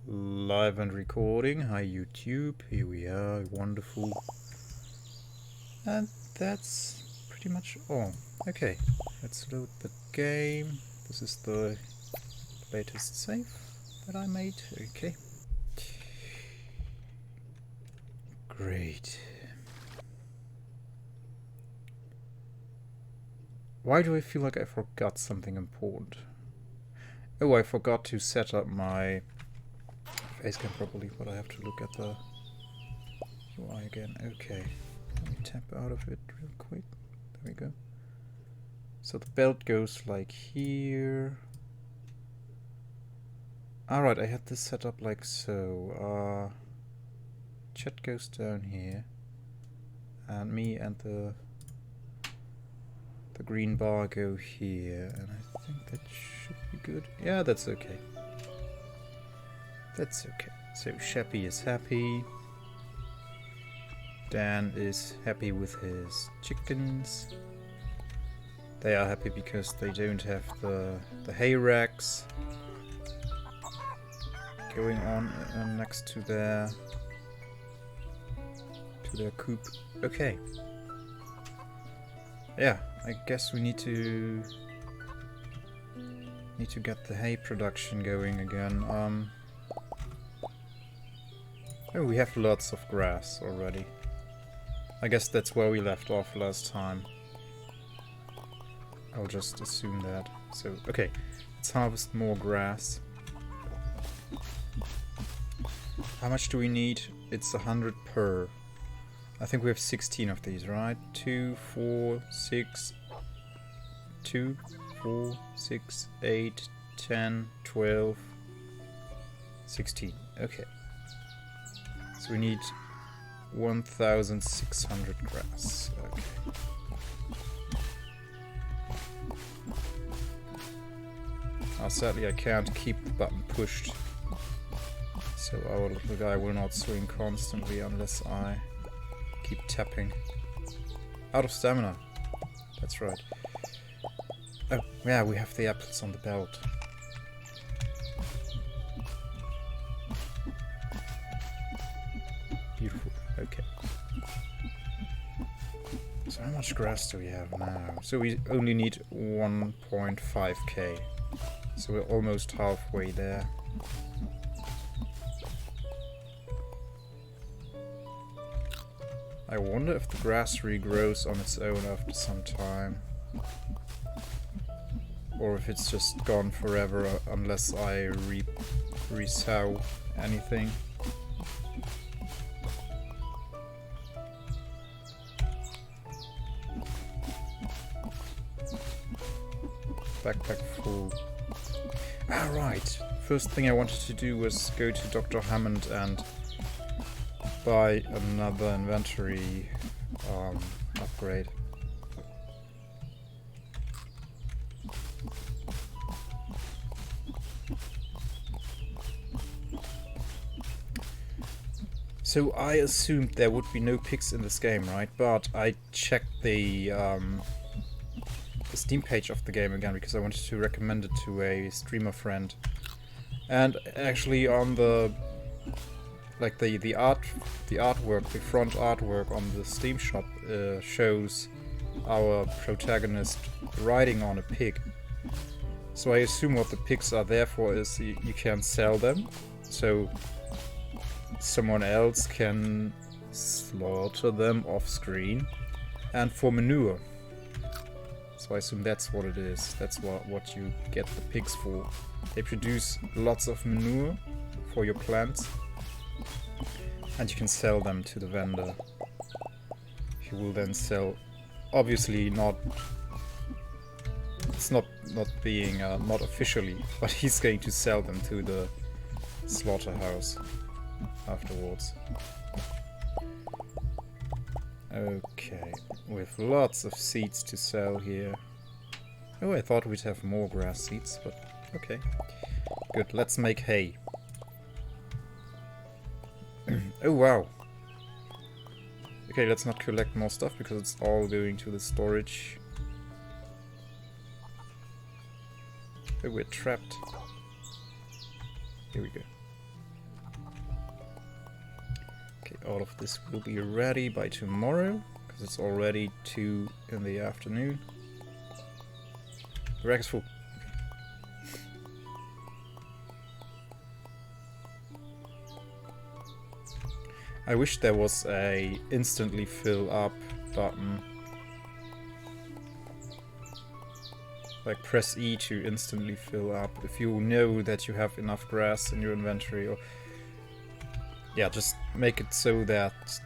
Live and recording. Hi YouTube, here we are, wonderful. And that's pretty much all. Okay, let's load the game. This is the latest save that I made. Okay. Great. Why do I feel like I forgot something important? Oh, I forgot to set up my facecam properly, but I have to look at the UI again. Okay, let me tap out of it real quick. There we go. So the belt goes like here. Alright, I had this set up like so. Chat goes down here. And me and the green bar go here. And I think that should be good. Yeah, that's okay. That's okay. So Sheppy is happy. Dan is happy with his chickens. They are happy because they don't have the hay racks going on next to their coop. Okay. Yeah, I guess we need to get the hay production going again. Oh, we have lots of grass already. I guess that's where we left off last time. I'll just assume that. So, okay, let's harvest more grass. How much do we need? It's 100 per. I think we have 16 of these, right? 2, 4, 6, 2, 4, 6, 8, 10, 12, 16. Okay. So we need 1,600 grass. Okay. Sadly I can't keep the button pushed. So our little guy will not swing constantly unless I keep tapping. Out of stamina. That's right. Oh, yeah, we have the apples on the belt. Beautiful. Okay. So how much grass do we have now? So we only need 1.5k. So we're almost halfway there. I wonder if the grass regrows on its own after some time. Or if it's just gone forever unless I resow anything. Backpack full. Ah, right. First thing I wanted to do was go to Dr. Hammond and buy another inventory upgrade. So I assumed there would be no pigs in this game, right? But I checked the Steam page of the game again because I wanted to recommend it to a streamer friend. And actually on the artwork, the front artwork on the Steam shop shows our protagonist riding on a pig. So I assume what the pigs are there for is you can sell them, so someone else can slaughter them off screen, and for manure. So I assume that's what it is. That's what you get the pigs for. They produce lots of manure for your plants. And you can sell them to the vendor. He will then sell, obviously not, it's not being, not officially, but he's going to sell them to the slaughterhouse afterwards. Okay, we have lots of seeds to sell here. Oh, I thought we'd have more grass seeds, but okay. Good, let's make hay. Oh wow. Okay, let's not collect more stuff because it's all going to the storage. Oh, we're trapped. Here we go. Okay, all of this will be ready by tomorrow, because it's already 2 in the afternoon. The rack is full. I wish there was a instantly fill up button. Like press E to instantly fill up if you know that you have enough grass in your inventory, or yeah, just make it so that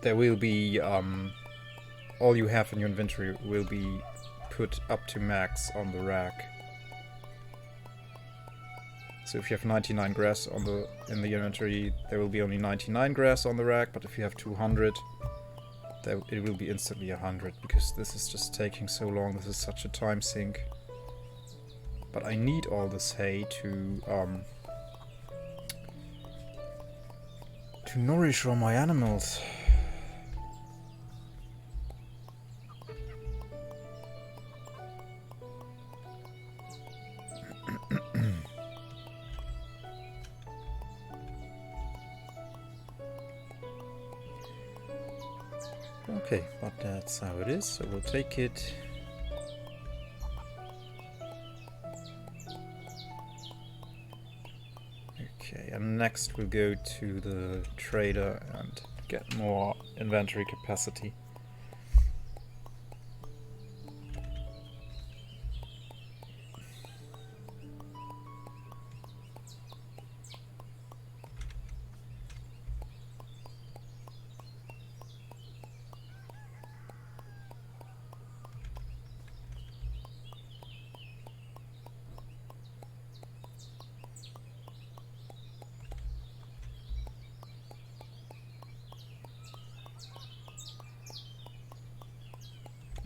there will be all you have in your inventory will be put up to max on the rack. So if you have 99 grass in the inventory, there will be only 99 grass on the rack, but if you have 200, it will be instantly 100, because this is just taking so long. This is such a time sink. But I need all this hay to nourish all my animals. Okay, but that's how it is, so we'll take it. Okay, and next we'll go to the trader and get more inventory capacity.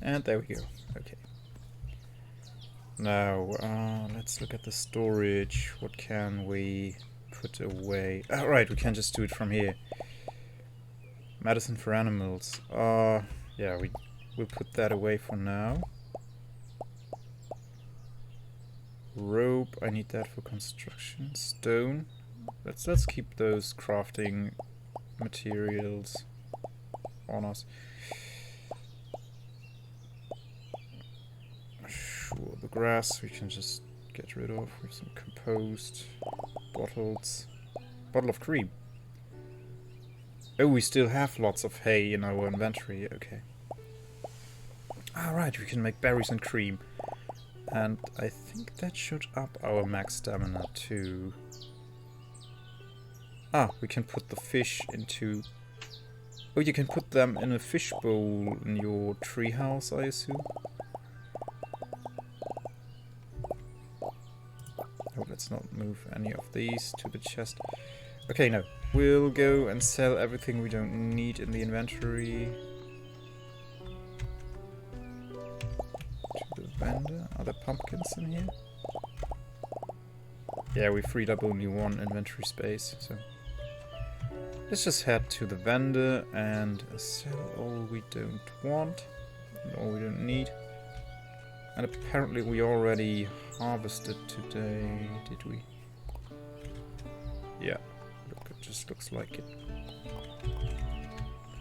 And there we go. Okay. Now, let's look at the storage. What can we put away? Oh, right, we can just do it from here. Medicine for animals. Yeah, we'll put that away for now. Rope, I need that for construction. Stone. Let's keep those crafting materials on us. Sure, the grass we can just get rid of with some compost. Bottles. Bottle of cream. Oh, we still have lots of hay in our inventory, okay. Alright, we can make berries and cream. And I think that should up our max stamina too. Ah, we can put the fish into... Oh, you can put them in a fish bowl in your treehouse, I assume? Oh, let's not move any of these to the chest. Okay, no. We'll go and sell everything we don't need in the inventory. To the vendor. Are there pumpkins in here? Yeah, we freed up only one inventory space, so... Let's just head to the vendor and sell all we don't want and all we don't need. And apparently we already harvested today, did we? Yeah, look, it just looks like it.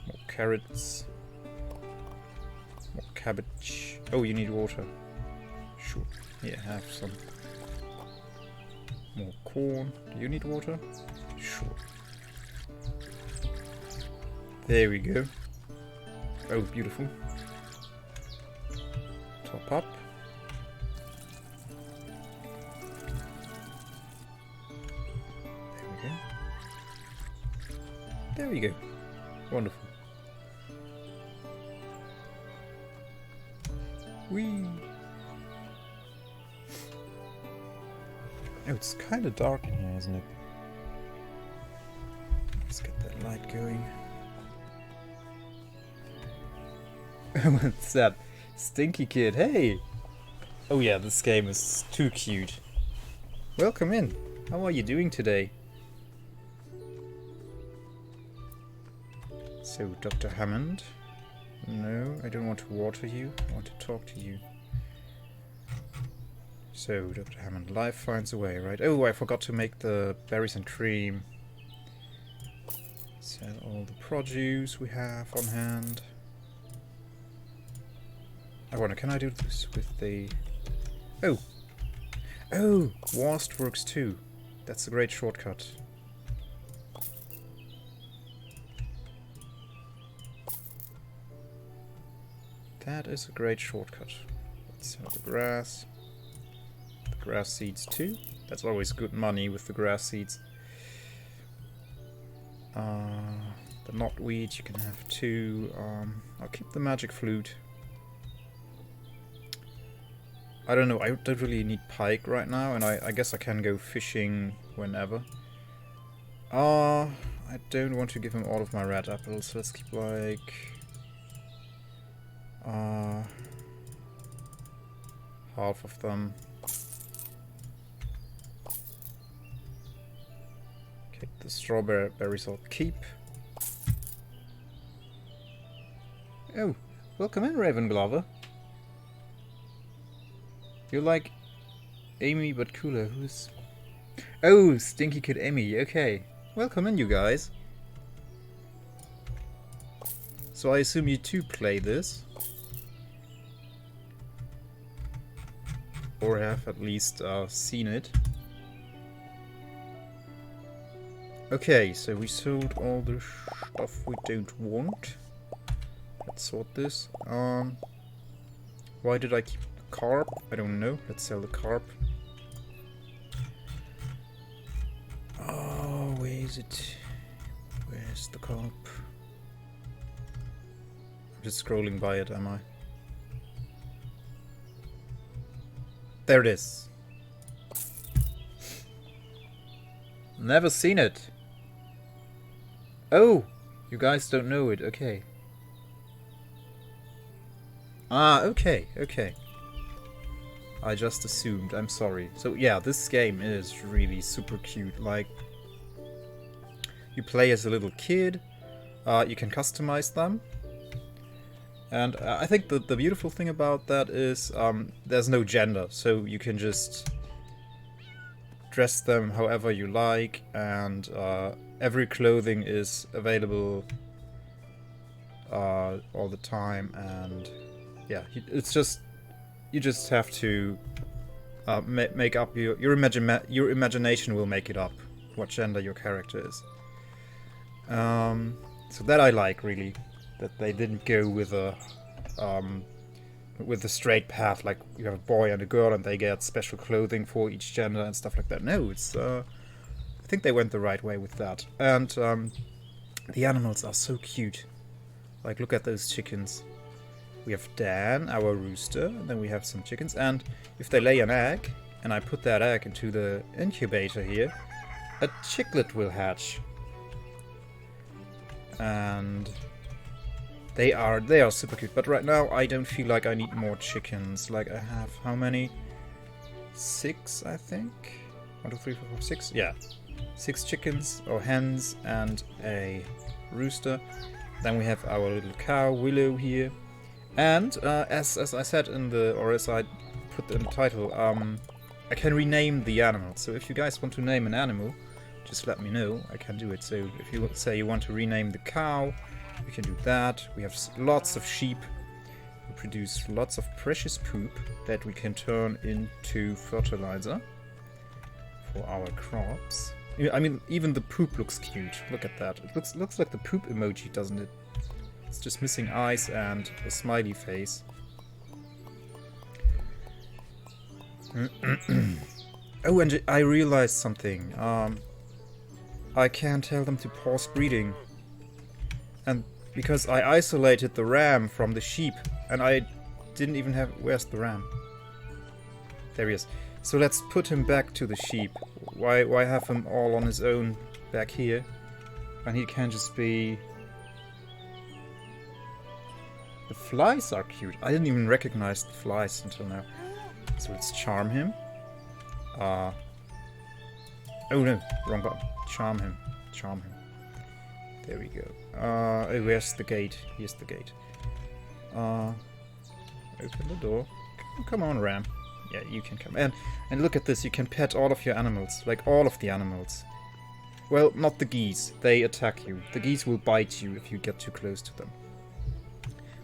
More carrots. More cabbage. Oh, you need water. Sure. Here, have some. More corn. Do you need water? Sure. There we go. Oh, beautiful. Top up. There we go. There we go. Wonderful. Whee! Oh, it's kind of dark in here, isn't it? Let's get that light going. What's that? Stinky kid, hey! Oh yeah, this game is too cute. Welcome in. How are you doing today? So, Dr. Hammond. No, I don't want to water you. I want to talk to you. So, Dr. Hammond, life finds a way, right? Oh, I forgot to make the berries and cream. Sell all the produce we have on hand. I wonder, can I do this with the... Oh! Oh! Worst works too. That's a great shortcut. That is a great shortcut. Let's sell the grass. The grass seeds too. That's always good money with the grass seeds. The knotweed you can have too. I'll keep the magic flute. I don't know, I don't really need pike right now, and I guess I can go fishing whenever. I don't want to give him all of my red apples, so let's keep like... half of them. Okay, the strawberries I'll keep. Oh, welcome in, Raven Glover. You're like Amy but cooler. Who's... Oh, Stinky Kid Amy. Okay. Welcome in, you guys. So I assume you too play this. Or have at least seen it. Okay, so we sold all the stuff we don't want. Let's sort this. Why did I keep carp? I don't know. Let's sell the carp. Oh, where is it? Where's the carp? I'm just scrolling by it, am I? There it is. Never seen it. Oh, you guys don't know it. Okay. Ah, okay, okay. I just assumed, I'm sorry. So yeah, this game is really super cute. Like, you play as a little kid, you can customize them. And I think the beautiful thing about that is there's no gender, so you can just dress them however you like, and every clothing is available all the time, and yeah, it's just... You just have to make up your imagination will make it up what gender your character is. So that I like, really, that they didn't go with a straight path, like you have a boy and a girl and they get special clothing for each gender and stuff like that. No, it's I think they went the right way with that. And the animals are so cute. Like, look at those chickens. We have Dan, our rooster, and then we have some chickens, and if they lay an egg, and I put that egg into the incubator here, a chicklet will hatch. And they are super cute, but right now I don't feel like I need more chickens. Like, I have, how many? 6, I think? 1, 2, 3, 4, 5, 6? Yeah. 6 chickens, or hens, and a rooster. Then we have our little cow, Willow, here. And as I said in the, or as I put in the title, I can rename the animals. So if you guys want to name an animal, just let me know. I can do it. So if you say you want to rename the cow, we can do that. We have lots of sheep. We produce lots of precious poop that we can turn into fertilizer for our crops. I mean, even the poop looks cute. Look at that. It looks like the poop emoji, doesn't it? It's just missing eyes and a smiley face. Oh, and I realized something. I can't tell them to pause breeding. And because I isolated the ram from the sheep, and I didn't even have... Where's the ram? There he is. So let's put him back to the sheep. Why have him all on his own back here? And he can just be... The flies are cute. I didn't even recognize the flies until now. So let's charm him. Oh no, wrong button. Charm him. Charm him. There we go. Oh, where's the gate? Here's the gate. Open the door. Come on, Ram. Yeah, you can come. And look at this. You can pet all of your animals. Like, all of the animals. Well, not the geese. They attack you. The geese will bite you if you get too close to them.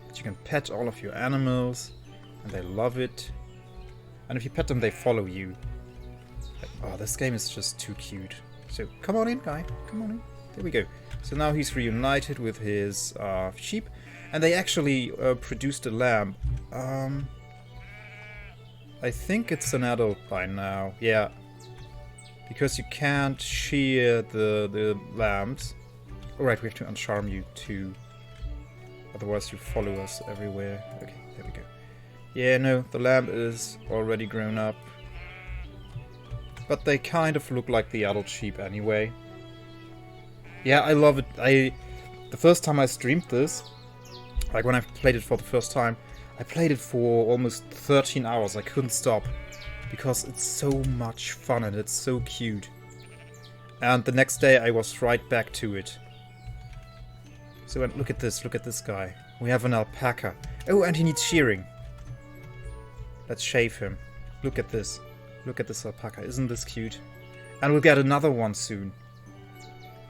But you can pet all of your animals, and they love it. And if you pet them, they follow you. Like, oh, this game is just too cute. So, come on in, guy. Come on in. There we go. So now he's reunited with his sheep. And they actually produced a lamb. I think it's an adult by now. Yeah. Because you can't shear the lambs. Alright, we have to uncharm you too. Otherwise you follow us everywhere. Okay, there we go. Yeah, no, the lamb is already grown up. But they kind of look like the adult sheep anyway. Yeah, I love it. The first time I streamed this, like when I played it for the first time, I played it for almost 13 hours. I couldn't stop. Because it's so much fun and it's so cute. And the next day I was right back to it. So look at this guy. We have an alpaca. Oh, and he needs shearing. Let's shave him. Look at this. Look at this alpaca. Isn't this cute? And we'll get another one soon.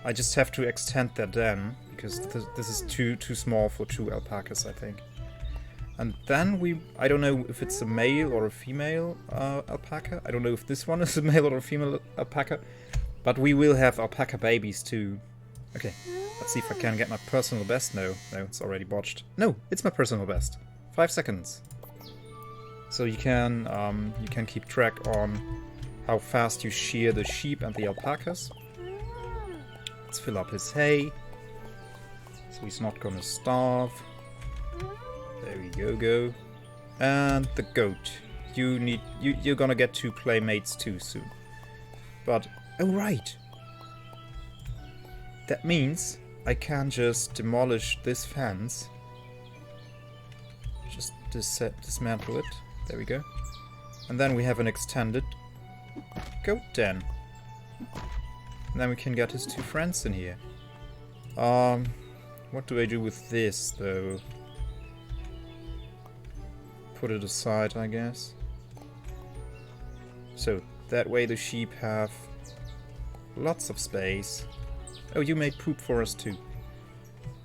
I just have to extend that den, because this is too small for 2 alpacas, I think. And then I don't know if it's a male or a female alpaca. I don't know if this one is a male or a female alpaca. But we will have alpaca babies too. Okay, let's see if I can get my personal best. No, it's already botched. No, it's my personal best. 5 seconds. So you can keep track on how fast you shear the sheep and the alpacas. Let's fill up his hay. So he's not gonna starve. There we go. And the goat. You're gonna get 2 playmates too soon. But, oh right! That means I can just demolish this fence. Just dismantle it. There we go. And then we have an extended goat den. And then we can get his 2 friends in here. What do I do with this though? Put it aside, I guess. So, that way the sheep have lots of space. Oh, you made poop for us too.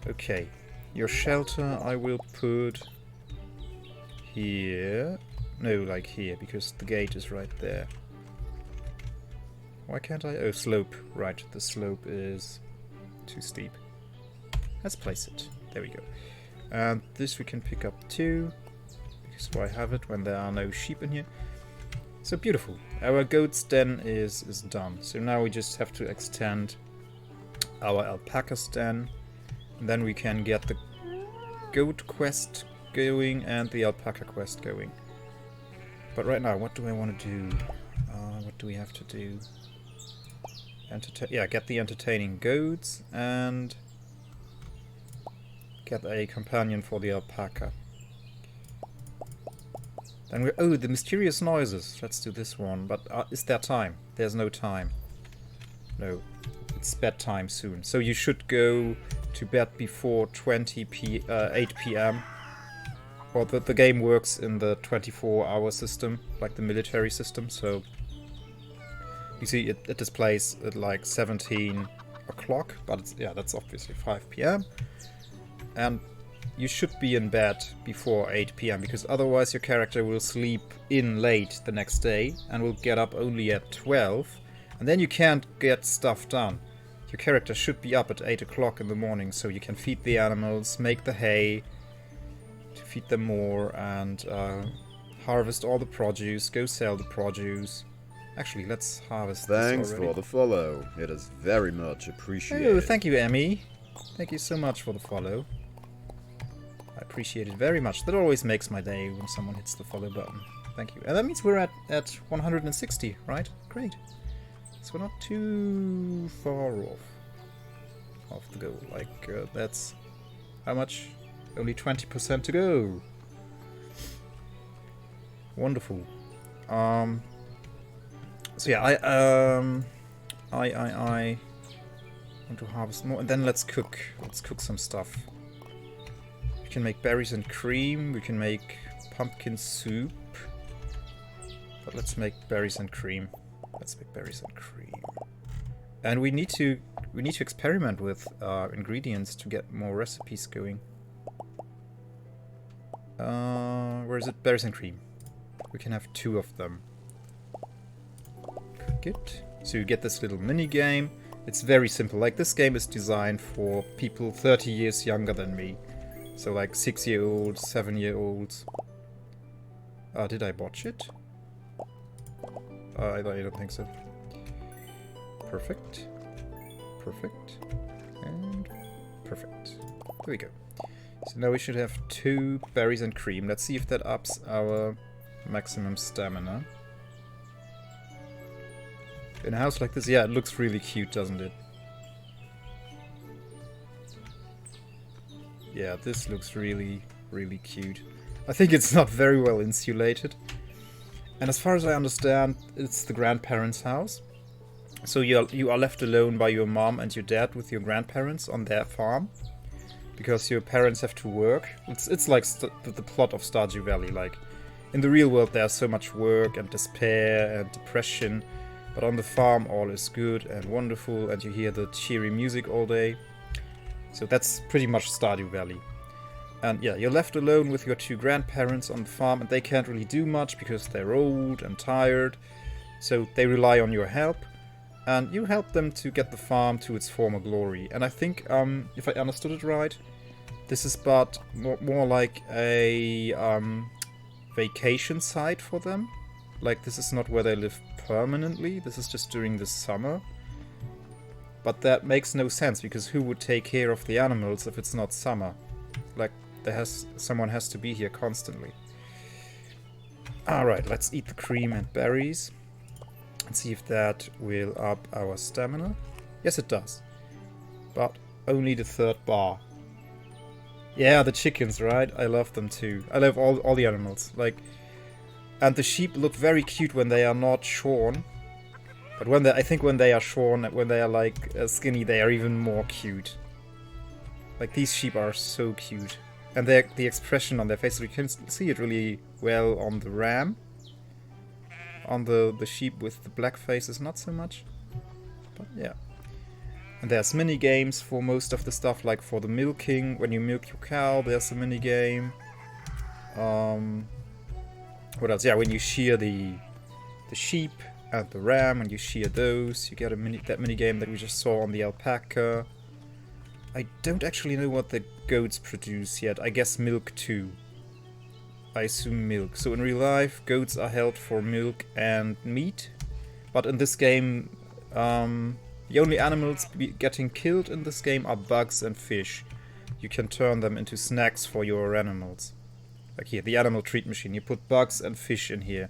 Okay. Your shelter I will put here. No, like here, because the gate is right there. Why can't I? Oh, slope. Right, the slope is too steep. Let's place it. There we go. And this we can pick up too. Because why have it when there are no sheep in here? So beautiful. Our goat's den is done. So now we just have to extend our alpaca's den. And then we can get the goat quest going and the alpaca quest going. But right now, what do I want to do? What do we have to do? Get the entertaining goats and get a companion for the alpaca. Then oh, the mysterious noises. Let's do this one. But is there time? There's no time. No, it's bedtime soon. So you should go to bed before 8 p.m. Well, the game works in the 24-hour system, like the military system. So you see, it displays at like 17 o'clock, but it's, yeah, that's obviously 5 p.m. And you should be in bed before 8 p.m. because otherwise your character will sleep in late the next day and will get up only at 12, and then you can't get stuff done. Your character should be up at 8 o'clock in the morning so you can feed the animals, make the hay to feed them more, and harvest all the produce, go sell the produce. Actually, let's harvest this already. Thanks for the follow. It is very much appreciated. Oh, thank you, Emmy. Thank you so much for the follow. I appreciate it very much. That always makes my day when someone hits the follow button. Thank you. And that means we're at 160, right? Great. So we're not too far off the goal. Like, that's... How much? Only 20% to go. Wonderful. So yeah, I want to harvest more, and then let's cook. Let's cook some stuff. We can make berries and cream. We can make pumpkin soup. But let's make berries and cream. Let's make berries and cream. And we need to experiment with ingredients to get more recipes going. Where is it? Berries and cream. We can have 2 of them. Cook it. So you get this little mini game. It's very simple. Like, this game is designed for people 30 years younger than me. So like 6-year-olds, 7-year-olds. Did I botch it? I don't think so. Perfect. Perfect. And perfect. There we go. So now we should have 2 berries and cream. Let's see if that ups our maximum stamina. In a house like this, yeah, it looks really cute, doesn't it? Yeah, this looks really, really cute. I think it's not very well insulated. And as far as I understand, it's the grandparents' house. So you are left alone by your mom and your dad with your grandparents on their farm. Because your parents have to work. It's like the plot of Stardew Valley. Like, in the real world there's so much work and despair and depression. But on the farm all is good and wonderful and you hear the cheery music all day. So that's pretty much Stardew Valley. And yeah, you're left alone with your 2 grandparents on the farm and they can't really do much because they're old and tired. So they rely on your help. And you help them to get the farm to its former glory. And I think, if I understood it right, this is but more like a vacation site for them. Like, this is not where they live permanently, this is just during the summer. But that makes no sense, because who would take care of the animals if it's not summer? Like, someone has to be here constantly. Alright, let's eat the cream and berries. And see if that will up our stamina. Yes, it does. But only the 3rd bar. Yeah, the chickens, right? I love them too. I love all the animals. Like, and the sheep look very cute when they are not shorn. But I think when they are shorn, when they are like skinny, they are even more cute. Like, these sheep are so cute. And the expression on their faces, you can see it really well on the ram. On the sheep with the black faces, not so much. But yeah. And there's mini games for most of the stuff, like for the milking. When you milk your cow, there's a mini game. What else? Yeah, when you shear the sheep and the ram, when you shear those, you get that mini game that we just saw on the alpaca. I don't actually know what the goats produce yet. I guess milk too. I assume milk. So in real life, goats are held for milk and meat. But in this game, the only animals getting killed in this game are bugs and fish. You can turn them into snacks for your animals. Like here, the animal treat machine. You put bugs and fish in here.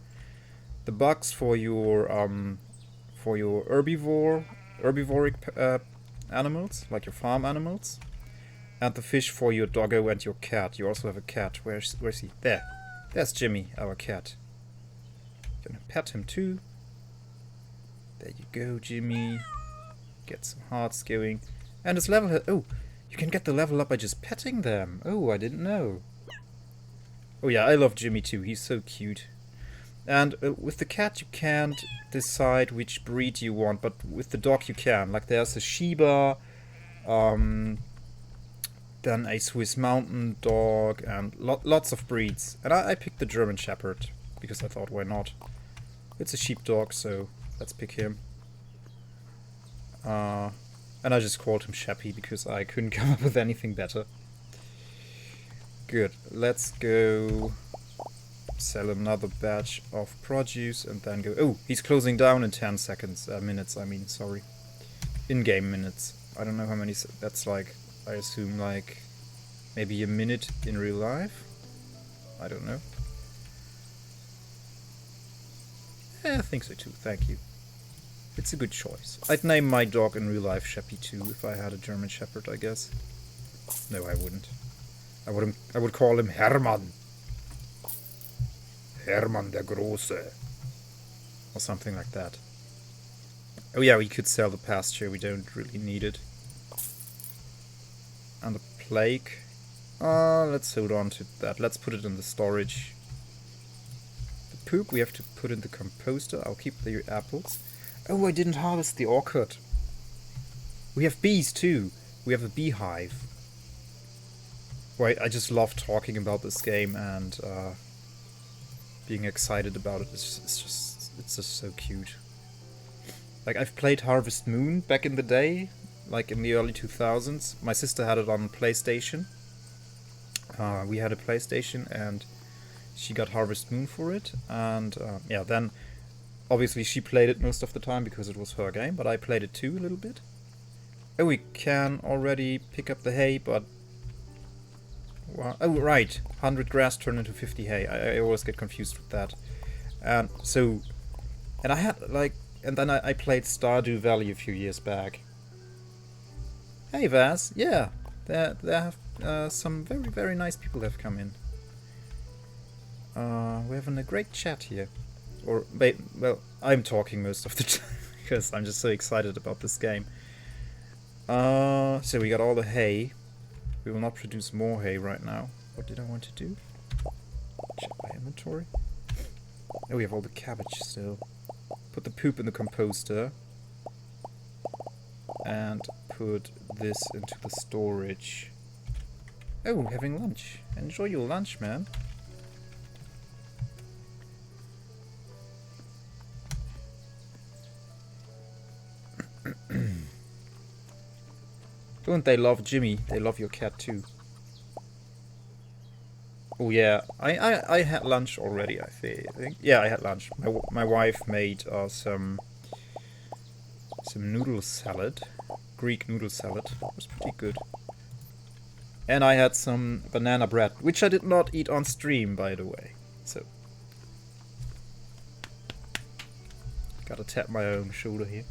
The bugs for your herbivoric animals, like your farm animals. And the fish for your doggo and your cat. You also have a cat. Where's he? There. There's Jimmy, our cat. Gonna pet him too. There you go, Jimmy. Get some hearts going. And his level... Oh, you can get the level up by just petting them. Oh, I didn't know. Oh yeah, I love Jimmy too. He's so cute. And with the cat you can't decide which breed you want, but with the dog you can. Like, there's a Shiba, then a Swiss Mountain Dog, and lots of breeds. And I picked the German Shepherd, because I thought, why not? It's a sheepdog, so let's pick him. And I just called him Sheppy, because I couldn't come up with anything better. Good, let's go sell another batch of produce and then go... Oh, he's closing down in 10 seconds. Minutes, I mean, sorry. In-game minutes. I don't know how many... That's like, I assume like maybe a minute in real life? I don't know. I think so too, thank you. It's a good choice. I'd name my dog in real life Sheppy too if I had a German Shepherd, I guess. No, I wouldn't. I would call him Hermann. Hermann der Große. Or something like that. Oh yeah, we could sell the pasture, we don't really need it. And the plague. Let's hold on to that. Let's put it in the storage. The poop we have to put in the composter. I'll keep the apples. Oh, I didn't harvest the orchard. We have bees too. We have a beehive. Right, I just love talking about this game and being excited about it. It's just so cute. Like, I've played Harvest Moon back in the day, like in the early 2000s. My sister had it on PlayStation. We had a PlayStation and she got Harvest Moon for it. And yeah, then obviously she played it most of the time because it was her game, but I played it too a little bit. Oh, we can already pick up the hay, but... Well, oh, right. 100 grass turned into 50 hay. I always get confused with that. And so... And I had, like... And then I played Stardew Valley a few years back. Hey, Vaz. Yeah. There have some very, very nice people have come in. We're having a great chat here. Or, well, I'm talking most of the time because I'm just so excited about this game. So we got all the hay. We will not produce more hay right now. What did I want to do? Check my inventory. Oh, we have all the cabbage still. Put the poop in the composter. And put this into the storage. Oh, having lunch. Enjoy your lunch, man. Don't they love Jimmy? They love your cat too. Oh yeah, I had lunch already, I think. Yeah, I had lunch. My wife made some noodle salad. Greek noodle salad. It was pretty good. And I had some banana bread, which I did not eat on stream, by the way. So, gotta tap my own shoulder here.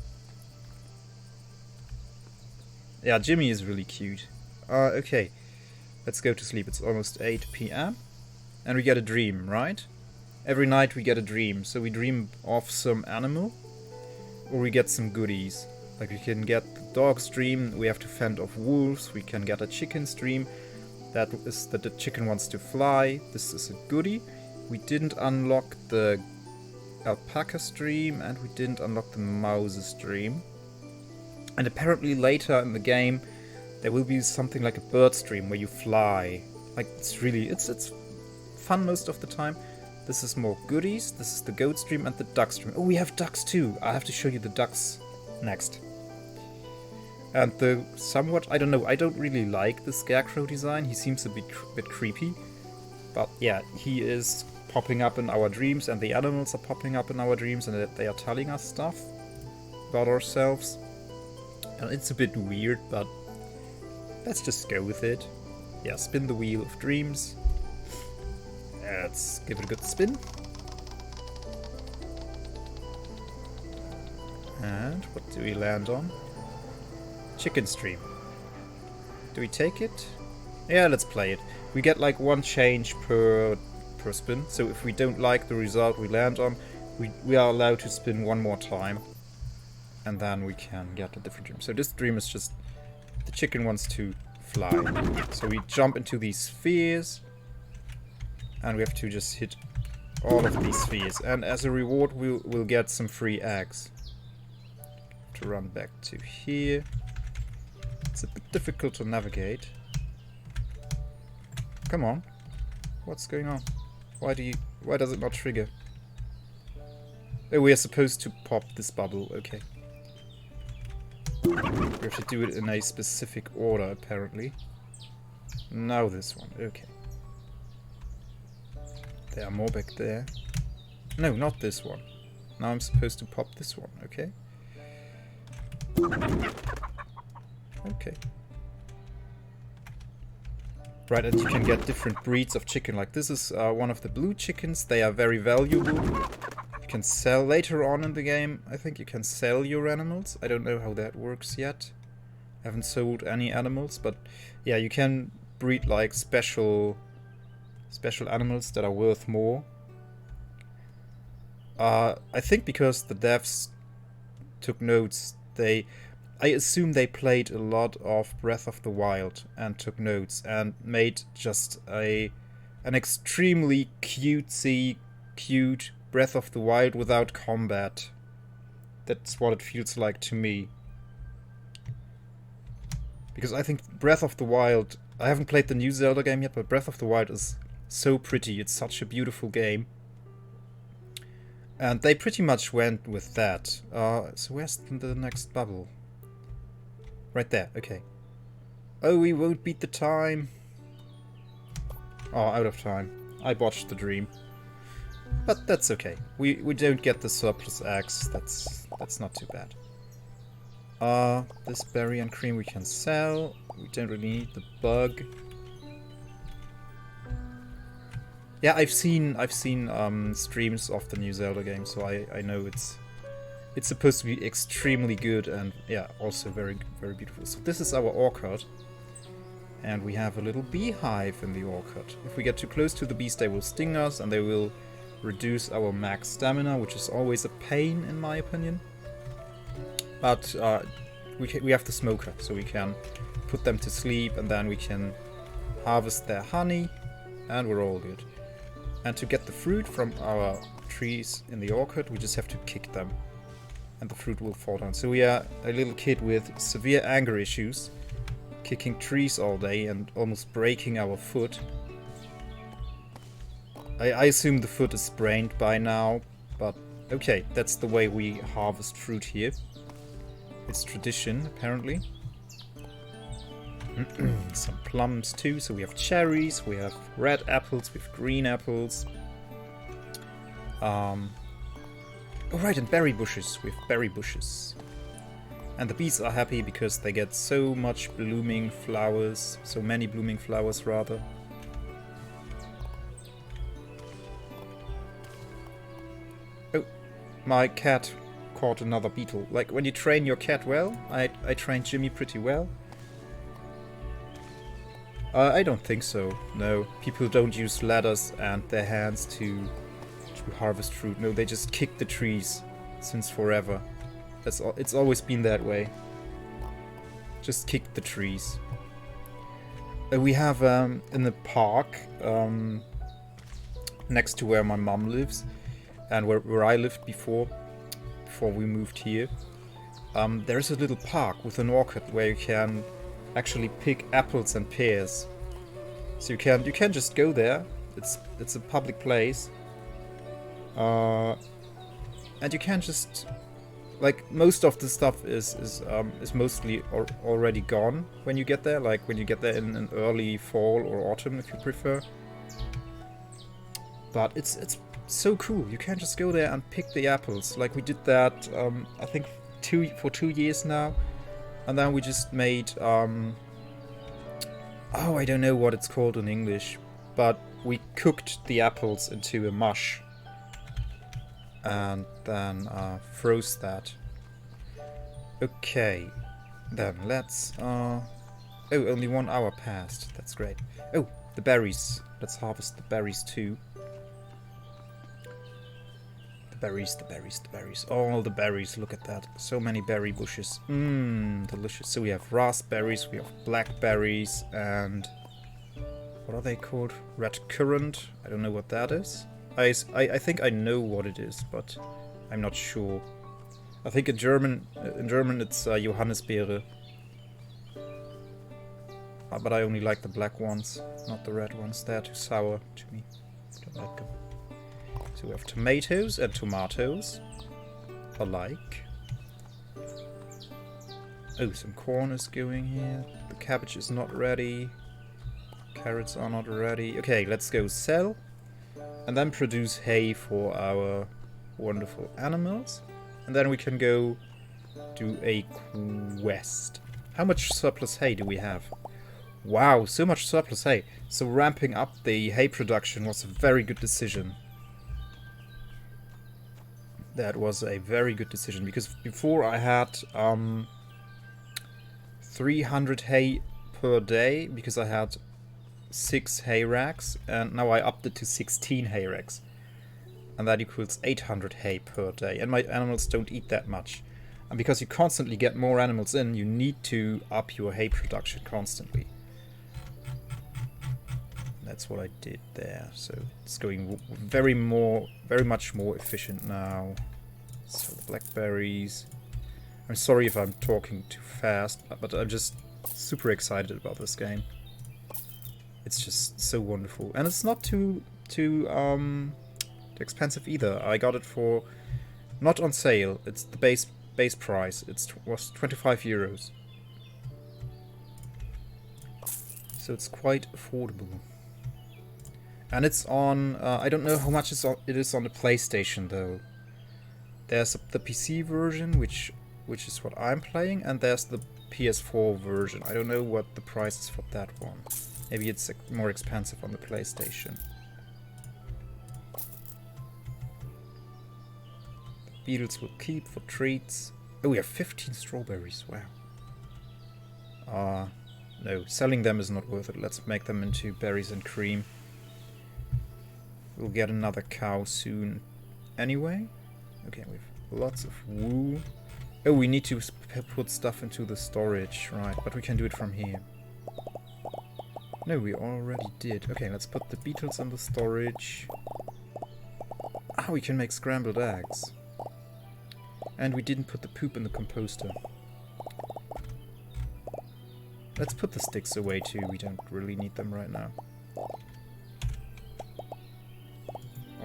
Yeah, Jimmy is really cute. Okay. Let's go to sleep. It's almost 8 PM. And we get a dream, right? Every night we get a dream. So we dream of some animal. Or we get some goodies. Like we can get the dog's dream. We have to fend off wolves. We can get a chicken's dream. That is that the chicken wants to fly. This is a goodie. We didn't unlock the alpaca's dream. And we didn't unlock the mouse's dream. And apparently later in the game there will be something like a bird stream where you fly. Like, it's fun most of the time. This is more goodies. This is the goat stream and the duck stream. Oh, we have ducks too. I have to show you the ducks next. And the somewhat, I don't know, I don't really like the scarecrow design. He seems a bit creepy. But yeah, he is popping up in our dreams and the animals are popping up in our dreams and they are telling us stuff about ourselves. And it's a bit weird, but let's just go with it. Yeah, spin the wheel of dreams. Let's give it a good spin. And what do we land on? Chicken stream. Do we take it? Yeah, let's play it. We get like one change per spin. So if we don't like the result we land on, we are allowed to spin one more time. And then we can get a different dream. So this dream is just the chicken wants to fly. So we jump into these spheres. And we have to just hit all of these spheres. And as a reward we'll get some free eggs. To run back to here. It's a bit difficult to navigate. Come on. What's going on? Why does it not trigger? Oh, we are supposed to pop this bubble. Okay. We have to do it in a specific order, apparently. Now this one, okay. There are more back there. No, not this one. Now I'm supposed to pop this one, okay? Okay. Right, and you can get different breeds of chicken. Like this is one of the blue chickens. They are very valuable. You can sell later on in the game. I think you can sell your animals. I don't know how that works yet. I haven't sold any animals, but yeah, you can breed like special animals that are worth more. I think because the devs took notes, I assume they played a lot of Breath of the Wild and took notes and made just an extremely cute Breath of the Wild without combat. That's what it feels like to me. Because I think Breath of the Wild... I haven't played the new Zelda game yet, but Breath of the Wild is so pretty. It's such a beautiful game. And they pretty much went with that. So where's the next bubble? Right there, okay. Oh, we won't beat the time. Oh, out of time. I botched the dream. But that's okay. We don't get the surplus eggs. That's not too bad. This berry and cream we can sell. We don't really need the bug. Yeah, I've seen streams of the new Zelda game, so I know it's supposed to be extremely good and yeah, also very very beautiful. So this is our orchard, and we have a little beehive in the orchard. If we get too close to the bees, they will sting us and they will reduce our max stamina, which is always a pain in my opinion. But we have the smoker, so we can put them to sleep and then we can harvest their honey, and we're all good. And to get the fruit from our trees in the orchard, we just have to kick them. And the fruit will fall down. So we are a little kid with severe anger issues, kicking trees all day and almost breaking our foot. I assume the foot is sprained by now, but okay, that's the way we harvest fruit here. It's tradition, apparently. Some plums too, so we have cherries, we have red apples, we have green apples. Oh right, and berry bushes, we have berry bushes. And the bees are happy because they get so much blooming flowers, so many blooming flowers rather. Oh, my cat caught another beetle. Like when you train your cat well, I trained Jimmy pretty well. I don't think so, no. People don't use ladders and their hands to harvest fruit. No, they just kick the trees since forever. It's always been that way. Just kick the trees. We have in the park next to where my mom lives and where I lived before we moved here. There is a little park with an orchard where you can actually pick apples and pears. So you can just go there. It's a public place. And you can just, like, most of the stuff is mostly already gone when you get there. Like when you get there in an early fall or autumn, if you prefer. But it's so cool. You can just go there and pick the apples. Like we did that. I think for 2 years now, and then we just made oh, I don't know what it's called in English, but we cooked the apples into a mush and then froze that. Okay, then let's oh, only 1 hour passed. That's great. Oh, the berries. Let's harvest the berries too. The berries. All the berries, look at that. So many berry bushes. Delicious. So we have raspberries, we have blackberries, and what are they called? Red currant. I don't know what that is. I think I know what it is, but I'm not sure. I think in German it's Johannisbeere. But I only like the black ones, not the red ones. They're too sour to me. Don't like them. So we have tomatoes and tomatoes alike. Oh, some corn is going here. The cabbage is not ready. Carrots are not ready. Okay, let's go sell. And then produce hay for our wonderful animals. And then we can go do a quest. How much surplus hay do we have? Wow, so much surplus hay. So ramping up the hay production was a very good decision. That was a very good decision, because before I had 300 hay per day, because I had 6 hay racks, and now I upped it to 16 hay racks. And that equals 800 hay per day, and my animals don't eat that much. And because you constantly get more animals in, you need to up your hay production constantly. That's what I did there. So it's going very much more efficient now. So the blackberries. I'm sorry if I'm talking too fast, but I'm just super excited about this game. It's just so wonderful. And it's not too expensive either. I got it for... not on sale. It's the base price. It was 25 euros. So it's quite affordable. And it's on... I don't know how much it is on the PlayStation though. There's the PC version, which is what I'm playing, and there's the PS4 version. I don't know what the price is for that one. Maybe it's more expensive on the PlayStation. The beetles will keep for treats. Oh, we have 15 strawberries. Wow. No, selling them is not worth it. Let's make them into berries and cream. We'll get another cow soon anyway. Okay, we have lots of wool. Oh, we need to put stuff into the storage, right, but we can do it from here. No, we already did. Okay, let's put the beetles on the storage. Ah, we can make scrambled eggs. And we didn't put the poop in the composter. Let's put the sticks away too, we don't really need them right now.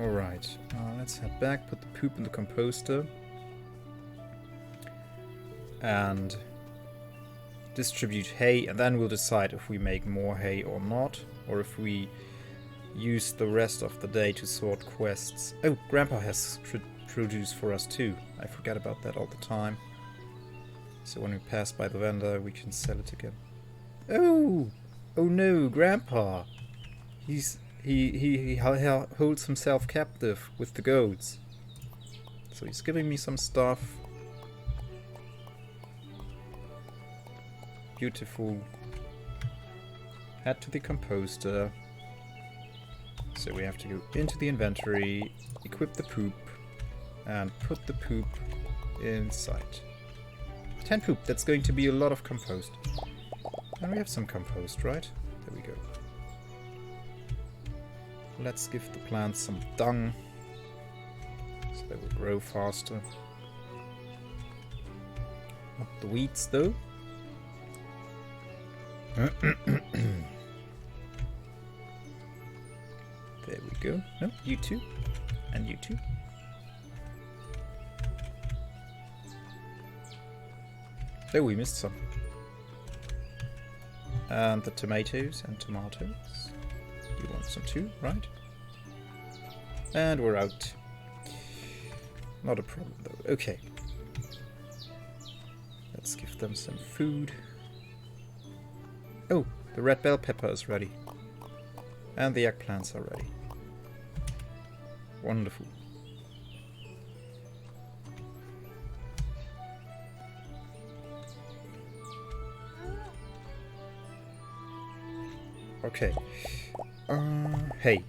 Alright, let's head back, put the poop in the composter. And distribute hay, and then we'll decide if we make more hay or not, or if we use the rest of the day to sort quests. Oh, Grandpa has produce for us too. I forget about that all the time. So when we pass by the vendor, we can sell it again. Oh! Oh no, Grandpa! He holds himself captive with the goats. So he's giving me some stuff. Beautiful. Head to the composter. So we have to go into the inventory, equip the poop, and put the poop inside. 10 poop, that's going to be a lot of compost. And we have some compost, right? There we go. Let's give the plants some dung, so they will grow faster. Not the weeds though. There we go. No, you too. And you too. Oh, we missed some. And the tomatoes and tomatoes. You want some too, right? And we're out. Not a problem though. Okay. Let's give them some food. Oh, the red bell pepper is ready. And the eggplants are ready. Wonderful. Okay. Hey.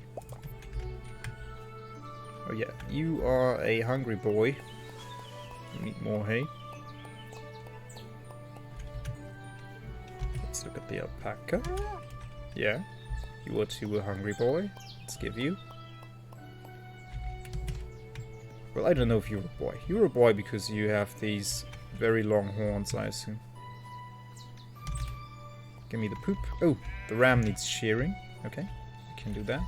Oh yeah, you are a hungry boy. You need more hay. Let's look at the alpaca. Yeah. You are too a hungry boy. Let's give you. Well, I don't know if you're a boy. You're a boy because you have these very long horns, I assume. Give me the poop. Oh, the ram needs shearing. Okay, I can do that.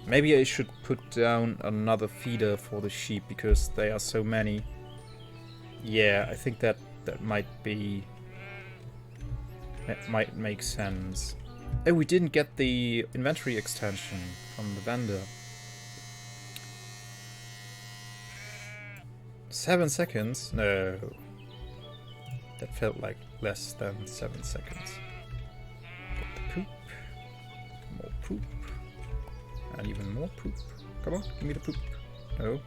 Maybe I should put down another feeder for the sheep because they are so many. Yeah, I think that might be... that might make sense. Oh, we didn't get the inventory extension from the vendor. 7 seconds? No. That felt like less than 7 seconds. Get the poop. More poop. And even more poop. Come on, give me the poop. No.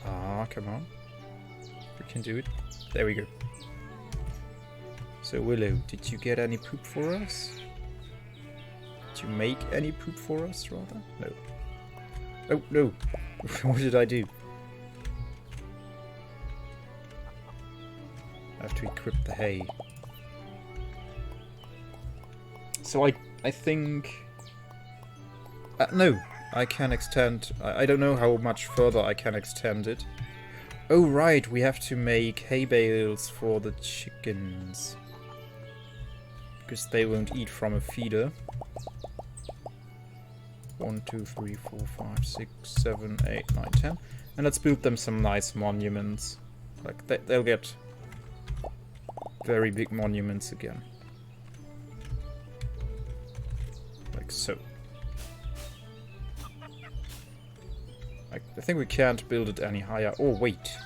Ah, come on. We can do it. There we go. So Willow, did you get any poop for us? Did you make any poop for us, rather? No. Oh, no. What did I do? I have to equip the hay. So I think... no, I can extend... I don't know how much further I can extend it. Oh right, we have to make hay bales for the chickens. Because they won't eat from a feeder. 1, 2, 3, 4, 5, 6, 7, 8, 9, 10. And let's build them some nice monuments. Like, they'll get very big monuments again. Like so. Like, I think we can't build it any higher. Oh, wait.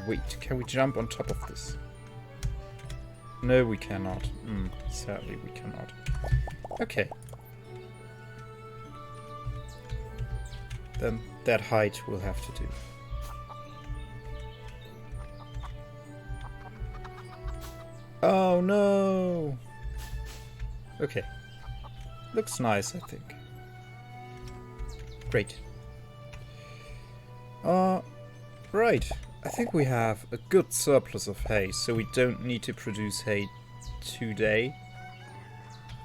Wait, can we jump on top of this? No, we cannot. Sadly, we cannot. Okay. Then that height will have to do. Oh no! Okay. Looks nice, I think. Great. Right. I think we have a good surplus of hay, so we don't need to produce hay today.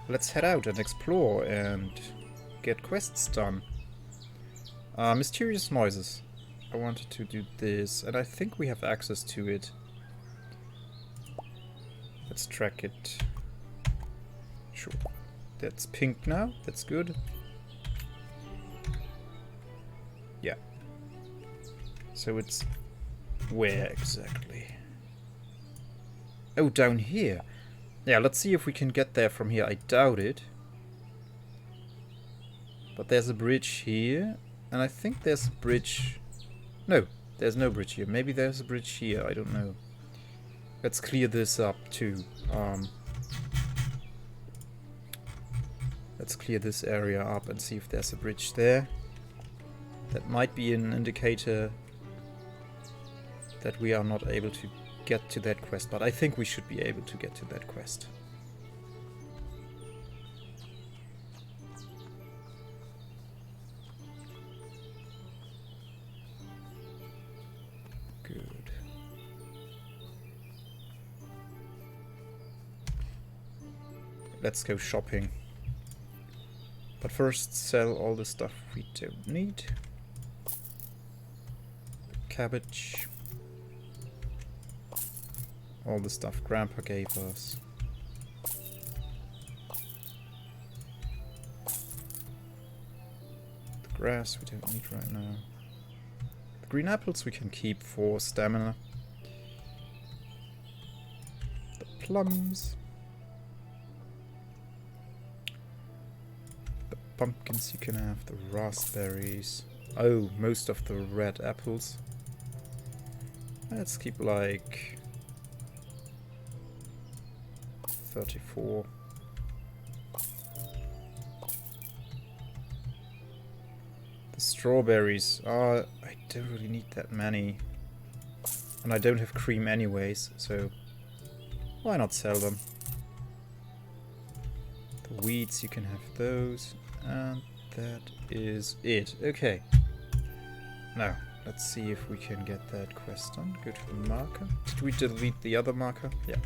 Let's head out and explore and get quests done. Mysterious noises. I wanted to do this, and I think we have access to it. Let's track it. Sure. That's pink now. That's good. Yeah. So it's... where exactly? Oh, down here. Yeah, let's see if we can get there from here. I doubt it. But there's a bridge here. And I think there's a bridge... No, there's no bridge here. Maybe there's a bridge here. I don't know. Let's clear this up too. Let's clear this area up and see if there's a bridge there. That might be an indicator that we are not able to get to that quest, but I think we should be able to get to that quest. Good. Let's go shopping. But first, sell all the stuff we don't need. Cabbage. All the stuff Grandpa gave us. The grass we don't need right now. The green apples we can keep for stamina. The plums. The pumpkins you can have. The raspberries. Oh, most of the red apples. Let's keep like 34. The strawberries. I don't really need that many. And I don't have cream anyways, so why not sell them? The weeds, you can have those. And that is it. Okay. Now, let's see if we can get that quest done. Go to the marker. Did we delete the other marker? Yeah.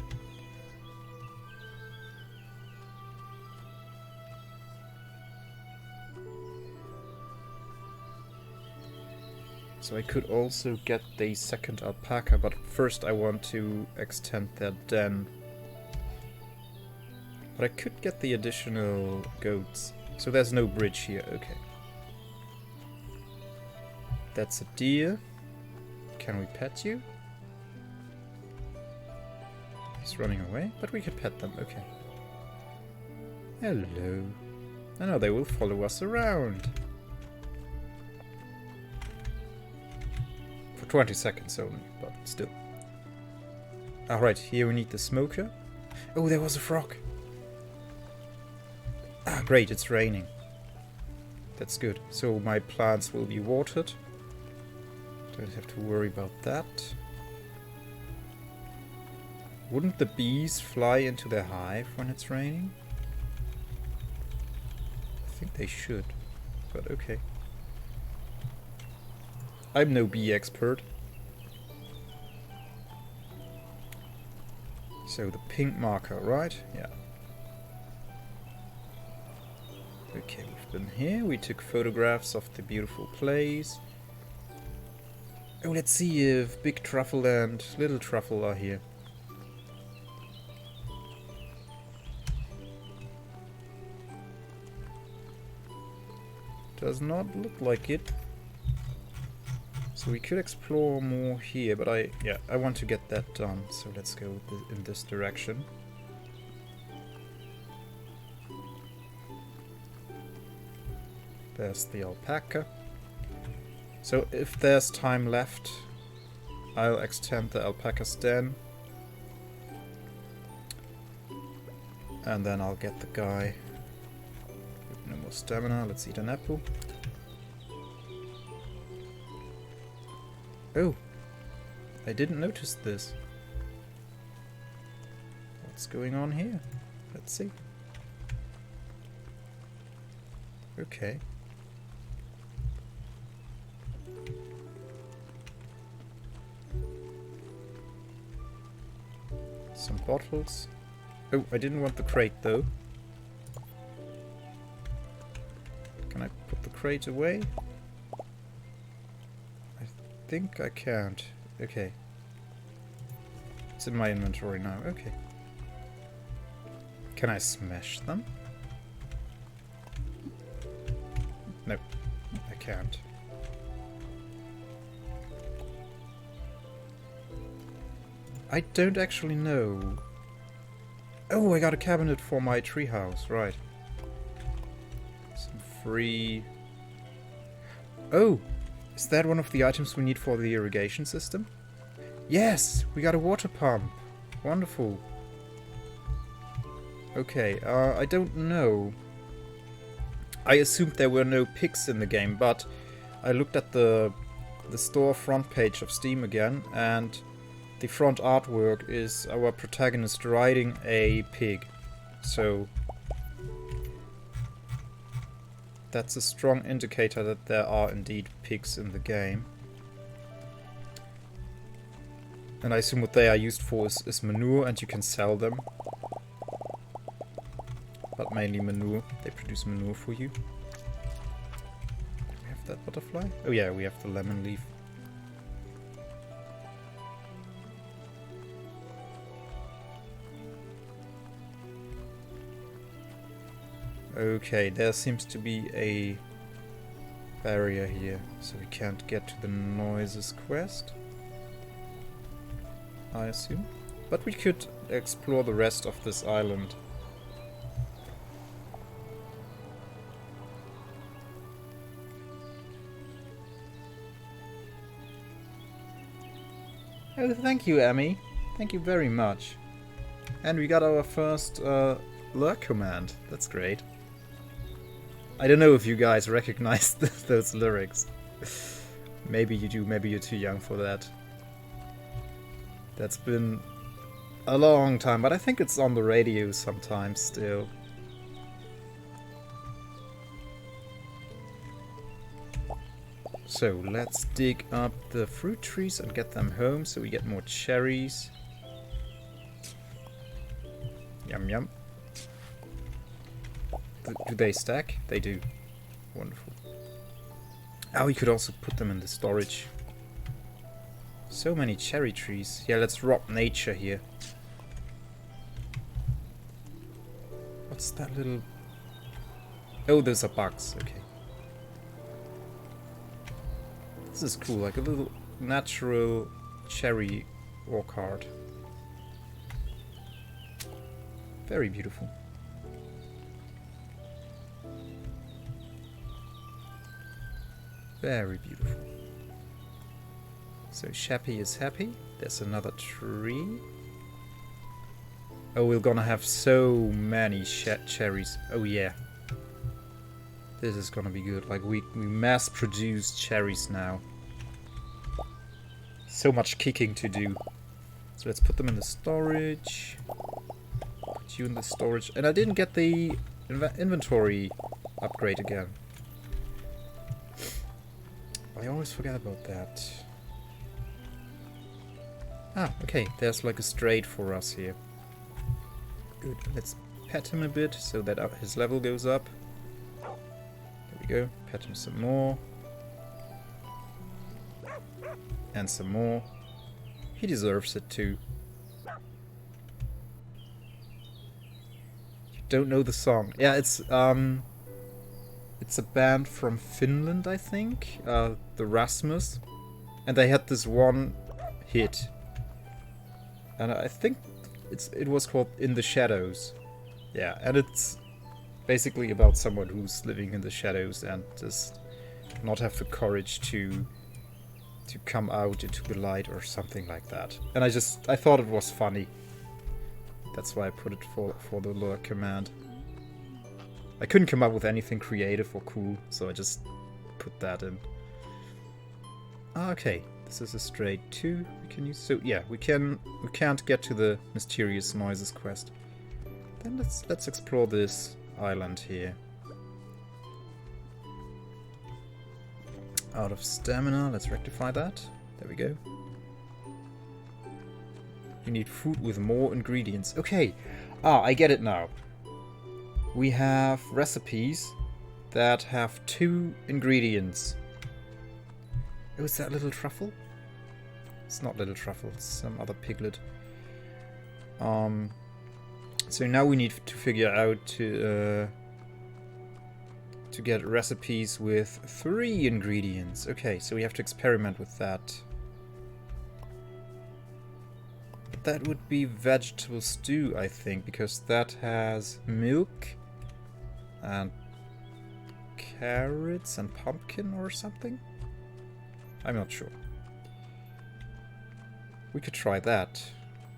So I could also get the second alpaca, but first I want to extend that den. But I could get the additional goats. So there's no bridge here, okay. That's a deer. Can we pet you? He's running away, but we can pet them, okay. Hello. I know they will follow us around. For 20 seconds only, but still. Alright, here we need the smoker. Oh, there was a frog. Ah, great, it's raining. That's good. So my plants will be watered. Don't have to worry about that. Wouldn't the bees fly into their hive when it's raining? I think they should, but okay. I'm no bee expert. So the pink marker, right? Yeah. Okay, we've been here. We took photographs of the beautiful place. Oh, let's see if Big Truffle and Little Truffle are here. Does not look like it. So we could explore more here, but I want to get that done. So let's go in this direction. There's the alpaca. So if there's time left, I'll extend the alpaca's den. And then I'll get the guy. No more stamina. Let's eat an apple. Oh, I didn't notice this. What's going on here? Let's see. Okay. Some bottles. Oh, I didn't want the crate though. Can I put the crate away? I think I can't. Okay. It's in my inventory now. Okay. Can I smash them? No, I can't. I don't actually know. Oh, I got a cabinet for my treehouse, right. Some free... Oh! Is that one of the items we need for the irrigation system? Yes! We got a water pump! Wonderful. Okay, I don't know. I assumed there were no pigs in the game, but I looked at the store front page of Steam again, and the front artwork is our protagonist riding a pig. So that's a strong indicator that there are indeed pigs in the game. And I assume what they are used for is manure, and you can sell them. But mainly manure. They produce manure for you. Do we have that butterfly? Oh yeah, we have the lemon leaf. Okay, there seems to be a barrier here, so we can't get to the noises quest, I assume. But we could explore the rest of this island. Oh, thank you, Emmy. Thank you very much. And we got our first lurk command. That's great. I don't know if you guys recognize those lyrics. Maybe you do, maybe you're too young for that. That's been a long time, but I think it's on the radio sometimes still. So let's dig up the fruit trees and get them home so we get more cherries. Yum yum. Do they stack? They do. Wonderful. Oh, we could also put them in the storage. So many cherry trees. Yeah, let's rob nature here. What's that little... Oh, those are bugs. Okay. This is cool, like a little natural cherry orchard. Very beautiful. Very beautiful. So Shappy is happy. There's another tree. Oh, we're gonna have so many cherries. Oh yeah. This is gonna be good. Like we mass produce cherries now. So much kicking to do. So let's put them in the storage. Put you in the storage. And I didn't get the inventory upgrade again. I always forget about that. Ah, okay. There's like a strait for us here. Good. Let's pet him a bit so that his level goes up. There we go. Pet him some more. And some more. He deserves it too. You don't know the song. Yeah, it's a band from Finland, I think. The Rasmus. And they had this one hit. And I think it was called In the Shadows. Yeah, and it's basically about someone who's living in the shadows and just not have the courage to come out into the light or something like that. And I thought it was funny. That's why I put it for the lure command. I couldn't come up with anything creative or cool, so I just put that in. Okay, this is a straight 2 we can use. So yeah, we can't get to the mysterious noises quest. Then let's explore this island here. Out of stamina, let's rectify that. There we go. You need food with more ingredients. Okay, I get it now. We have recipes that have 2 ingredients. Oh, is that Little Truffle? It's not Little Truffle, it's some other piglet. So now we need to figure out to get recipes with 3 ingredients. Okay, so we have to experiment with that. But that would be vegetable stew, I think, because that has milk and carrots and pumpkin or something? I'm not sure. We could try that.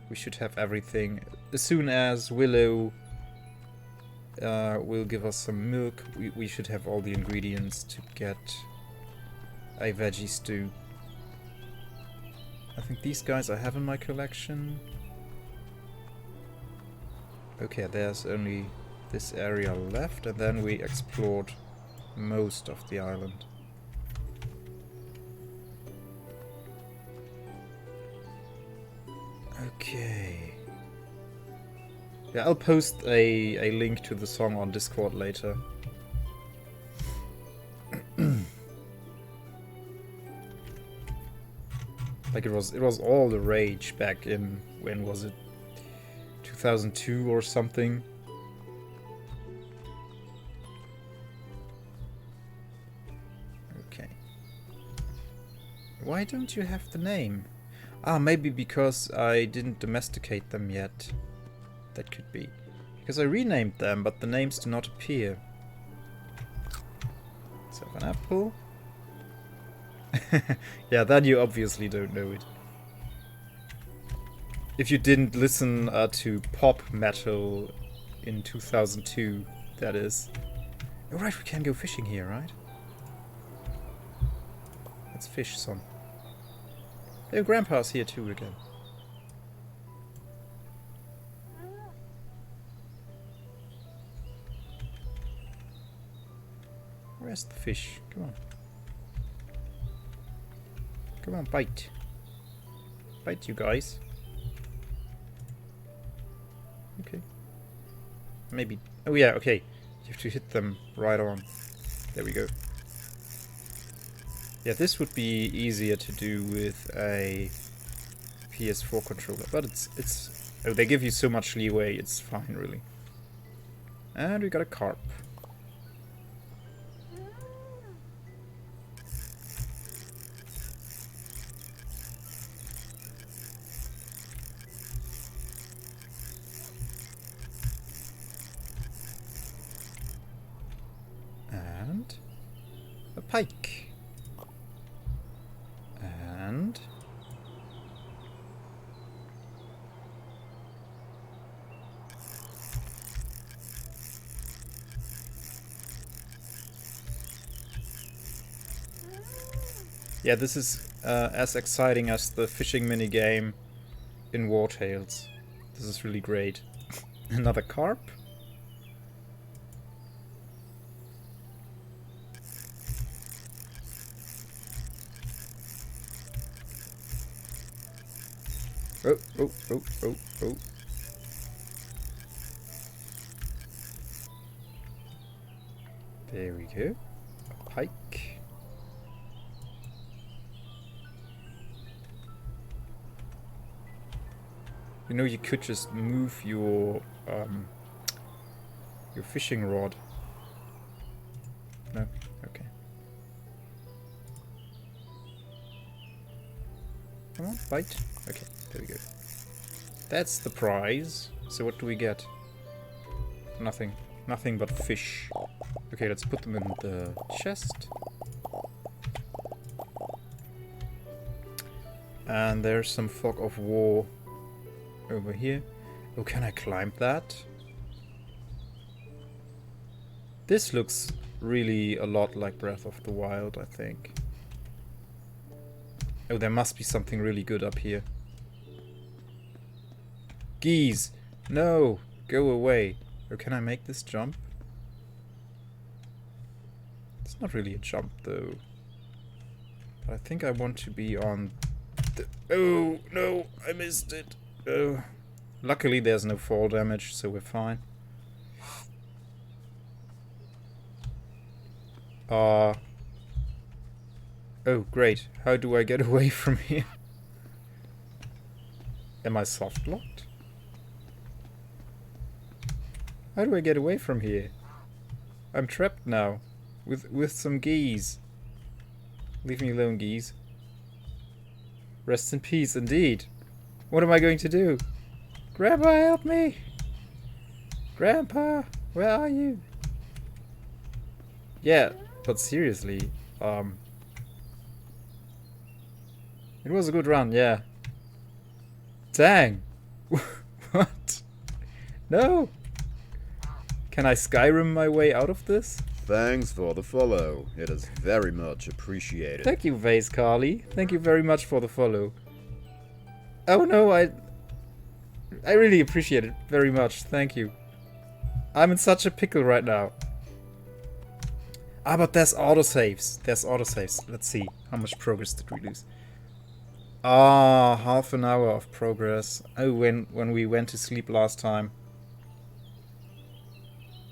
We should have everything. As soon as Willow will give us some milk, we should have all the ingredients to get a veggie stew. I think these guys I have in my collection. Okay, there's only this area left, and then we explored most of the island. Okay. Yeah, I'll post a link to the song on Discord later. Like it was all the rage back in, when was it? 2002 or something. Okay. Why don't you have the name? Maybe because I didn't domesticate them yet. That could be. Because I renamed them, but the names do not appear. Let's have an apple. Yeah, that you obviously don't know it. If you didn't listen to pop metal in 2002, that is. Alright, we can go fishing here, right? Let's fish some. Oh, Grandpa's here too again. Where's the fish? Come on. Come on, bite. Bite, you guys. Okay. Maybe... Oh yeah, okay. You have to hit them right on. There we go. Yeah, this would be easier to do with a PS4 controller, but it's... Oh, they give you so much leeway, it's fine, really. And we got a carp. And a pike. And yeah, this is as exciting as the fishing minigame in War Tales. This is really great. Another carp. Oh, oh, oh, oh, oh. There we go. A pike. You know, you could just move your fishing rod. No? Okay. Come on, bite. Okay, there we go. That's the prize. So what do we get? Nothing. Nothing but fish. Okay, let's put them in the chest. And there's some fog of war over here. Oh, can I climb that? This looks really a lot like Breath of the Wild, I think. Oh, there must be something really good up here. Geese! No! Go away. Oh, can I make this jump? It's not really a jump, though. But I think I want to be on the... Oh, no! I missed it! Oh. Luckily, there's no fall damage, so we're fine. Oh, great. How do I get away from here? Am I soft locked? How do I get away from here? I'm trapped now. With some geese. Leave me alone, geese. Rest in peace, indeed. What am I going to do? Grandpa, help me! Grandpa, where are you? Yeah, but seriously, it was a good run, yeah. Dang! What? No! Can I Skyrim my way out of this? Thanks for the follow. It is very much appreciated. Thank you, Vase Carly. Thank you very much for the follow. Oh no, I really appreciate it very much. Thank you. I'm in such a pickle right now. Ah, but there's autosaves. There's autosaves. Let's see. How much progress did we lose? Ah, half an hour of progress. Oh, when we went to sleep last time.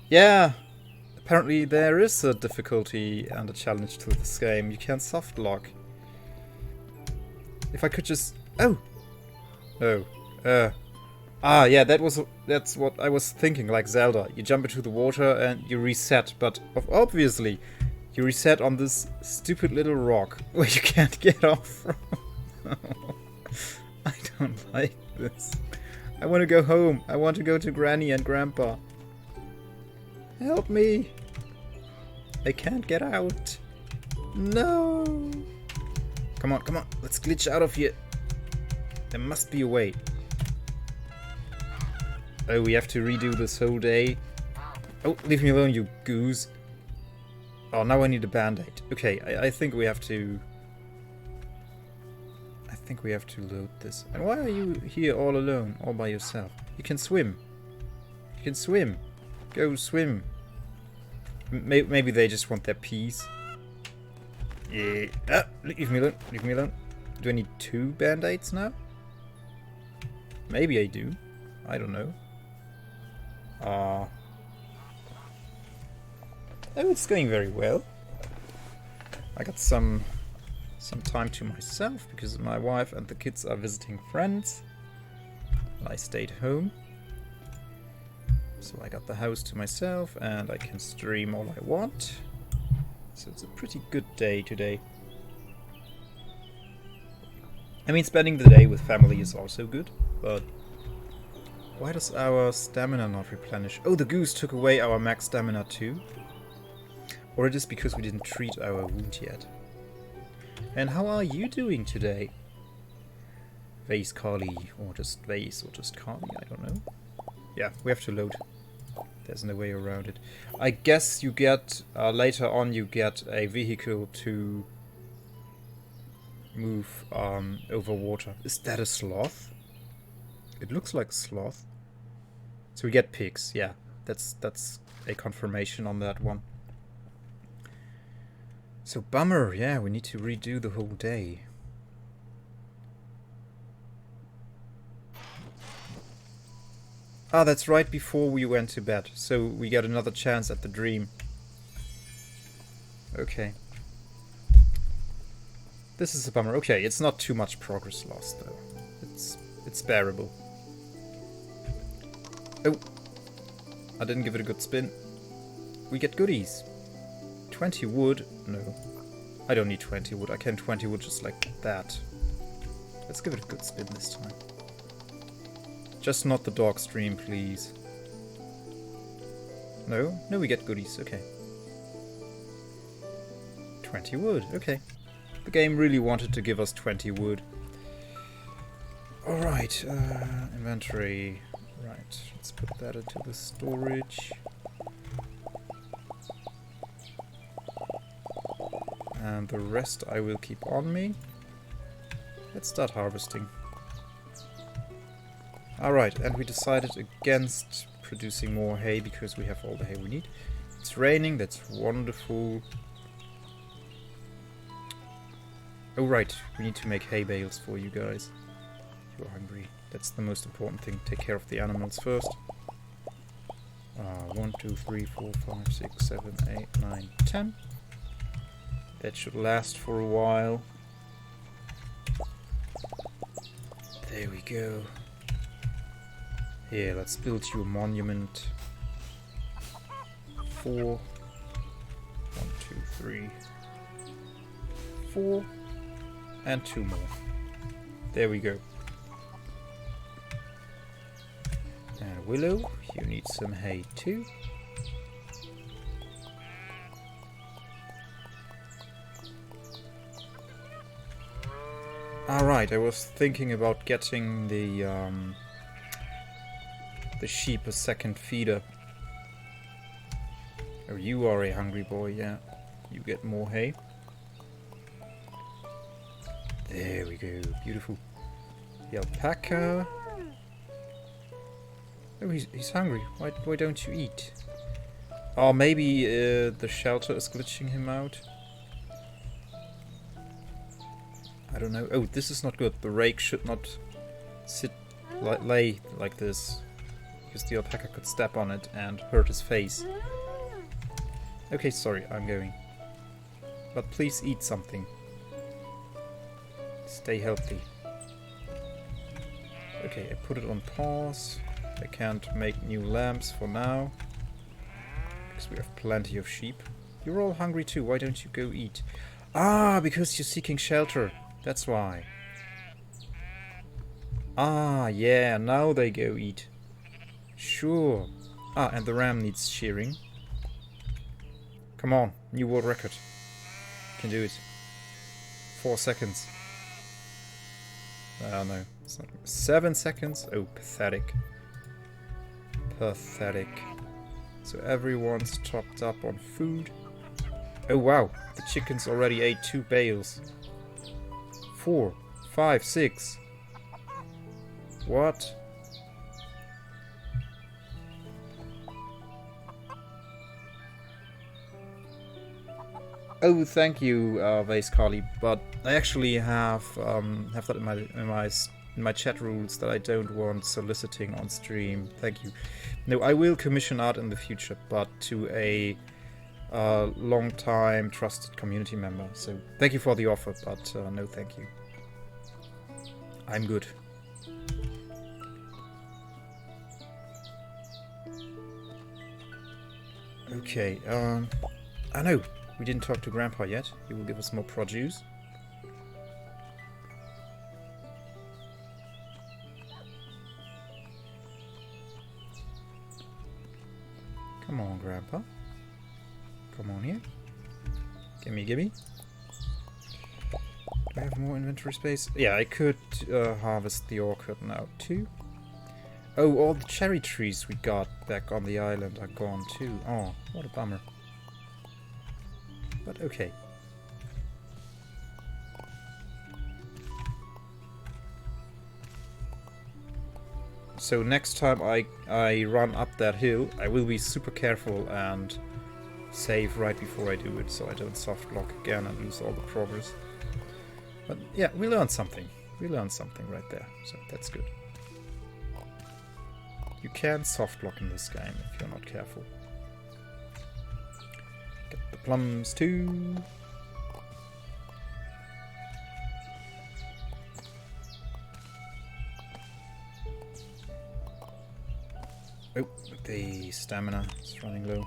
Yeah. Apparently there is a difficulty and a challenge to this game. You can soft lock. If I could just... Oh! Oh. Ah, yeah, that's what I was thinking, like Zelda. You jump into the water and you reset, but obviously you reset on this stupid little rock where you can't get off from. I don't like this. I want to go home. I want to go to Granny and Grandpa. Help me. I can't get out. No. Come on, come on. Let's glitch out of here. There must be a way. Oh, we have to redo this whole day. Oh, leave me alone, you goose. Oh, now I need a band-aid. Okay, I think we have to... I think we have to load this. And why are you here all alone, all by yourself? You can swim. You can swim. Go swim. Maybe they just want their peace. Yeah. Ah, leave me alone. Leave me alone. Do I need 2 band-aids now? Maybe I do. I don't know. Oh, it's going very well. I got some time to myself because my wife and the kids are visiting friends. I stayed home. So I got the house to myself and I can stream all I want. So it's a pretty good day today. I mean, spending the day with family is also good, but why does our stamina not replenish? Oh, the goose took away our max stamina too. Or it is because we didn't treat our wound yet. And how are you doing today? Vase Carly, or just Vase, or just Carly, I don't know. Yeah, we have to load. There's no way around it. I guess you get, later on you get a vehicle to move over water. Is that a sloth? It looks like a sloth. So we get pigs, yeah. That's a confirmation on that one. So bummer, yeah, we need to redo the whole day. Ah, that's right before we went to bed. So we get another chance at the dream. Okay. This is a bummer. Okay, it's not too much progress lost though. It's bearable. Oh! I didn't give it a good spin. We get goodies. 20 wood? No. I don't need 20 wood. I can 20 wood just like that. Let's give it a good spin this time. Just not the dog stream, please. No? No, we get goodies. Okay. 20 wood. Okay. The game really wanted to give us 20 wood. Alright. Inventory. Right. Let's put that into the storage. And the rest I will keep on me. Let's start harvesting. Alright, and we decided against producing more hay because we have all the hay we need. It's raining, that's wonderful. Oh right, we need to make hay bales for you guys. You're hungry. That's the most important thing. Take care of the animals first. 1, 2, 3, 4, 5, 6, 7, 8, 9, 10. That should last for a while. There we go. Here, let's build you a monument. 4. 1, 2, 3, 4. And 2 more. There we go. And Willow, you need some hay too. Alright, I was thinking about getting the sheep a second feeder. Oh, you are a hungry boy, yeah. You get more hay. There we go, beautiful. The alpaca. Oh, he's hungry. Why don't you eat? Oh, maybe the shelter is glitching him out. I don't know. Oh, this is not good. The rake should not lay like this, because the alpaca could step on it and hurt his face. Okay, sorry, I'm going. But please eat something. Stay healthy. Okay, I put it on pause. I can't make new lamps for now, because we have plenty of sheep. You're all hungry too. Why don't you go eat? Ah, because you're seeking shelter. That's why. Ah, yeah, now they go eat. Sure. Ah, and the ram needs shearing. Come on, new world record. Can do it. 4 seconds. Oh no, it's not. 7 seconds? Oh, pathetic. Pathetic. So everyone's topped up on food. Oh wow, the chickens already ate 2 bales. 4, 5, 6. What? Oh, thank you, Vase Carly. But I actually have that in my chat rules that I don't want soliciting on stream. Thank you. No, I will commission art in the future, but to a long-time trusted community member. So thank you for the offer, but no, thank you. I'm good. Okay. I know. We didn't talk to Grandpa yet. He will give us more produce. Come on, Grandpa. Come on here. Gimme, gimme. Do I have more inventory space? Yeah, I could harvest the orchid now too. Oh, all the cherry trees we got back on the island are gone too. Oh, what a bummer. But okay. So next time I run up that hill, I will be super careful and save right before I do it, so I don't soft lock again and lose all the progress. But yeah, we learned something. We learned something right there, so that's good. You can soft lock in this game if you're not careful. Get the plums too. Oh, the stamina is running low.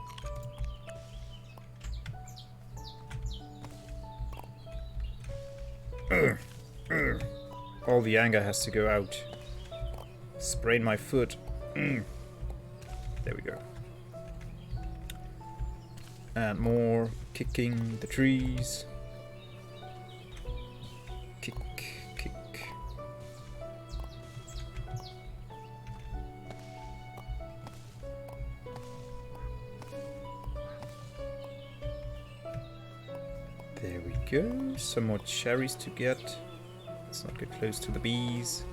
All the anger has to go out. Sprain my foot. There we go. And more kicking the trees. Kick, kick. There we go. Some more cherries to get. Let's not get close to the bees.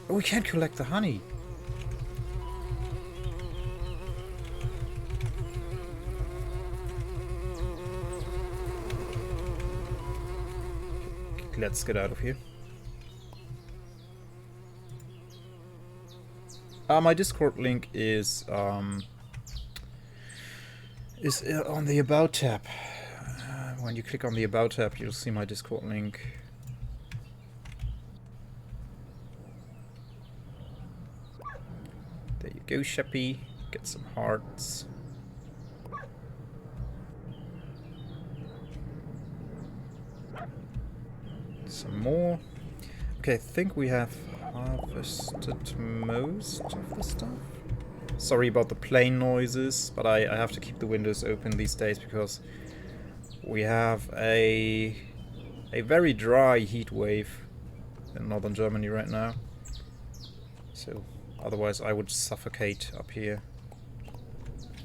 Oh, we can't collect the honey. Let's get out of here. My Discord link is on the About tab. When you click on the About tab, you'll see my Discord link. There you go, Sheppy. Get some hearts. Some more. Okay, I think we have harvested most of the stuff. Sorry about the plane noises, but I have to keep the windows open these days because we have a very dry heat wave in northern Germany right now. So otherwise I would suffocate up here.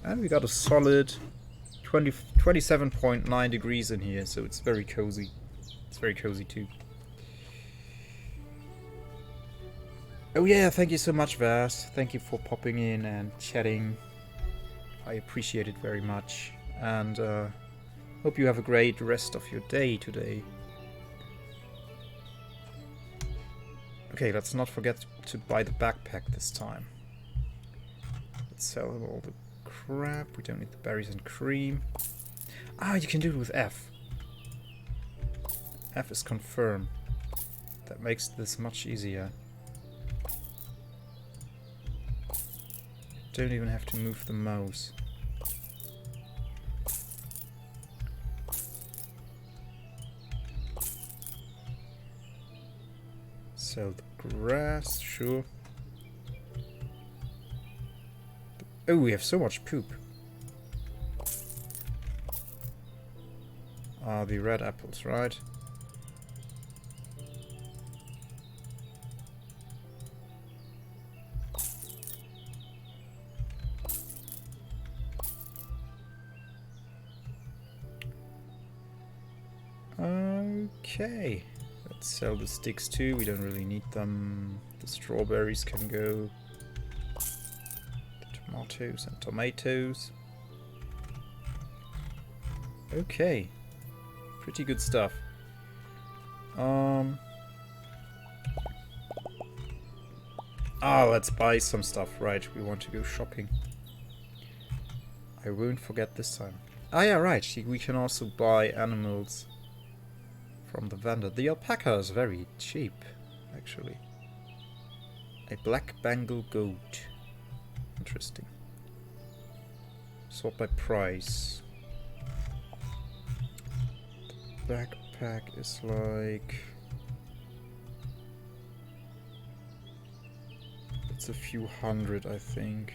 And we got a solid 27.9 degrees in here, so it's very cozy. It's very cozy too. Oh yeah, thank you so much, Vast. Thank you for popping in and chatting. I appreciate it very much. And hope you have a great rest of your day today. Okay, let's not forget to buy the backpack this time. Let's sell all the crap. We don't need the berries and cream. Ah, you can do it with F. F is confirm. That makes this much easier. Don't even have to move the mouse. Sell the grass, sure. Oh, we have so much poop. Ah, the red apples, right? Okay, let's sell the sticks too, we don't really need them. The strawberries can go. The tomatoes and tomatoes. Okay, pretty good stuff. Let's buy some stuff, right, we want to go shopping. I won't forget this time. Ah yeah, right, we can also buy animals from the vendor. The alpaca is very cheap, actually. A black Bengal goat. Interesting. Sort by price. The backpack is like... it's a few hundred, I think.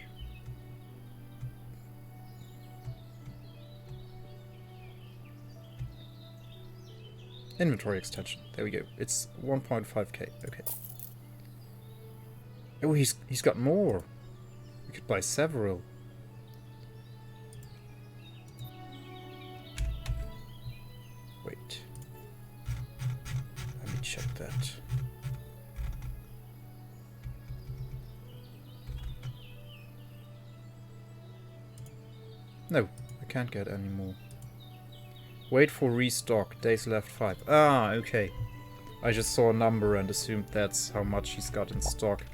Inventory extension. There we go. It's 1.5k. Okay. Oh, he's got more. We could buy several. Wait. Let me check that. No, I can't get any more. Wait for restock. Days left 5. Ah, okay. I just saw a number and assumed that's how much he's got in stock.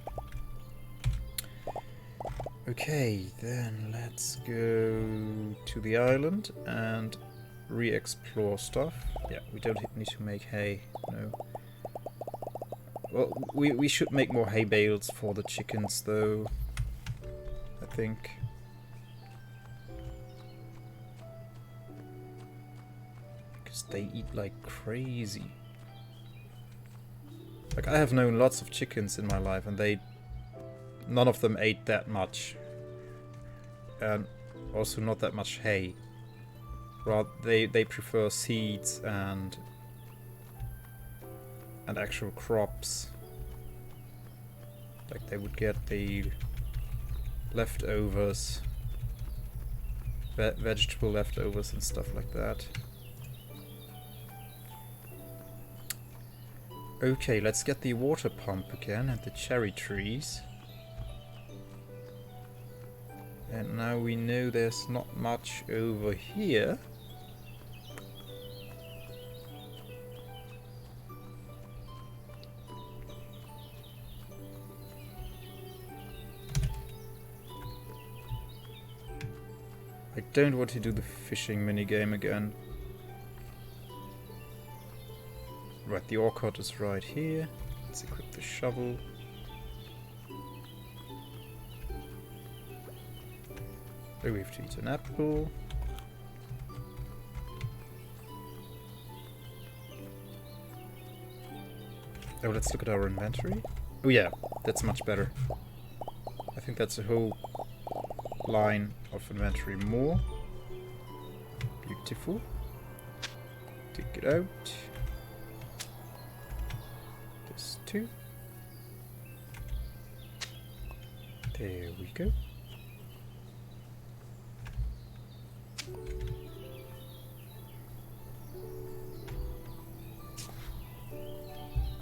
Okay, then let's go to the island and re-explore stuff. Yeah, we don't need to make hay, no. Well, we should make more hay bales for the chickens, though. I think. Because they eat like crazy. Like, I have known lots of chickens in my life, and none of them ate that much. And also not that much hay. Rather, they prefer seeds and actual crops. Like, they would get the leftovers, vegetable leftovers and stuff like that. Okay, let's get the water pump again and the cherry trees. And now we know there's not much over here. I don't want to do the fishing minigame again. Right, the ore cart is right here. Let's equip the shovel. Oh, we have to eat an apple. Oh, let's look at our inventory. Oh yeah, that's much better. I think that's a whole line of inventory more. Beautiful. Take it out. This too. There we go.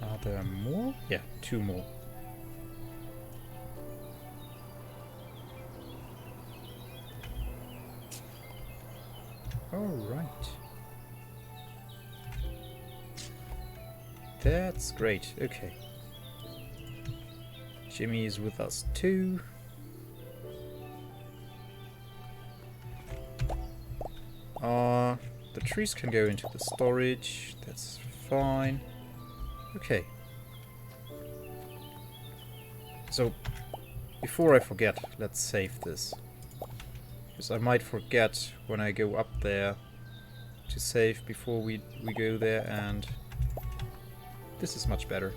Are there more? Yeah, 2 more. Alright. That's great, okay. Jimmy is with us too. The trees can go into the storage, that's fine. Okay. So, before I forget, let's save this. Because I might forget when I go up there to save before we go there, and this is much better.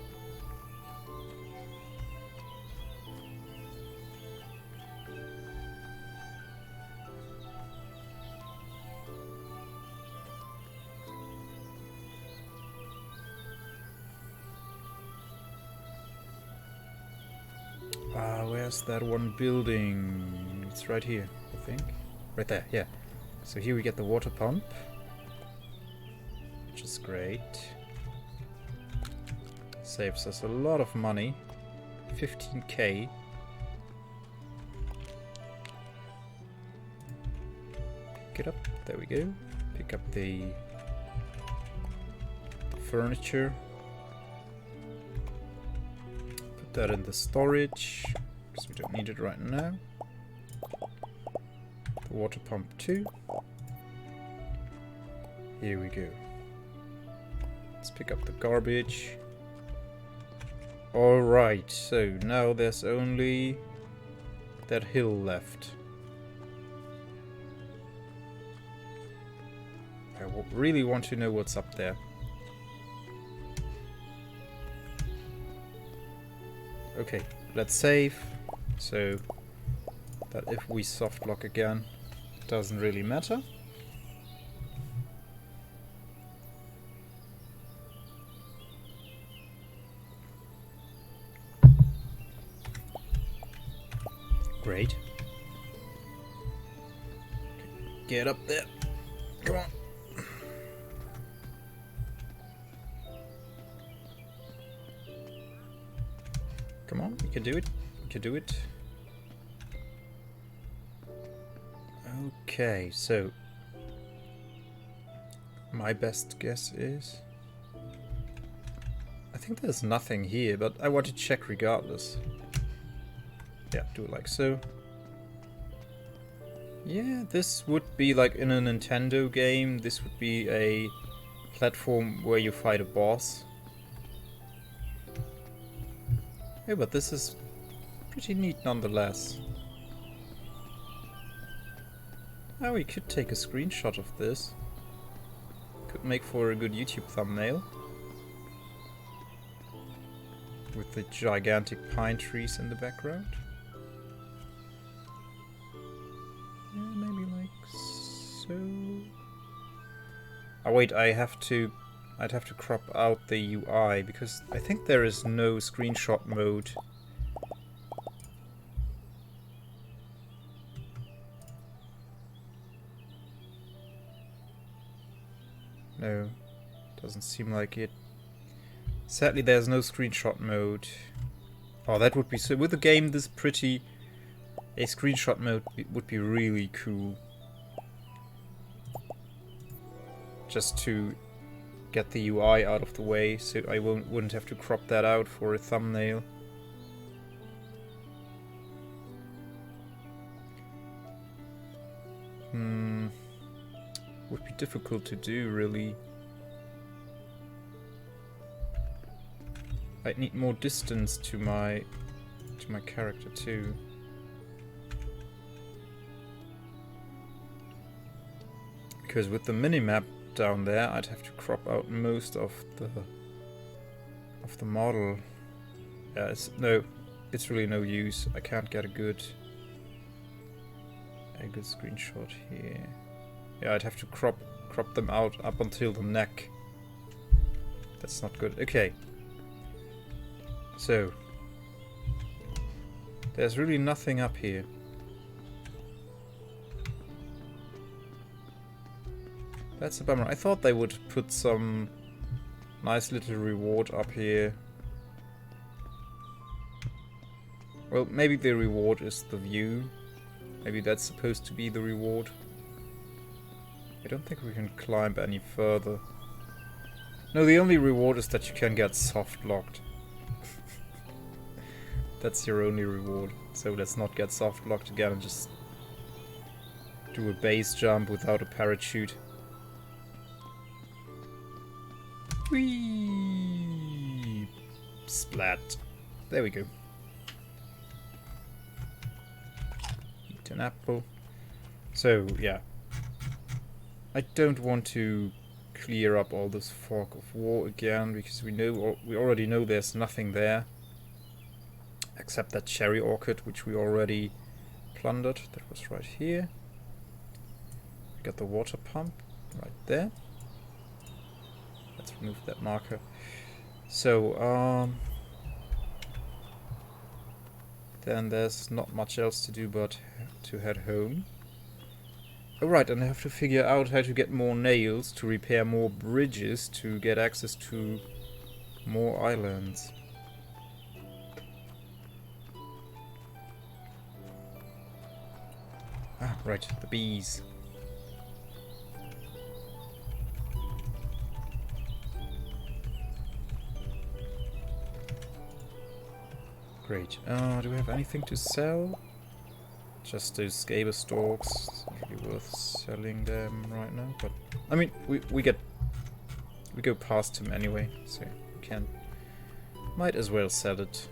Where's that one building? It's right here, I think. Right there, yeah. So here we get the water pump, which is great. Saves us a lot of money. 15k. Pick it up. There we go. Pick up the furniture. Put that in the storage, because we don't need it right now. The water pump too. Here we go. Let's pick up the garbage. Alright, so now there's only that hill left. I really want to know what's up there. Okay, let's save, so that if we softlock again, it doesn't really matter. Great. Get up there. Come on. Come on, we can do it. We can do it. Okay, so my best guess is, I think there's nothing here, but I want to check regardless. Yeah, do it like so. Yeah, this would be like in a Nintendo game. This would be a platform where you fight a boss. Hey, but this is pretty neat nonetheless. Oh, we could take a screenshot of this. Could make for a good YouTube thumbnail. With the gigantic pine trees in the background. Yeah, maybe like so. Oh wait, I'd have to crop out the UI because I think there is no screenshot mode. No, doesn't seem like it. Sadly, there's no screenshot mode. Oh, that would be so. With a game this pretty, a screenshot mode would be really cool. Just to get the UI out of the way, so I wouldn't have to crop that out for a thumbnail. Would be difficult to do, really. I'd need more distance to my character too. Because with the minimap down there, I'd have to crop out most of the model. Yeah, it's really no use. I can't get a good screenshot here. Yeah, I'd have to crop them out up until the neck. That's not good. Okay. So there's really nothing up here. That's a bummer. I thought they would put some nice little reward up here. Well, maybe the reward is the view. Maybe that's supposed to be the reward. I don't think we can climb any further. No, the only reward is that you can get soft locked. That's your only reward. So let's not get soft locked again and just do a base jump without a parachute. Whee! Splat. There we go. Eat an apple. So, yeah. I don't want to clear up all this fog of war again, because we already know there's nothing there. Except that cherry orchard, which we already plundered. That was right here. We got the water pump right there. Let's remove that marker. So, then there's not much else to do but to head home. Oh right, and I have to figure out how to get more nails to repair more bridges to get access to more islands. Ah, right, the bees. Great. Do we have anything to sell? Just those scaber stalks. It's not really worth selling them right now, but I mean, we go past him anyway, so we can. Might as well sell it.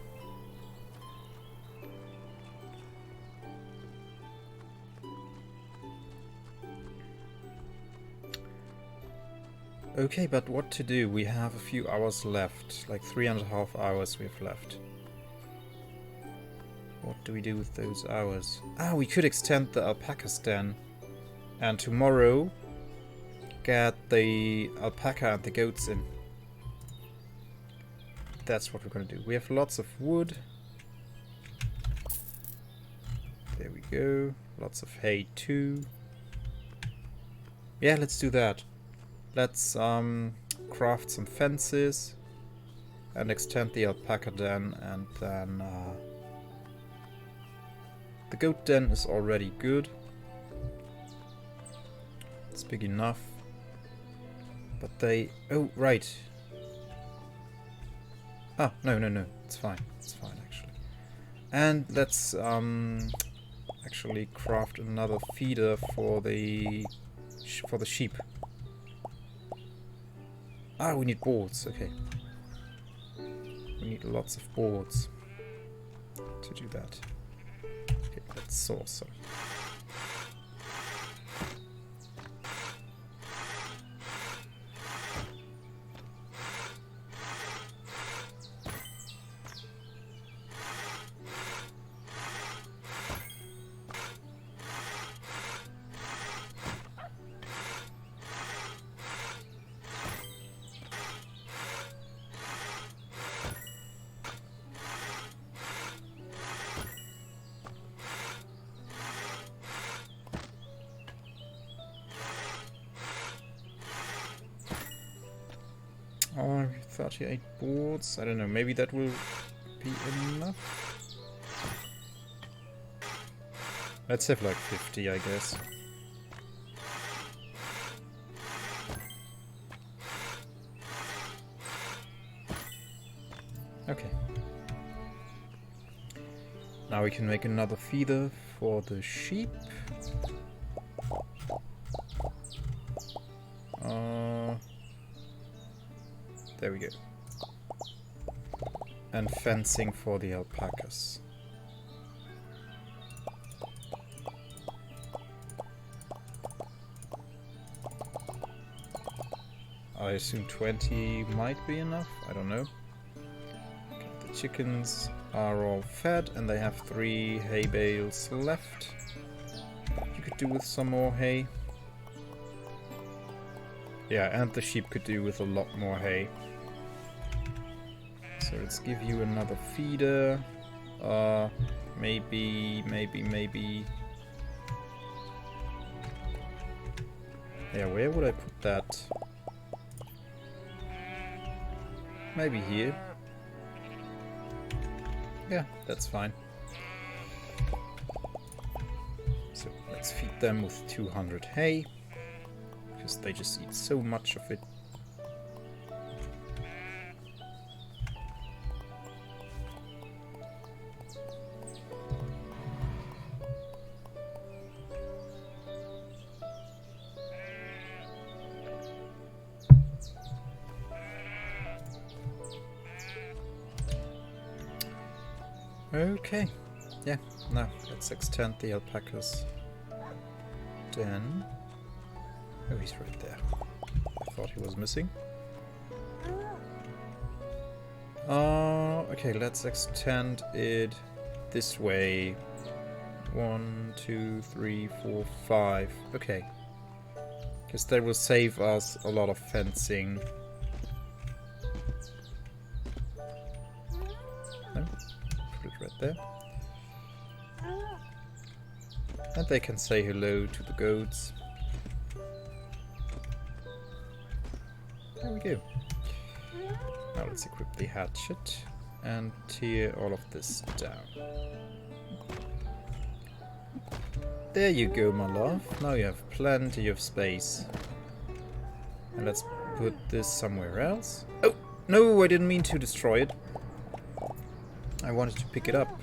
Okay, but what to do? We have a few hours left, like 3.5 hours we have left. What do we do with those hours? Ah, we could extend the alpaca stand. And tomorrow, get the alpaca and the goats in. That's what we're gonna do. We have lots of wood. There we go. Lots of hay too. Yeah, let's do that. Let's craft some fences and extend the alpaca den, and then the goat den is already good. It's big enough. But they... Oh, right. Ah, no. It's fine. It's fine, actually. And let's actually craft another feeder for the sheep. Ah, we need boards. Okay. We need lots of boards. to do that. Okay, let's saw some. Oh, 38 boards. I don't know, maybe that will be enough? Let's have like 50, I guess. Okay. Now we can make another feeder for the sheep. There we go. And fencing for the alpacas. I assume 20 might be enough, I don't know. Okay, the chickens are all fed and they have 3 hay bales left. You could do with some more hay. Yeah, and the sheep could do with a lot more hay. So let's give you another feeder. Maybe. Yeah, where would I put that? Maybe here. Yeah, that's fine. So let's feed them with 200 hay. Because they just eat so much of it. Okay, yeah, now let's extend the alpacas. Then... oh, he's right there. I thought he was missing. Okay, let's extend it this way. 1, 2, 3, 4, 5. Okay. Because that will save us a lot of fencing. No? Put it right there. And they can say hello to the goats. There we go. Now let's equip the hatchet and tear all of this down. There you go, my love. Now you have plenty of space. And let's put this somewhere else. Oh, no, I didn't mean to destroy it. I wanted to pick it up.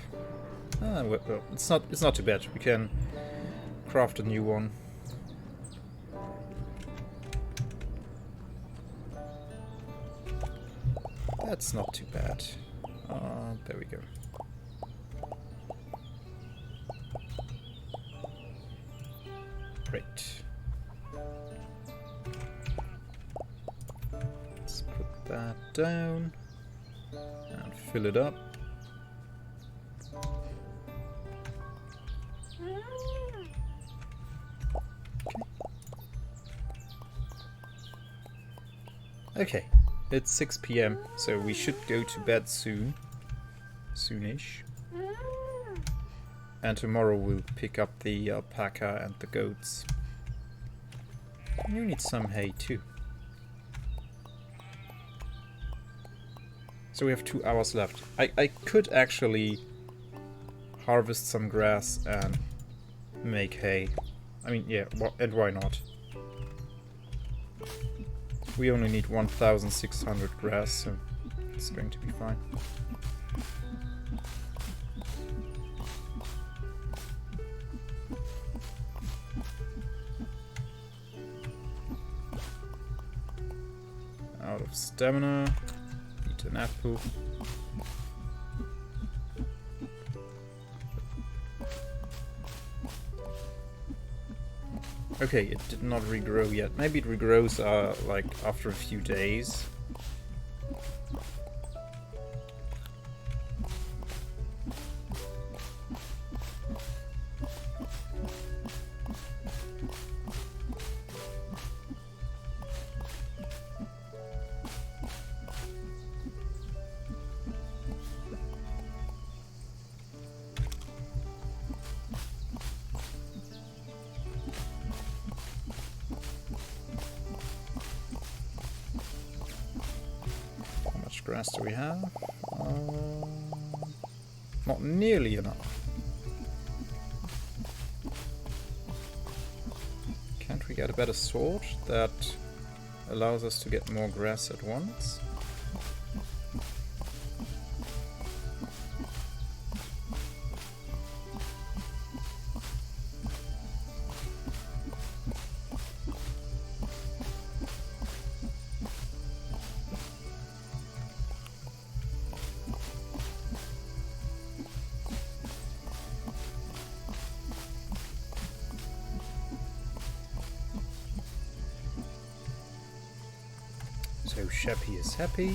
Ah, well, it's not too bad. We can craft a new one. That's not too bad. There we go. Great. Let's put that down and fill it up. Okay, it's 6 PM, so we should go to bed soon. Soonish. And tomorrow we'll pick up the alpaca and the goats. You need some hay too. So we have 2 hours left. I could actually harvest some grass and make hay. I mean, yeah, and why not? We only need 1,600 grass, so it's going to be fine. Out of stamina. Eat an apple. Okay, it did not regrow yet. Maybe it regrows like after a few days. Grass do we have? Not nearly enough. Can't we get a better sword that allows us to get more grass at once? So Sheppy is happy,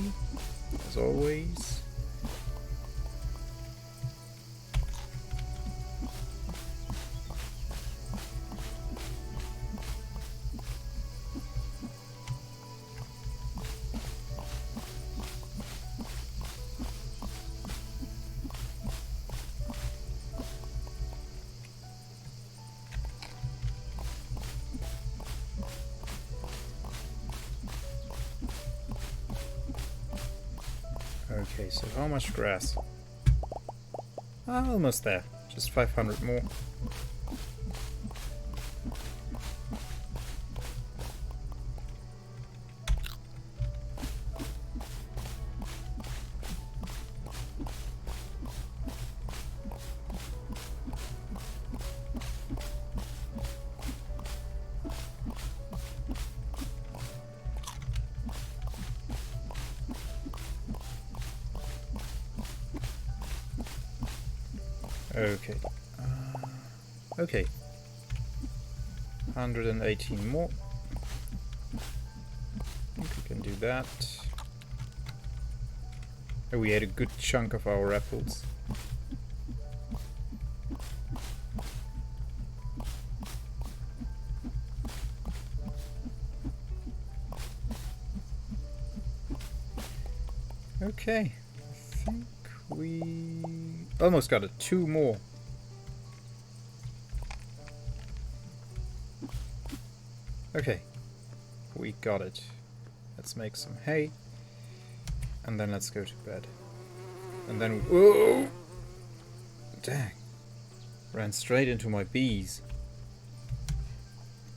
as always. Okay, so how much grass? Almost there. Just 500 more. Okay. Okay. 118 more. I think we can do that. Oh, we ate a good chunk of our apples. Okay. I think we almost got it. 2 more. Okay. We got it. Let's make some hay. And then let's go to bed. And then... Whoa! Dang. Ran straight into my bees.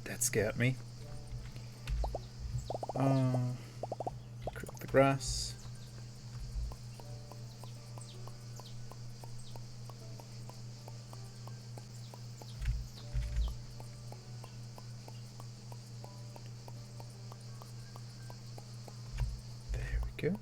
That scared me. Cook the grass. There we go.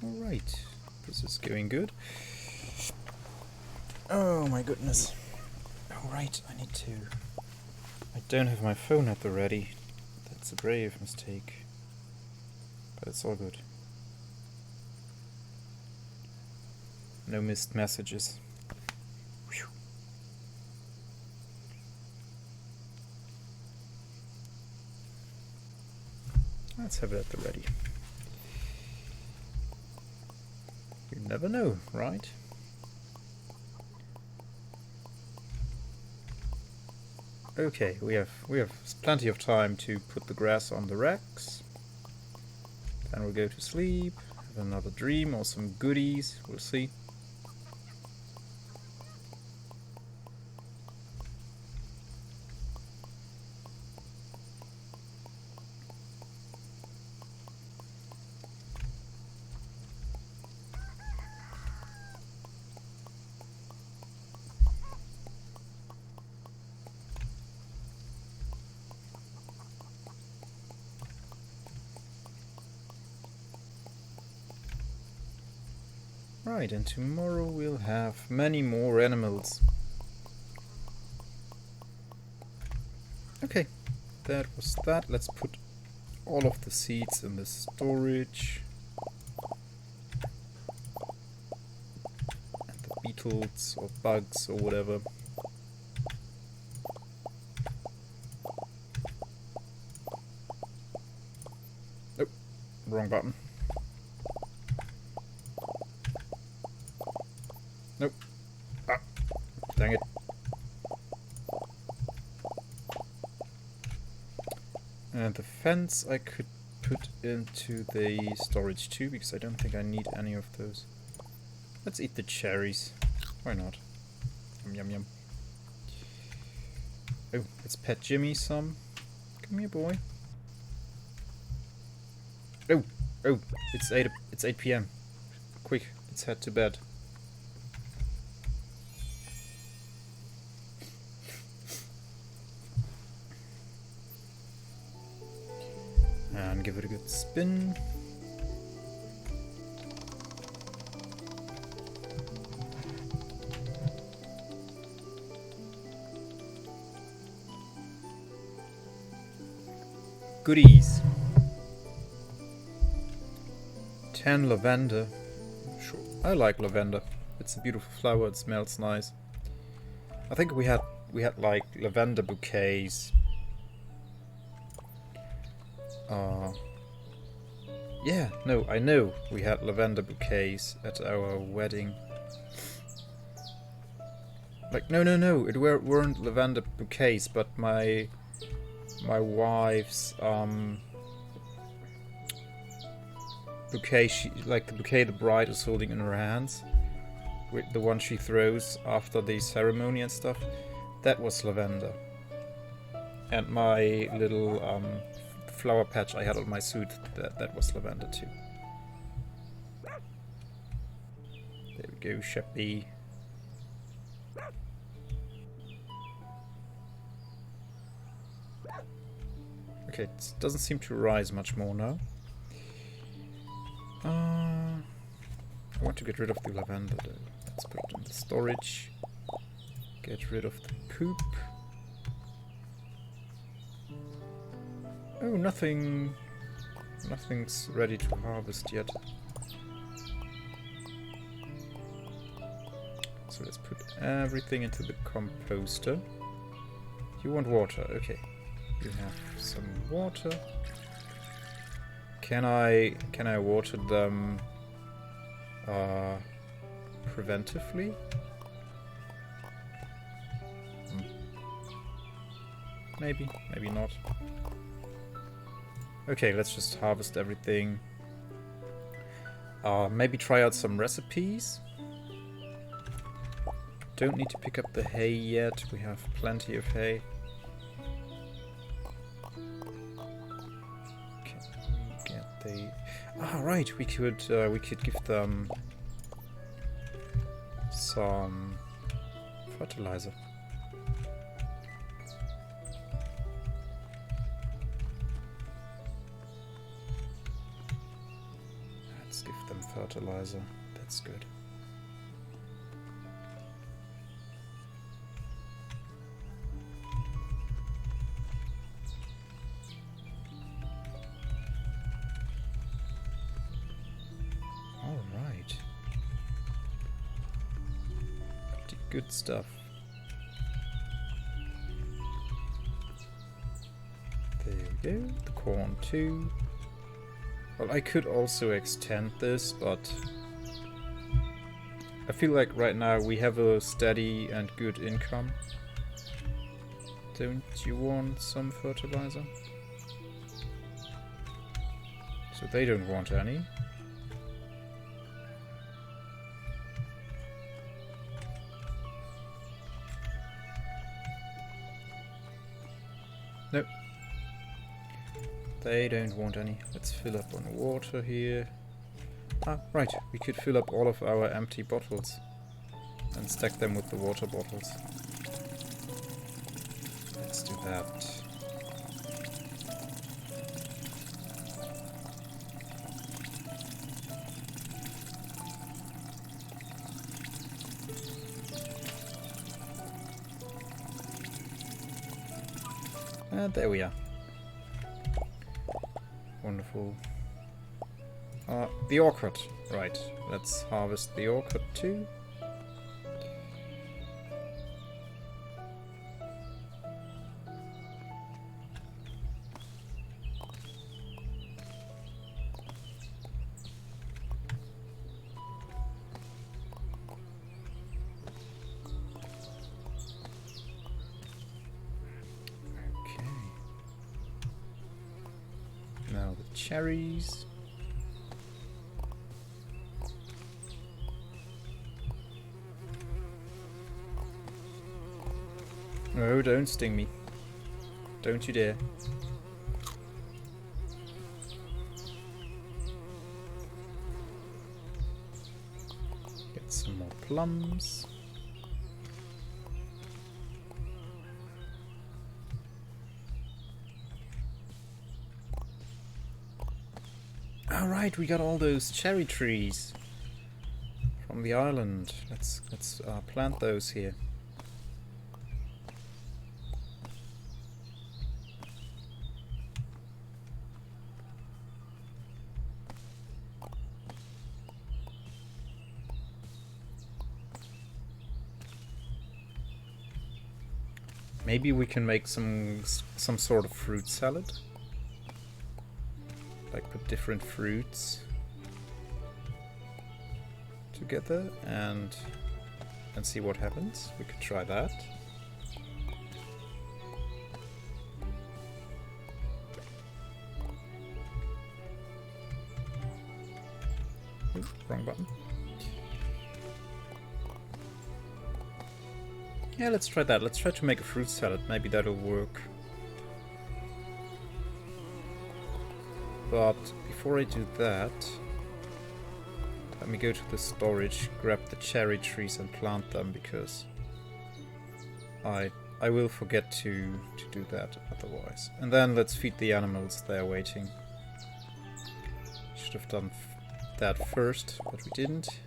Alright, this is going good. Oh my goodness. Alright, I don't have my phone at the ready. That's a brave mistake. But it's all good. No missed messages. Whew. Let's have it at the ready. You never know, right? Okay, we have plenty of time to put the grass on the racks. Then we'll go to sleep, have another dream or some goodies, we'll see. Right, and tomorrow we'll have many more animals. Okay, that was that. Let's put all of the seeds in the storage. And the beetles or bugs or whatever. Nope, wrong button. Nope. Ah, dang it. And the fence I could put into the storage too, because I don't think I need any of those. Let's eat the cherries. Why not? Yum yum yum. Oh, let's pet Jimmy some. Come here, boy. Oh, oh, it's 8 p.m. Quick, let's head to bed. And give it a good spin. Goodies. 10 lavender. Sure, I like lavender. It's a beautiful flower. It smells nice. I think we had like lavender bouquets. Yeah, no, I know we had lavender bouquets at our wedding. Like, no, it weren't lavender bouquets, but my wife's bouquet, like the bouquet the bride is holding in her hands, with the one she throws after the ceremony and stuff, that was lavender. And my little flower patch I had on my suit, that was lavender too. There we go, Sheppy. Okay, it doesn't seem to rise much more now. I want to get rid of the lavender though. Let's put it in the storage. Get rid of the poop. Oh, nothing's ready to harvest yet. So let's put everything into the composter. You want water, okay. You have some water. Can I water them preventively? Maybe, maybe not. Okay, let's just harvest everything. Maybe try out some recipes. Don't need to pick up the hay yet. We have plenty of hay. Can we get the... Ah, right. We could give them some fertilizer. Let's give them fertilizer. That's good. Alright. Pretty good stuff. There we go. The corn too. Well, I could also extend this, but I feel like right now we have a steady and good income. Don't you want some fertilizer? So they don't want any. Nope. They don't want any. Let's fill up on water here. Ah, right. We could fill up all of our empty bottles and stack them with the water bottles. Let's do that. And there we are. Wonderful. The orchard. Right. Let's harvest the orchard too. Now the cherries. No, don't sting me. Don't you dare. Get some more plums. Alright, we got all those cherry trees from the island. Let's plant those here. Maybe we can make some sort of fruit salad. Like put different fruits together and see what happens. We could try that. Oops, wrong button. Yeah, let's try that. Let's try to make a fruit salad. Maybe that'll work. But before I do that, let me go to the storage, grab the cherry trees and plant them, because I will forget to do that otherwise. And then let's feed the animals. They're waiting. Should have done that first, but we didn't.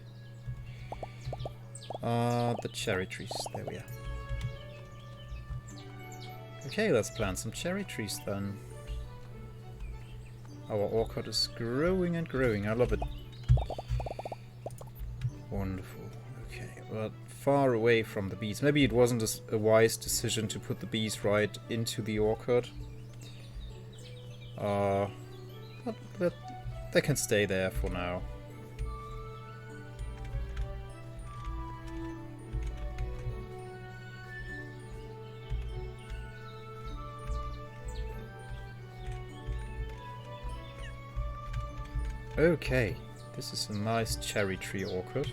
The cherry trees. There we are. Okay, let's plant some cherry trees then. Our orchard is growing and growing. I love it. Wonderful. Okay, but far away from the bees. Maybe it wasn't a wise decision to put the bees right into the orchard. But they can stay there for now. Okay, this is a nice cherry tree orchard.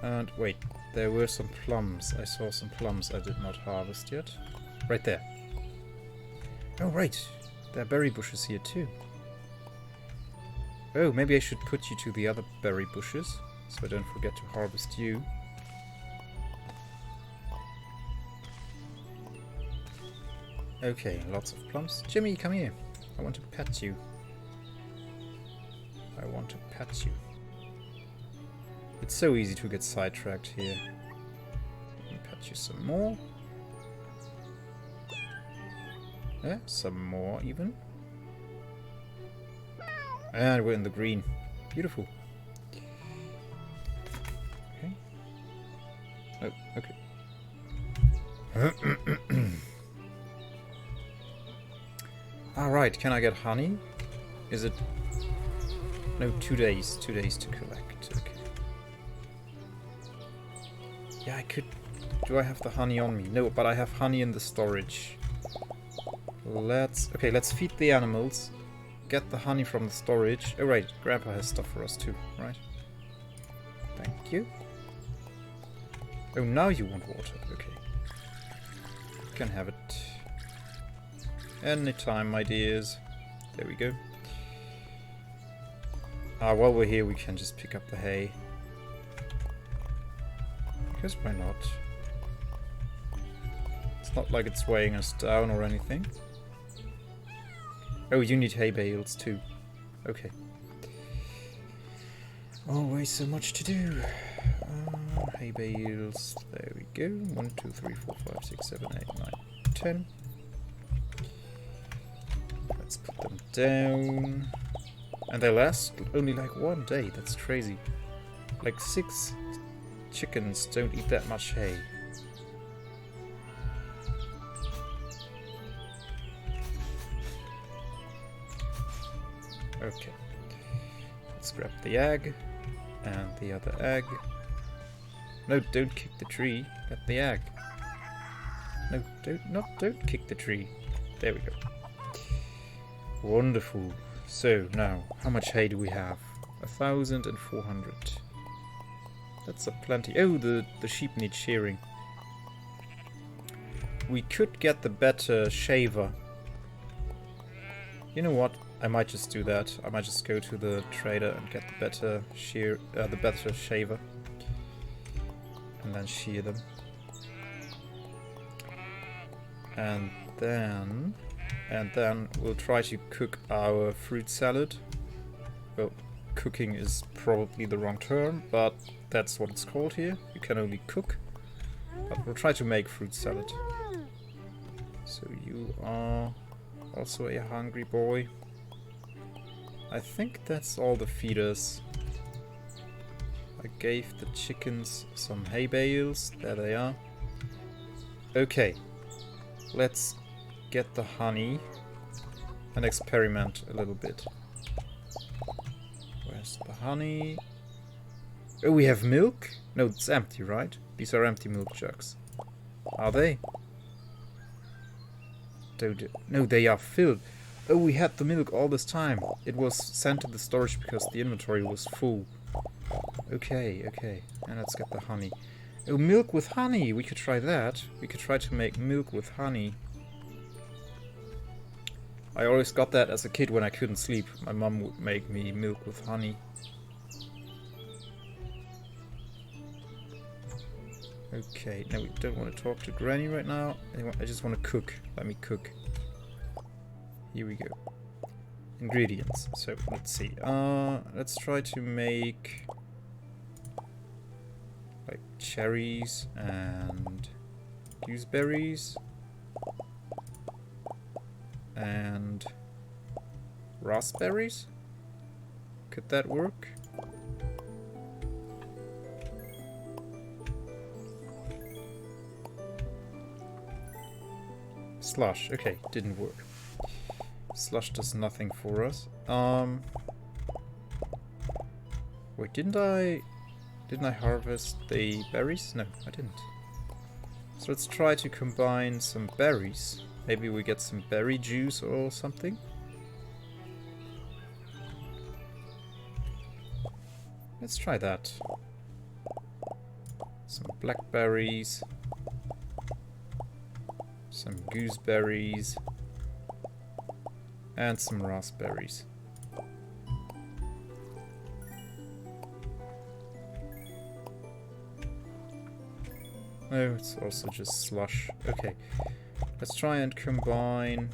And wait, there were some plums. I saw some plums I did not harvest yet. Right there. Oh right, there are berry bushes here too. Oh, maybe I should put you to the other berry bushes, so I don't forget to harvest you. Okay, lots of plums. Jimmy, come here. I want to pet you. I want to pet you. It's so easy to get sidetracked here. Let me pet you some more. Yeah, some more even. And we're in the green. Beautiful. Okay. Oh, okay. Alright, can I get honey? Is it... No, 2 days. 2 days to collect. Okay. Yeah, I could do I have the honey on me? No, but I have honey in the storage. Let's feed the animals. Get the honey from the storage. Oh right, Grandpa has stuff for us too, right? Thank you. Oh, now you want water. Okay. You can have it. Anytime, my dears. There we go. While we're here, we can just pick up the hay. Because why not? It's not like it's weighing us down or anything. Oh, you need hay bales too. Okay. Always so much to do. Hay bales. There we go. 1, 2, 3, 4, 5, 6, 7, 8, 9, 10. Let's put them down. And they last only like 1 day. That's crazy. Like 6 chickens don't eat that much hay. Okay. Let's grab the egg and the other egg. No, don't kick the tree. Get the egg. No, don't kick the tree. There we go. Wonderful. So now, how much hay do we have? 1,400. That's a plenty. Oh, the sheep need shearing. We could get the better shaver. You know what? I might just do that. I might just go to the trader and get the better shaver, and then shear them. And then we'll try to cook our fruit salad. Well, cooking is probably the wrong term, but that's what it's called here. You can only cook, but we'll try to make fruit salad. So you are also a hungry boy. I think that's all the feeders. I gave the chickens some hay bales. There they are. Okay, let's get the honey and experiment a little bit. Where's the honey? Oh, we have milk? No, it's empty, right? These are empty milk jugs. Are they? No, they are filled. Oh, we had the milk all this time. It was sent to the storage because the inventory was full. Okay, okay. And let's get the honey. Oh, milk with honey! We could try that. We could try to make milk with honey. I always got that as a kid when I couldn't sleep. My mum would make me milk with honey. Okay, now we don't want to talk to Granny right now. I just want to cook. Let me cook. Here we go. Ingredients. So, let's see. Let's try to make like cherries and gooseberries and raspberries. Could that work? Slush. Okay, didn't work. Slush does nothing for us. Wait, didn't I harvest the berries? No, I didn't. So let's try to combine some berries. Maybe we get some berry juice or something. Let's try that. Some blackberries. Some gooseberries. And some raspberries. No, it's also just slush. Okay. Let's try and combine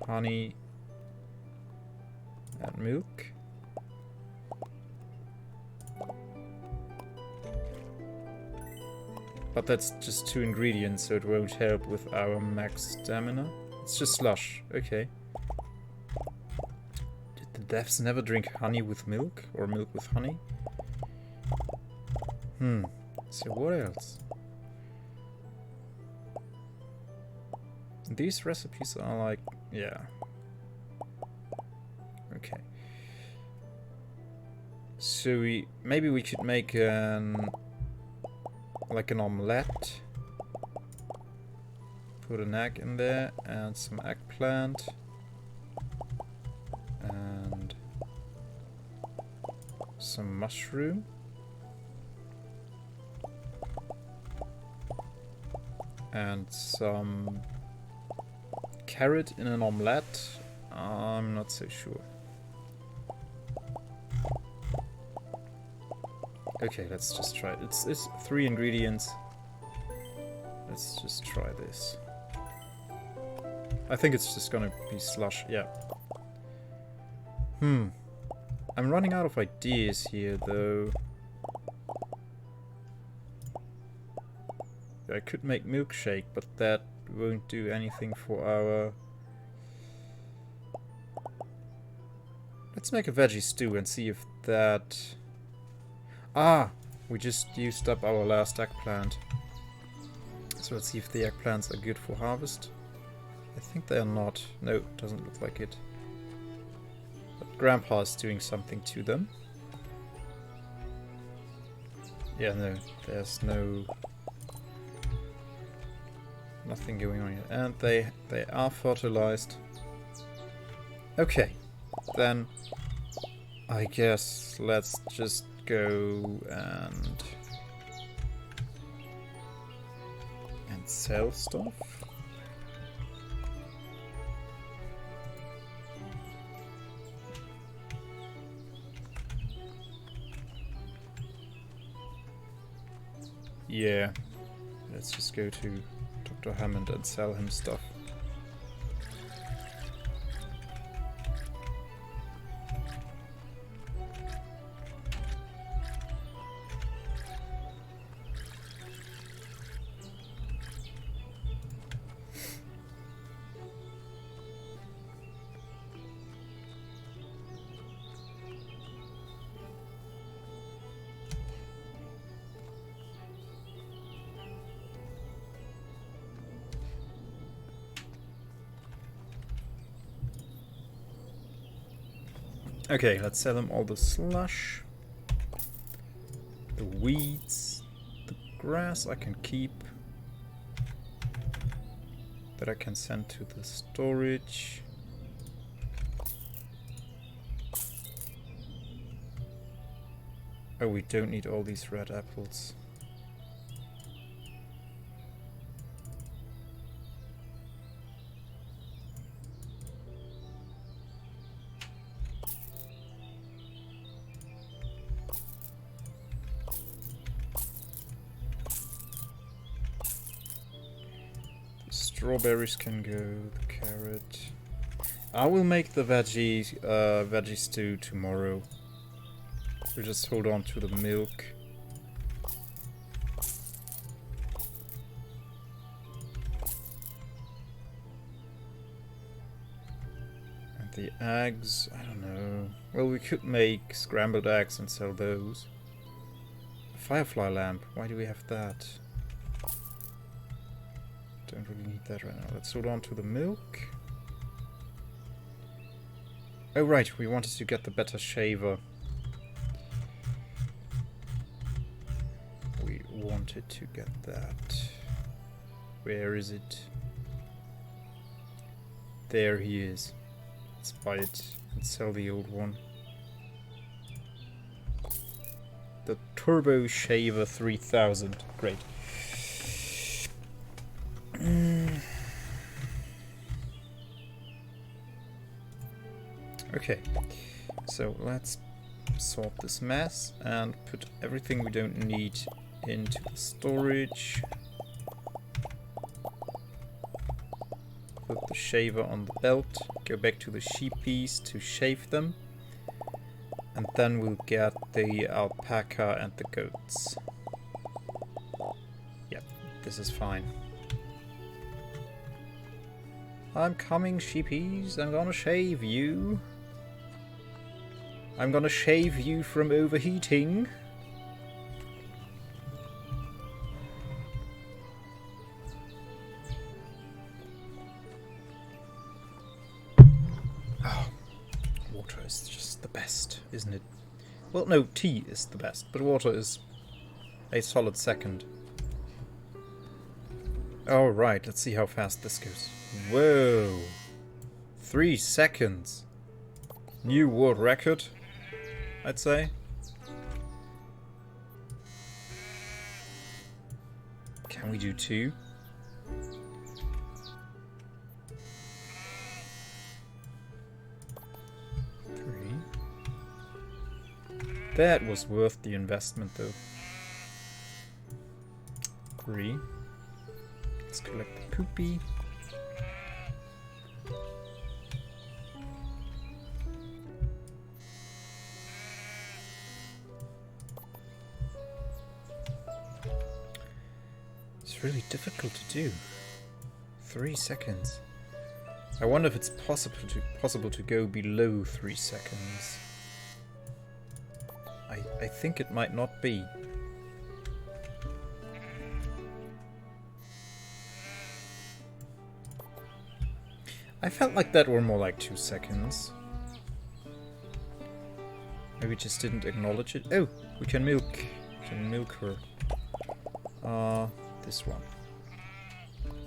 honey and milk. But that's just 2 ingredients, so it won't help with our max stamina. It's just slush. Okay. Did the devs never drink honey with milk? Or milk with honey? So what else? These recipes are like... yeah. Okay. So maybe we could make an... like an omelette Put an egg in there and some eggplant. And some mushroom. And some carrot in an omelette. I'm not so sure. Okay, let's just try it. It's 3 ingredients. Let's just try this. I think it's just gonna be slush, yeah. I'm running out of ideas here, though. I could make milkshake, but that won't do anything for our... Let's make a veggie stew and see if that... Ah! We just used up our last eggplant. So let's see if the eggplants are good for harvest. I think they are not. No, doesn't look like it. But Grandpa is doing something to them. Yeah, no, there's nothing going on here. And they are fertilized. Okay, then I guess let's just go and sell stuff. Yeah, let's just go to Dr. Hammond and sell him stuff. Okay, let's sell them all the slush, the weeds, the grass I can keep, that I can send to the storage. Oh, we don't need all these red apples. Strawberries can go, the carrot. I will make the veggie stew tomorrow. We'll just hold on to the milk. And the eggs, I don't know. Well, we could make scrambled eggs and sell those. A firefly lamp, why do we have that? Don't really need that right now. Let's hold on to the milk. Oh right, we wanted to get the better shaver. We wanted to get that. Where is it? There he is. Let's buy it and sell the old one. The Turbo Shaver 3000. Great. Okay, so let's sort this mess and put everything we don't need into the storage. Put the shaver on the belt, go back to the sheepies to shave them, and then we'll get the alpaca and the goats. Yep, this is fine. I'm coming, sheepies. I'm gonna shave you. I'm gonna shave you from overheating. Oh, water is just the best, isn't it? Well, no, tea is the best, but water is a solid second. Alright, let's see how fast this goes. Whoa. 3 seconds. New world record, I'd say. Can we do 2? That was worth the investment, though. 3. Let's collect the poopy. It's really difficult to do. 3 seconds. I wonder if it's possible to go below 3 seconds. I think it might not be. I felt like that were more like 2 seconds. Maybe we just didn't acknowledge it. Oh, we can milk. We can milk her. This one.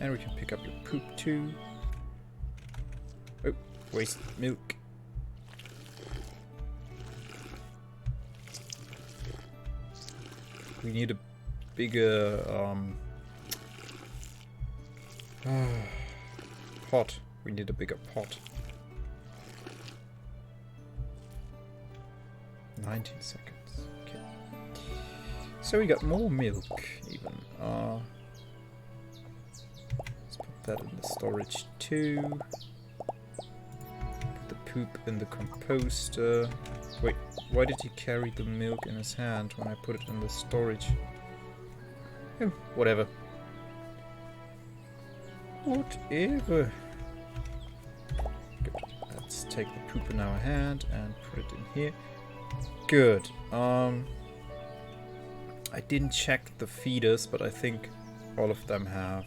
And we can pick up your poop too. Oh, waste milk. We need a bigger pot. We need a bigger pot. 19 seconds. Okay. So we got more milk even. Let's put that in the storage too. Put the poop in the composter. Wait, why did he carry the milk in his hand when I put it in the storage? Oh, whatever. Whatever. Good. Let's take the poop in our hand and put it in here. Good. I didn't check the feeders, but I think all of them have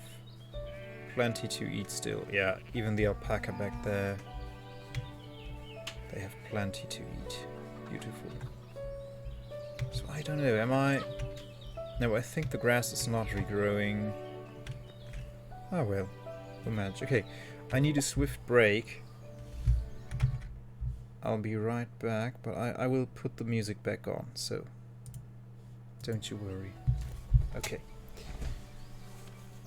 plenty to eat still. Yeah, even the alpaca back there. They have plenty to eat. Beautiful. So I don't know, am I... No, I think the grass is not regrowing. Oh well, we'll manage. Okay, I need a swift break. I'll be right back, but I will put the music back on, so don't you worry. Okay.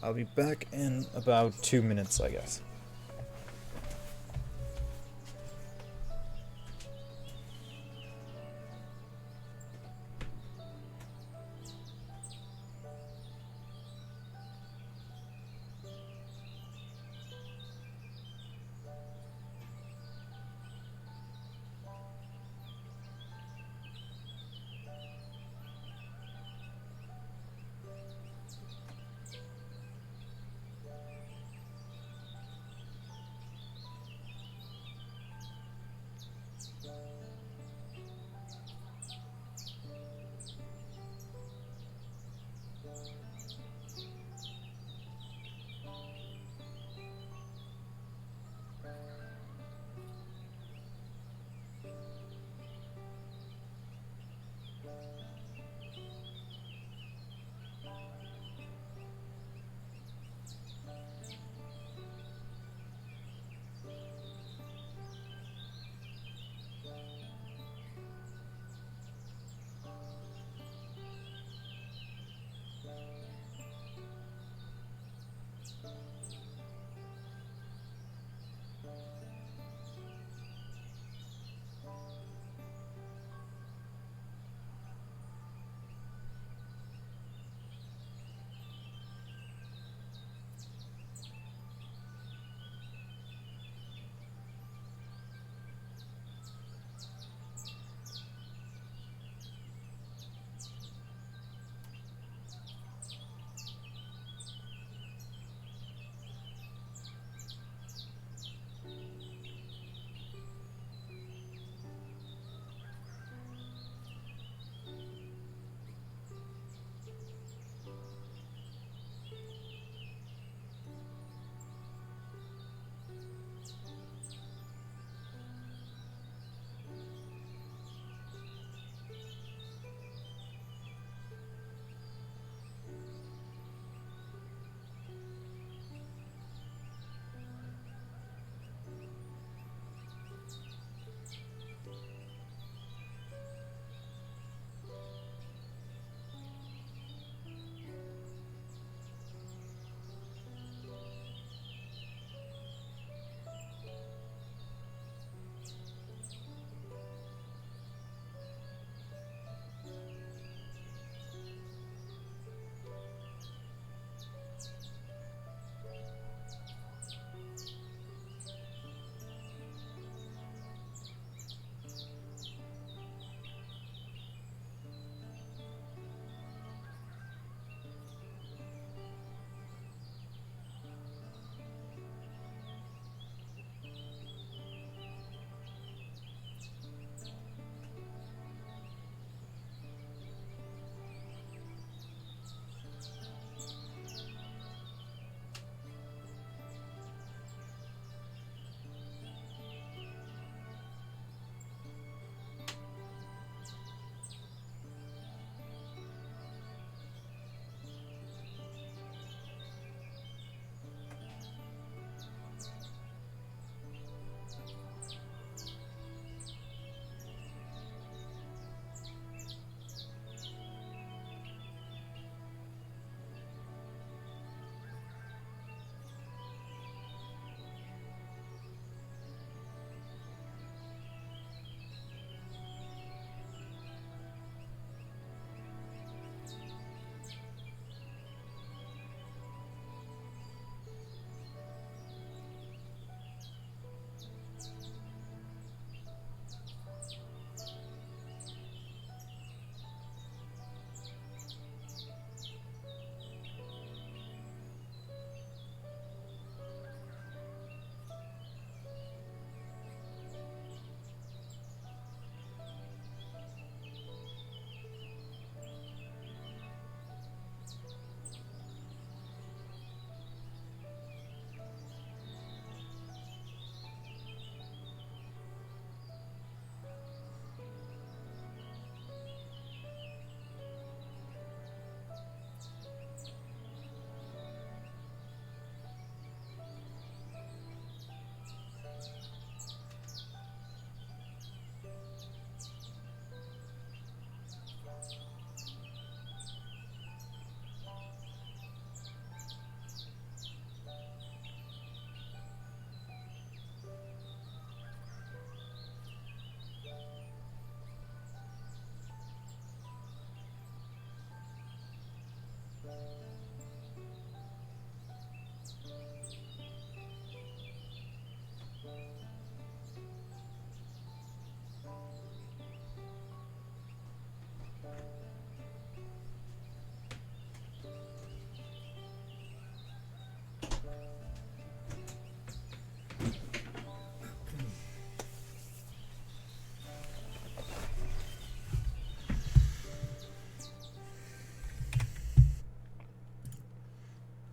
I'll be back in about 2 minutes, I guess.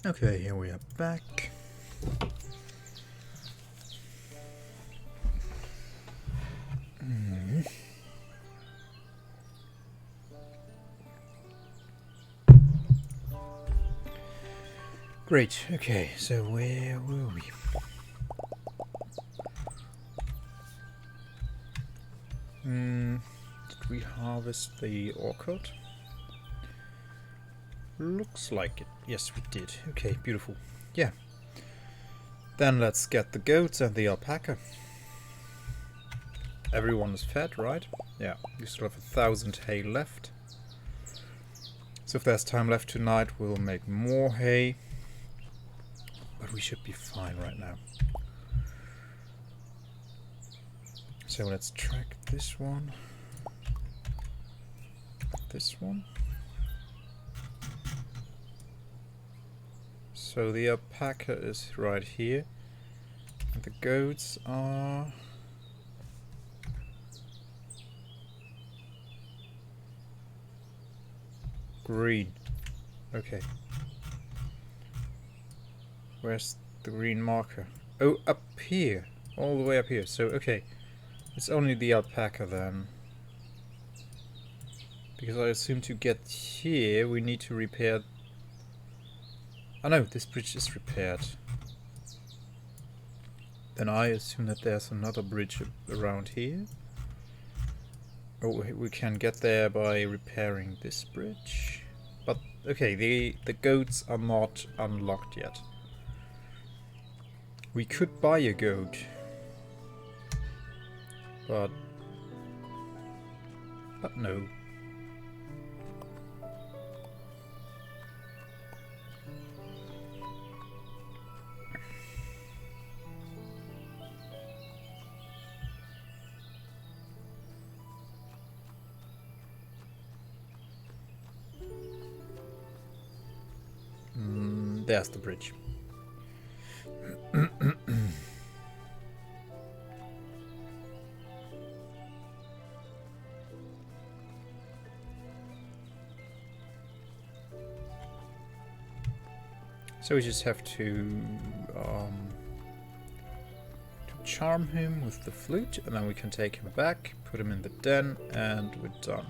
Okay, here we are back. Great, okay, so where were we? Did we harvest the orchard? Looks like it. Yes, we did. Okay, beautiful. Yeah. Then let's get the goats and the alpaca. Everyone is fed, right? Yeah, we still have 1,000 hay left. So if there's time left tonight, we'll make more hay. But we should be fine right now. So let's track this one. This one. So the alpaca is right here. And the goats are... green. Okay. Where's the green marker? Oh, up here. All the way up here. So, okay. It's only the alpaca then. Because I assume to get here we need to repair... Oh no, this bridge is repaired. Then I assume that there's another bridge around here. Oh, we can get there by repairing this bridge. But, okay, the goats are not unlocked yet. We could buy a goat. But no. There's the bridge. So we just have to charm him with the flute, and then we can take him back, put him in the den, and we're done.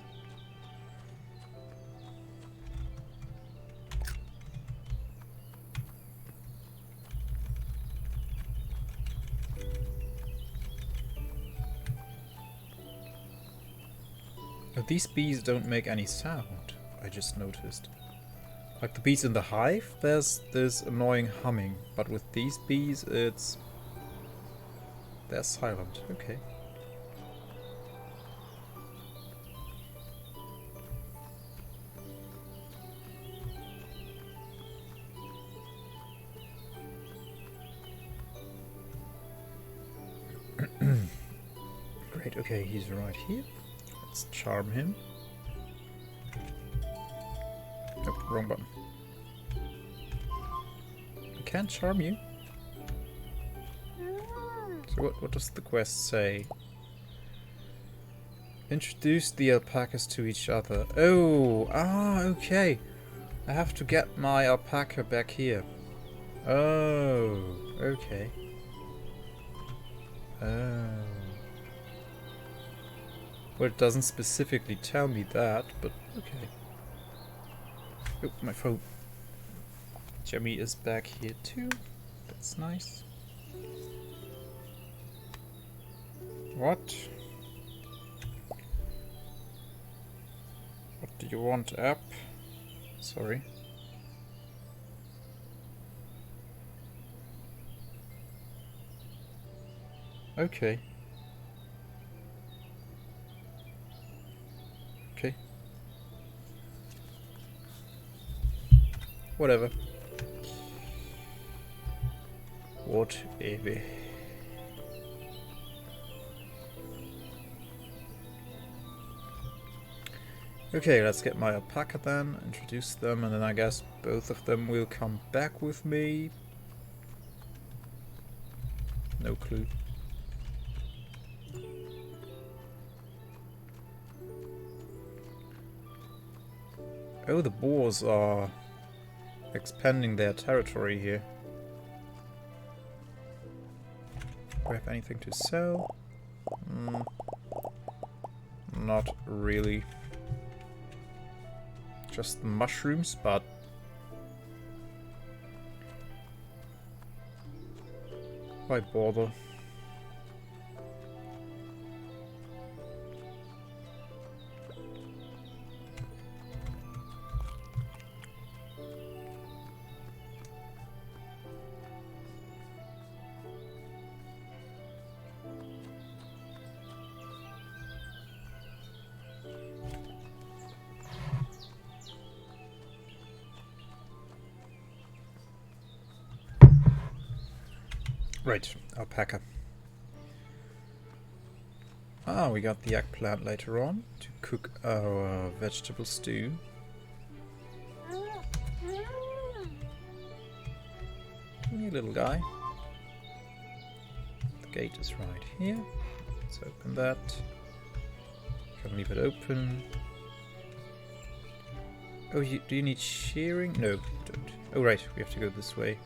Oh, these bees don't make any sound, I just noticed. Like the bees in the hive, there's this annoying humming, but with these bees, they're silent. Okay. Great, okay, he's right here. Let's charm him. Nope, wrong button. I can't charm you. So what does the quest say? Introduce the alpacas to each other. Oh, okay. I have to get my alpaca back here. Oh, okay. Oh. Well, it doesn't specifically tell me that, but okay. Oh, my phone. Jemmy is back here too. That's nice. What? What do you want, app? Sorry. Okay. Okay. Whatever. Whatever. Okay, let's get my alpaca then, introduce them, and then I guess both of them will come back with me. No clue. Oh, the boars are expanding their territory here. Do we have anything to sell? Not really. Just mushrooms, but why bother? Right, alpaca. Ah, we got the eggplant later on to cook our vegetable stew. Hey, little guy. The gate is right here. Let's open that. Can leave it open. Oh, do you need shearing? No, you don't. Oh, right, we have to go this way.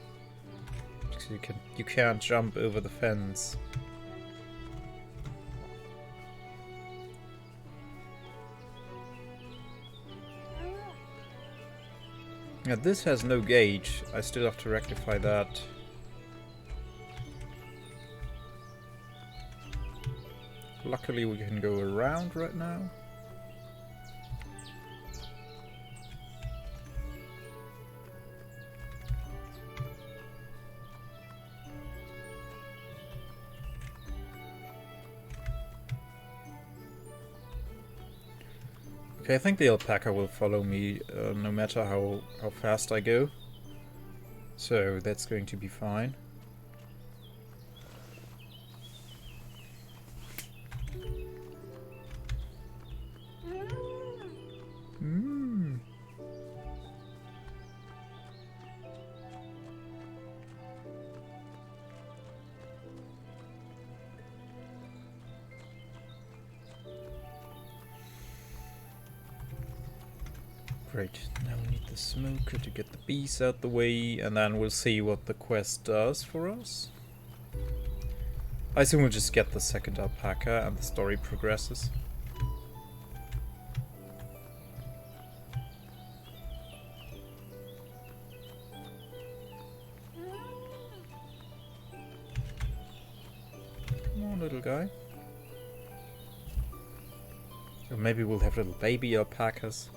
You can't jump over the fence. Now this has no gauge. I still have to rectify that. Luckily we can go around right now. Okay, I think the alpaca will follow me no matter how fast I go. So that's going to be fine. Great, now we need the smoker to get the bees out the way, and then we'll see what the quest does for us. I assume we'll just get the second alpaca and the story progresses. Come on, little guy. Or maybe we'll have little baby alpacas.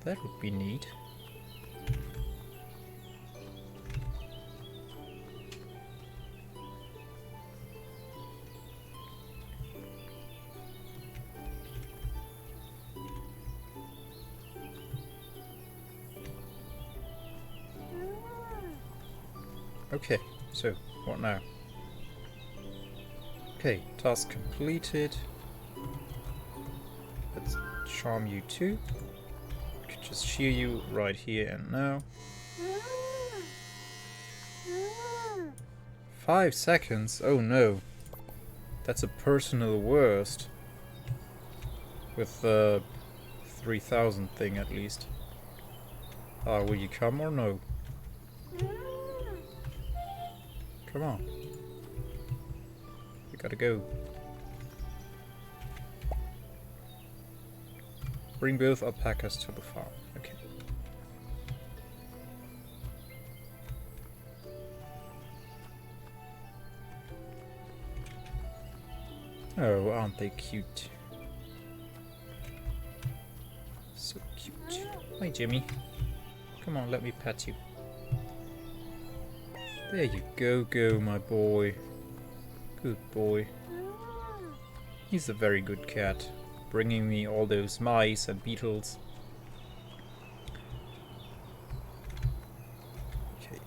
That would be neat. Okay, so what now? Okay, task completed. Let's charm you too. Could just shear you right here and now. 5 seconds? Oh no. That's a personal worst. With the 3000 thing at least. Will you come or no? Come on. We gotta go. Bring both alpacas to the farm. Okay. Oh, aren't they cute? So cute. Hi, Jimmy. Come on, let me pet you. There you go, my boy. Good boy. He's a very good cat, bringing me all those mice and beetles. Okay.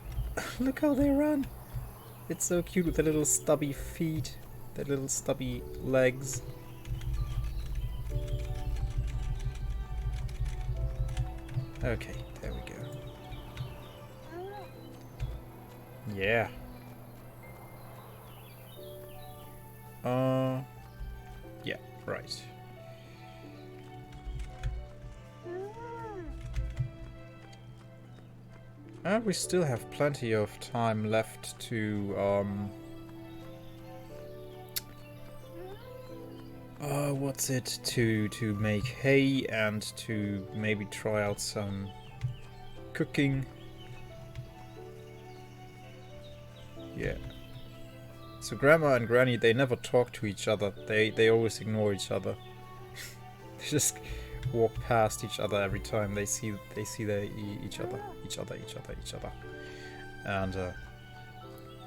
Look how they run! It's so cute with the little stubby feet, the little stubby legs. Okay, there we go. Yeah. Yeah, right. And we still have plenty of time left to, what's it? To make hay and to maybe try out some cooking. Yeah. So Grandma and Granny, they never talk to each other. They always ignore each other. They just walk past each other every time they see each other. And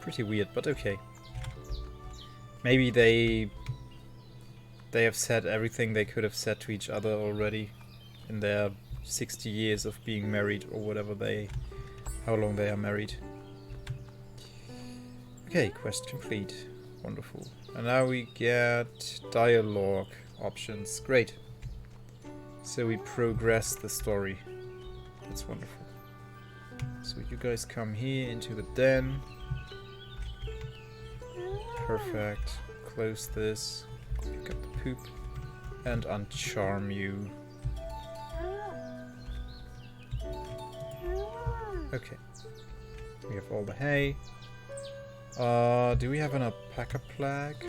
pretty weird, but okay. Maybe they have said everything they could have said to each other already in their 60 years of being married, or whatever how long they are married. Okay, quest complete. Wonderful. And now we get dialogue options. Great. So we progress the story. That's wonderful. So you guys come here into the den. Perfect. Close this. Pick up the poop. And uncharm you. Okay. We have all the hay. Do we have an alpaca plague?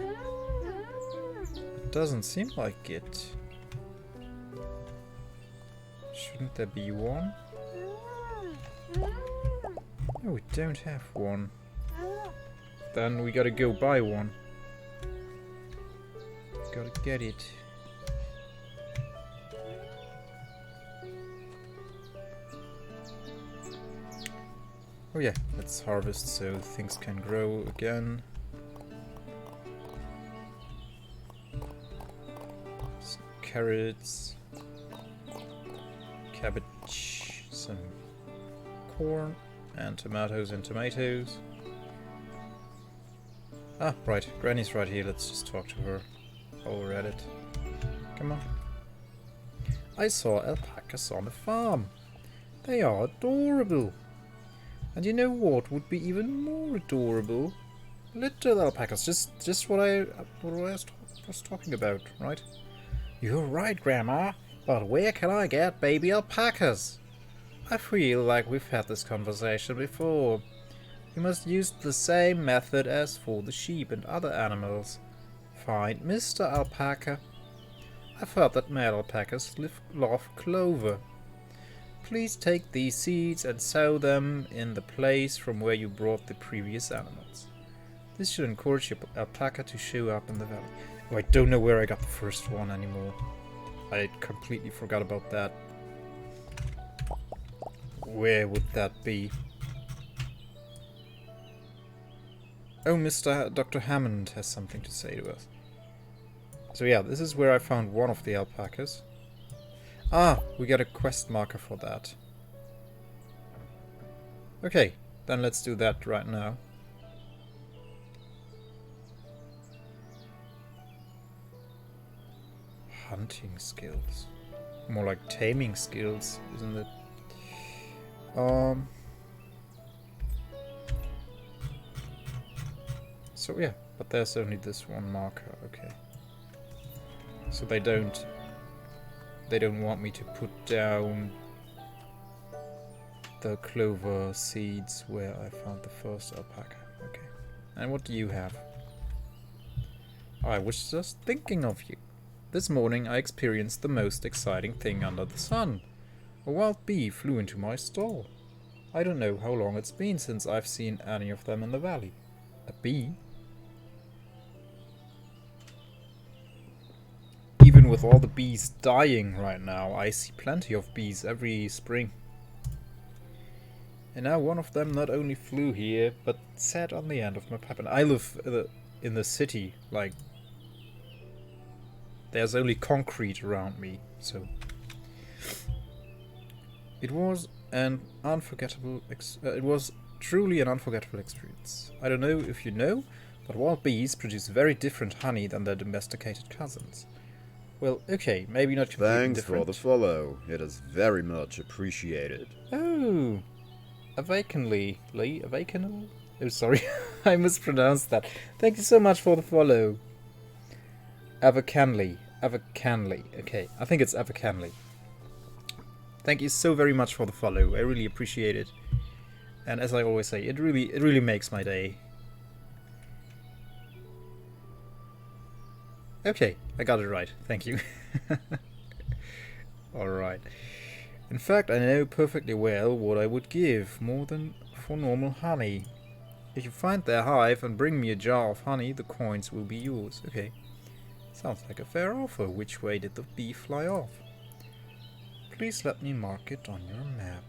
It doesn't seem like it. Shouldn't there be one? No, we don't have one. Then we gotta go buy one. Gotta get it. Oh yeah, let's harvest so things can grow again. Some carrots, cabbage, some corn, and tomatoes and tomatoes. Ah, right, Granny's right here, let's just talk to her while we're at it. Come on. I saw alpacas on the farm. They are adorable. And you know what would be even more adorable? Little alpacas, just what I was talking about, right? You're right, Grandma, but where can I get baby alpacas? I feel like we've had this conversation before. You must use the same method as for the sheep and other animals. Find Mr. Alpaca. I've heard that male alpacas love clover. Please take these seeds and sow them in the place from where you brought the previous animals. This should encourage your alpaca to show up in the valley. Oh, I don't know where I got the first one anymore. I completely forgot about that. Where would that be? Oh, Dr. Hammond has something to say to us. So yeah, this is where I found one of the alpacas. Ah, we got a quest marker for that. Okay, then let's do that right now. Hunting skills. More like taming skills, isn't it? So yeah, but there's only this one marker, okay. So they don't want me to put down the clover seeds where I found the first alpaca. Okay. And what do you have? I was just thinking of you. This morning I experienced the most exciting thing under the sun. A wild bee flew into my stall. I don't know how long it's been since I've seen any of them in the valley. A bee? Even with all the bees dying right now, I see plenty of bees every spring. And now one of them not only flew here, but sat on the end of my pipe. And I live in the city, like, there's only concrete around me, so... It was truly an unforgettable experience. I don't know if you know, but wild bees produce very different honey than their domesticated cousins. Well, okay, maybe not completely different. Thanks for the follow. It is very much appreciated. Oh, awakenly. Oh, sorry, I mispronounced that. Thank you so much for the follow. Avacanley. Okay, I think it's Avacanley. Thank you so very much for the follow. I really appreciate it. And as I always say, it really makes my day. Okay, I got it right. Thank you. Alright. In fact, I know perfectly well what I would give, more than for normal honey. If you find their hive and bring me a jar of honey, the coins will be yours. Okay. Sounds like a fair offer. Which way did the bee fly off? Please let me mark it on your map.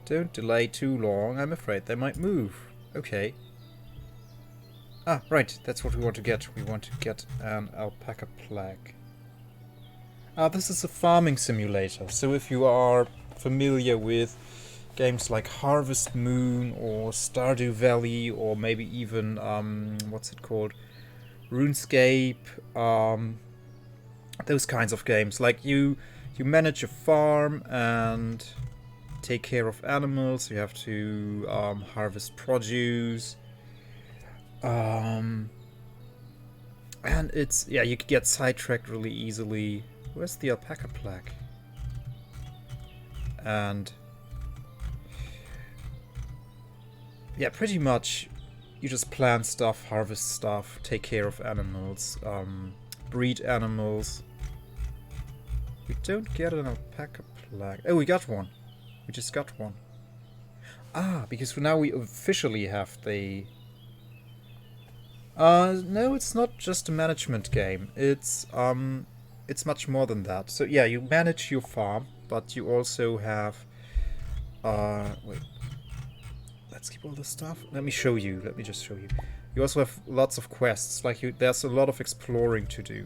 Don't delay too long. I'm afraid they might move. Okay. Ah, right. That's what we want to get. We want to get an alpaca plague. Ah, this is a farming simulator. So if you are familiar with games like Harvest Moon or Stardew Valley or maybe even, what's it called? RuneScape, those kinds of games. Like you manage a farm and take care of animals. You have to harvest produce. And it's, yeah, you can get sidetracked really easily. Where's the alpaca plaque? And yeah, pretty much you just plant stuff, harvest stuff, take care of animals, breed animals. We don't get an alpaca plaque. Oh, we got one. We just got one. Ah, because now we officially have the... no, it's not just a management game. It's much more than that. So yeah, you manage your farm, but you also have... wait. Let's keep all this stuff. Let me show you. Let me just show you. You also have lots of quests. Like, there's a lot of exploring to do.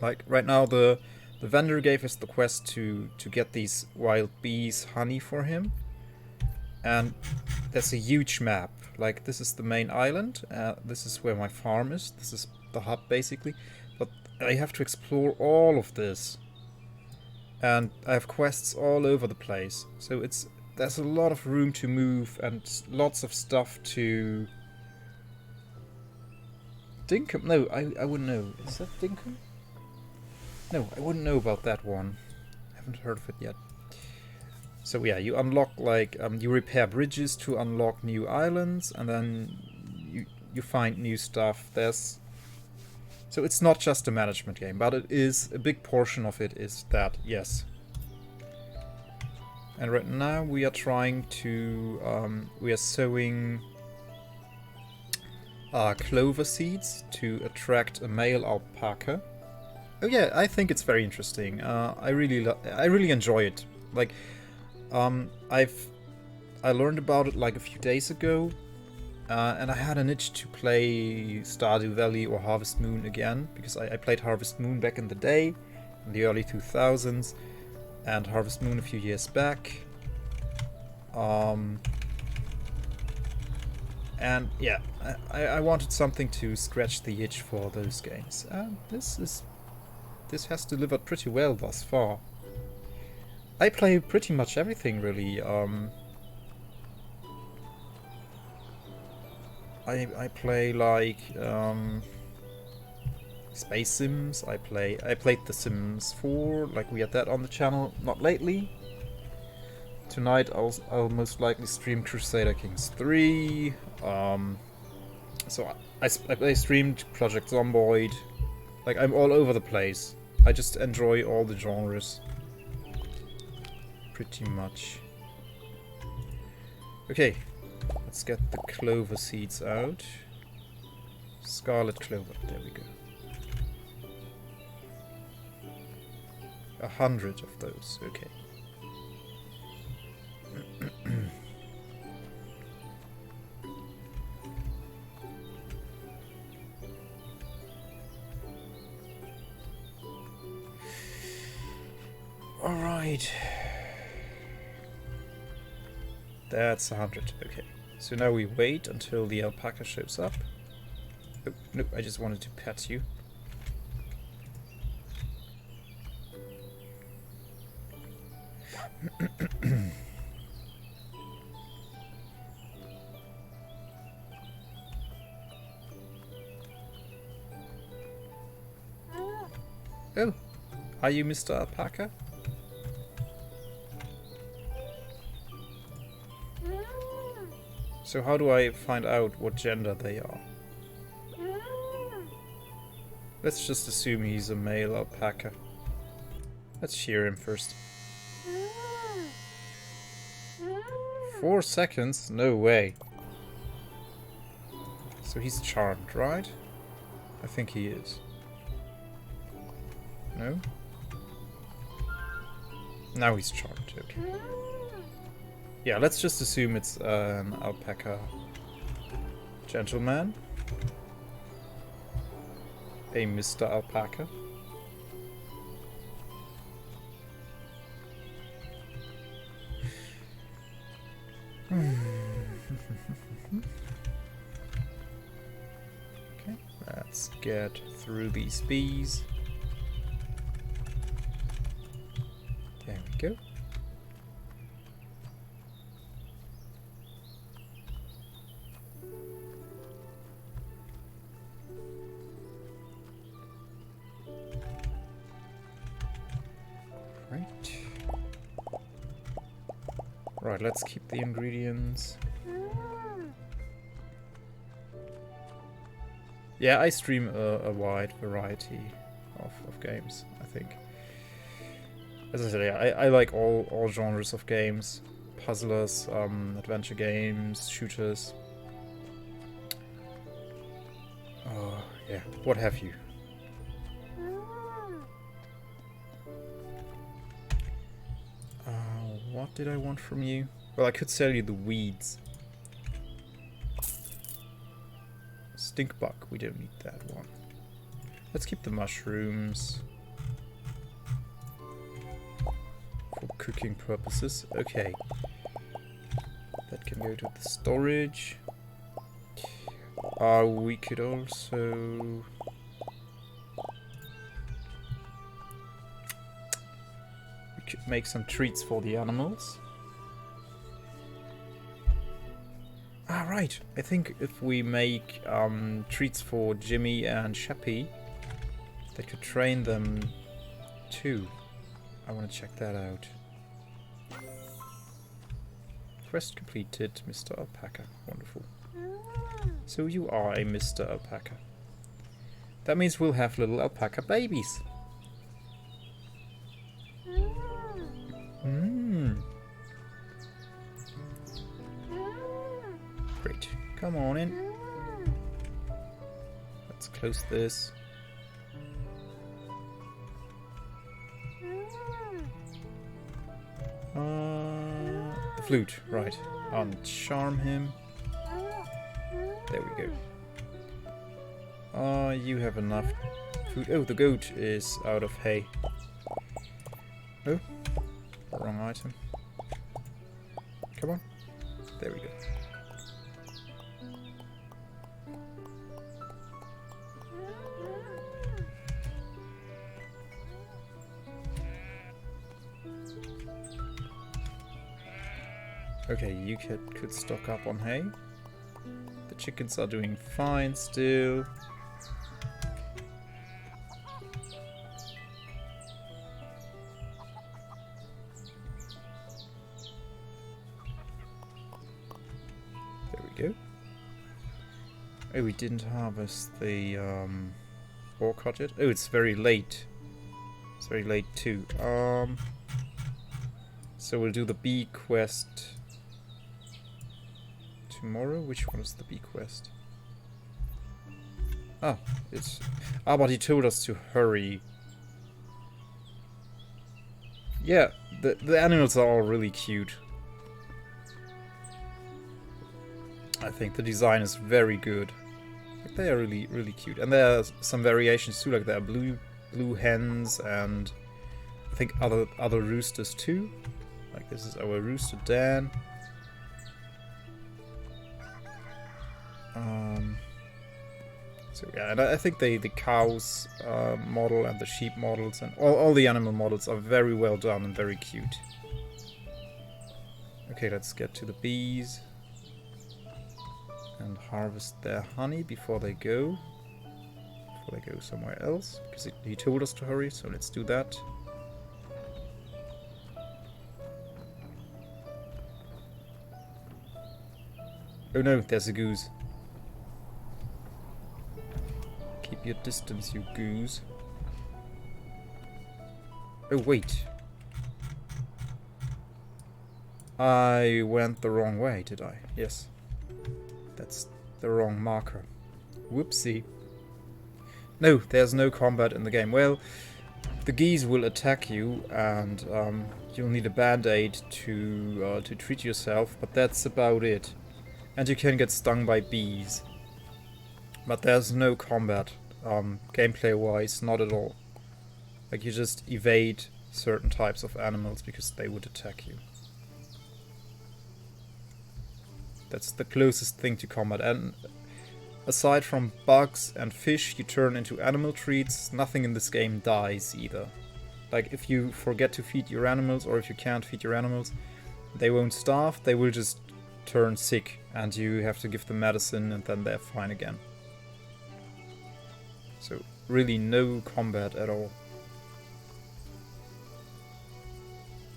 Like, right now the vendor gave us the quest to get these wild bees honey for him. And there's a huge map. Like, this is the main island. This is where my farm is. This is the hub, basically. But I have to explore all of this. And I have quests all over the place. So there's a lot of room to move and lots of stuff to... Dinkum? No, I wouldn't know. Is that Dinkum? No, I wouldn't know about that one. I haven't heard of it yet. So yeah, you unlock, like, you repair bridges to unlock new islands, and then you find new stuff. So it's not just a management game, but it is, a big portion of it is that, yes. And right now we are trying to, we are sowing clover seeds to attract a male alpaca. Oh yeah, I think it's very interesting. I really enjoy it. Like, I learned about it like a few days ago, and I had an itch to play Stardew Valley or Harvest Moon again, because I played Harvest Moon back in the day, in the early 2000s, and Harvest Moon a few years back. And yeah, I wanted something to scratch the itch for those games, and this has delivered pretty well thus far. I play pretty much everything, really. I play like Space Sims. I played The Sims 4. Like, we had that on the channel. Not lately. Tonight I'll most likely stream Crusader Kings 3. So I streamed Project Zomboid. Like, I'm all over the place. I just enjoy all the genres. Pretty much. Okay, let's get the clover seeds out. Scarlet clover, there we go. 100 of those, okay. Alright. That's 100, okay. So now we wait until the alpaca shows up. Oh, no, I just wanted to pet you. Oh, are you Mr. Alpaca? So how do I find out what gender they are? Let's just assume he's a male alpaca. Let's shear him first. 4 seconds? No way. So he's charmed, right? I think he is. No? Now he's charmed, okay. Yeah, let's just assume it's an alpaca gentleman. A Mr. Alpaca. Okay, let's get through these bees. There we go. Right, let's keep the ingredients. Yeah, I stream a wide variety of games, I think. As I said, yeah, I like all genres of games. Puzzlers, adventure games, shooters. Yeah, what have you. What did I want from you? Well, I could sell you the weeds. Stink bug, we don't need that one. Let's keep the mushrooms. For cooking purposes. Okay. That can go to the storage. We could also... make some treats for the animals. Ah, right. I think if we make treats for Jimmy and Sheppy, they could train them too. I want to check that out. Quest completed, Mr. Alpaca. Wonderful. So you are a Mr. Alpaca. That means we'll have little alpaca babies. Great. Come on in. Let's close this. The flute, right. Charm him. There we go. You have enough food. Oh, the goat is out of hay. Oh, wrong item. Come on. There we go. Okay, you could stock up on hay. The chickens are doing fine still. There we go. Oh, we didn't harvest the orchard yet. Oh, it's very late. It's very late too. So we'll do the bee quest tomorrow. Which one is the bee quest? Ah, it's... Ah, but he told us to hurry. Yeah, the animals are all really cute. I think the design is very good. Like, they are really, really cute. And there are some variations too, like there are blue hens and I think other roosters too. Like this is our rooster Dan. So yeah, and I think the cows model and the sheep models and all the animal models are very well done and very cute. Okay, let's get to the bees and harvest their honey before they go somewhere else, because he told us to hurry, so let's do that. Oh no, there's a goose. Keep your distance, you goose. Oh wait. I went the wrong way, did I? Yes. That's the wrong marker. Whoopsie. No, there's no combat in the game. Well, the geese will attack you, and you'll need a band-aid to treat yourself, but that's about it. And you can get stung by bees. But there's no combat, gameplay-wise, not at all. Like, you just evade certain types of animals because they would attack you. That's the closest thing to combat. And aside from bugs and fish you turn into animal treats, nothing in this game dies either. Like, if you forget to feed your animals, or if you can't feed your animals, they won't starve, they will just turn sick, and you have to give them medicine, and then they're fine again. So, really no combat at all.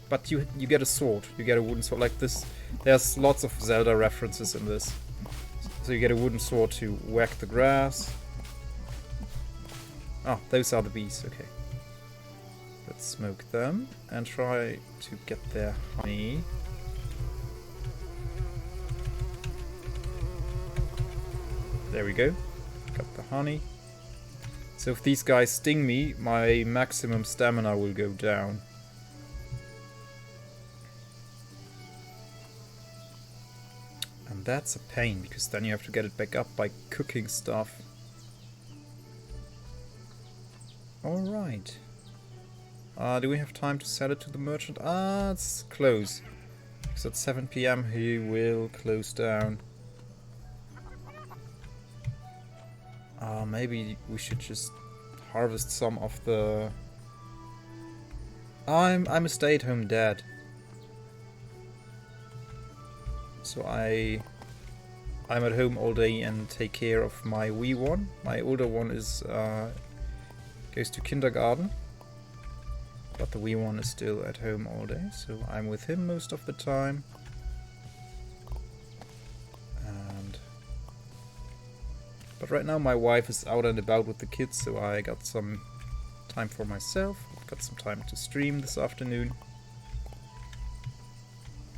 But you get a sword, you get a wooden sword like this. There's lots of Zelda references in this. So you get a wooden sword to whack the grass. Oh, those are the bees, okay. Let's smoke them and try to get their honey. There we go, got the honey. So if these guys sting me, my maximum stamina will go down. And that's a pain, because then you have to get it back up by cooking stuff. Alright. Do we have time to sell it to the merchant? It's close. Because at 7 PM he will close down. Maybe we should just harvest some of the... I'm a stay-at-home dad. So I'm at home all day and take care of my wee one. My older one is goes to kindergarten, but the wee one is still at home all day, so I'm with him most of the time. But right now my wife is out and about with the kids, so I got some time for myself. I've got some time to stream this afternoon.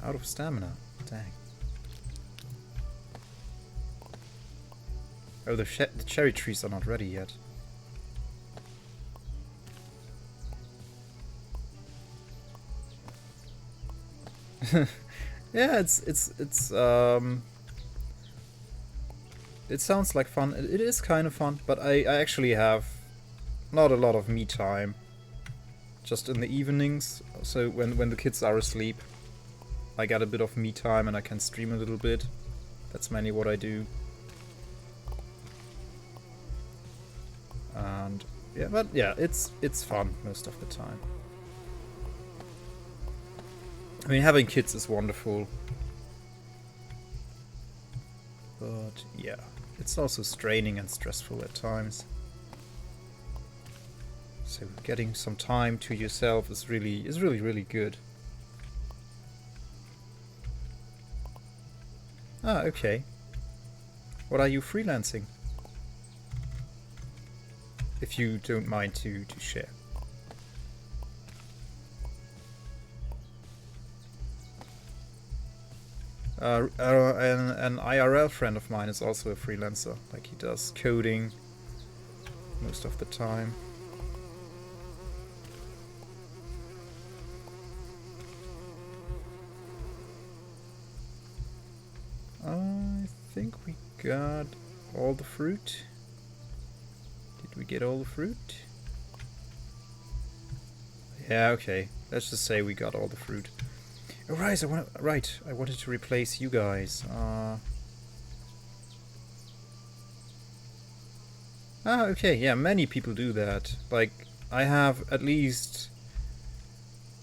Out of stamina. Dang. Oh, the cherry trees are not ready yet. Yeah, it sounds like fun. It is kind of fun, but I actually have not a lot of me time. Just in the evenings, so when the kids are asleep, I get a bit of me time and I can stream a little bit. That's mainly what I do. And yeah, but yeah, it's fun most of the time. I mean, having kids is wonderful. But yeah, it's also straining and stressful at times. So getting some time to yourself is really good. Ah, okay. What are you freelancing? If you don't mind to share. An IRL friend of mine is also a freelancer. Like, he does coding most of the time. I think we got all the fruit. Did we get all the fruit? Yeah, okay. Let's just say we got all the fruit. Oh, right, I wanted to replace you guys. Okay, yeah, many people do that. Like, I have at least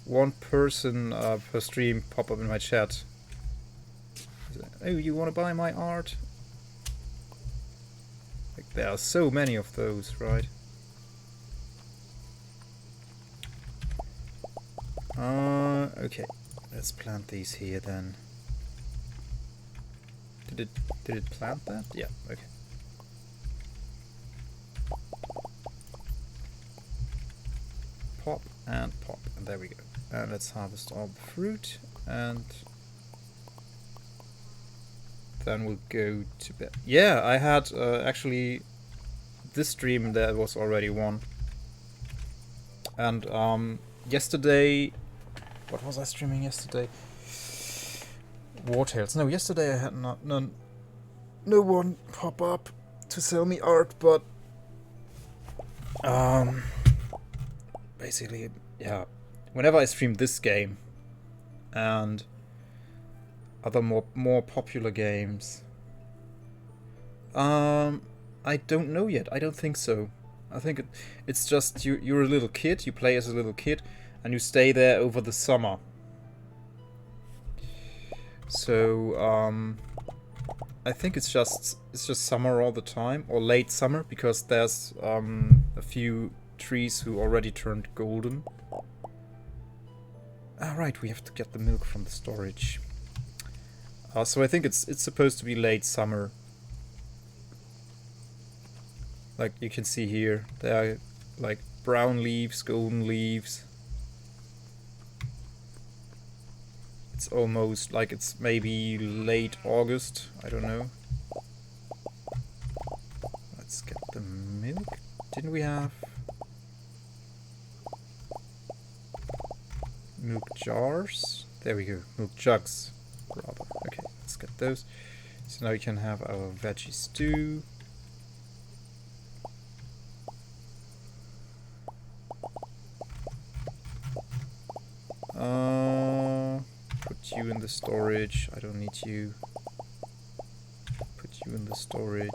one person per stream pop up in my chat. Oh, you want to buy my art? Like, there are so many of those, right? Okay. Let's plant these here then. Did it plant that? Yeah, okay. Pop and pop, and there we go. And let's harvest all the fruit, and then we'll go to bed. Yeah, I had actually this stream there was already one. And yesterday, what was I streaming yesterday? War Tales. No, yesterday I had no one pop up to sell me art, but basically, yeah. Whenever I stream this game and other more popular games, I don't know yet. I don't think so. I think it's just you're a little kid. You play as a little kid, and you stay there over the summer. So I think it's just summer all the time, or late summer, because there's a few trees who already turned golden. Right, we have to get the milk from the storage. So I think it's supposed to be late summer. Like you can see here, there are like brown leaves, golden leaves. It's almost like it's maybe late August, I don't know. Let's get the milk. Didn't we have milk jars? There we go, milk jugs, rather. Okay, let's get those. So now we can have our veggie stew. Put you in the storage. I don't need you. Put you in the storage.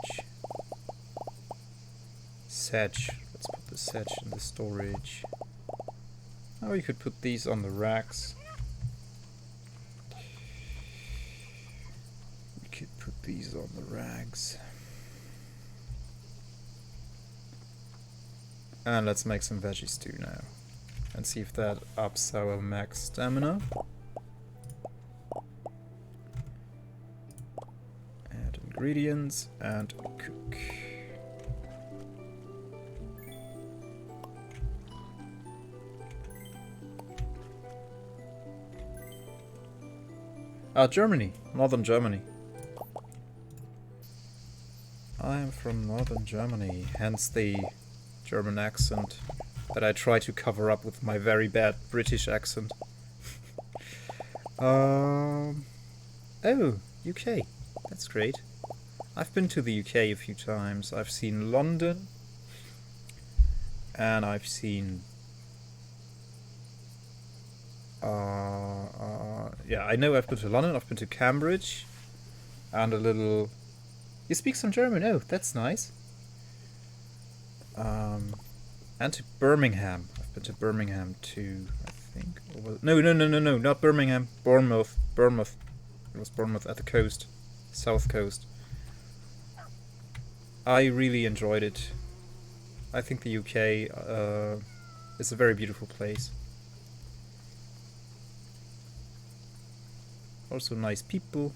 Sedge. Let's put the sedge in the storage. Oh, you could put these on the racks. We could put these on the racks. And let's make some veggie stew now. And see if that ups our max stamina. Add ingredients and cook. Germany. Northern Germany. I am from Northern Germany, hence the German accent that I try to cover up with my very bad British accent. Oh, UK. That's great. I've been to the UK a few times. I've seen London. And I've seen... yeah, I know I've been to London. I've been to Cambridge. And a little... You speak some German? Oh, that's nice. And to Birmingham. I've been to Birmingham too, I think. No, not Birmingham. Bournemouth. It was Bournemouth at the coast. South coast. I really enjoyed it. I think the UK is a very beautiful place. Also nice people.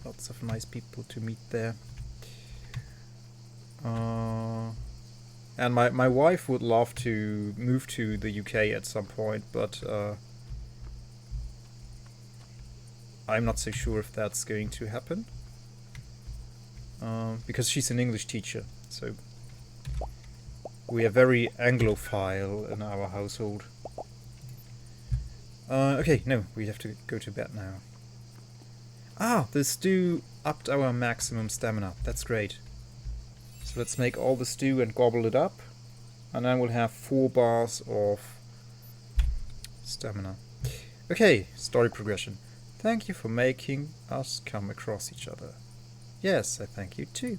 Lots of nice people to meet there. And my wife would love to move to the UK at some point, but I'm not so sure if that's going to happen. Because she's an English teacher, so we are very Anglophile in our household. Okay, no, we have to go to bed now. The stew upped our maximum stamina. That's great. So let's make all the stew and gobble it up. And then we'll have 4 bars of stamina. Okay, story progression. Thank you for making us come across each other. Yes, I thank you too.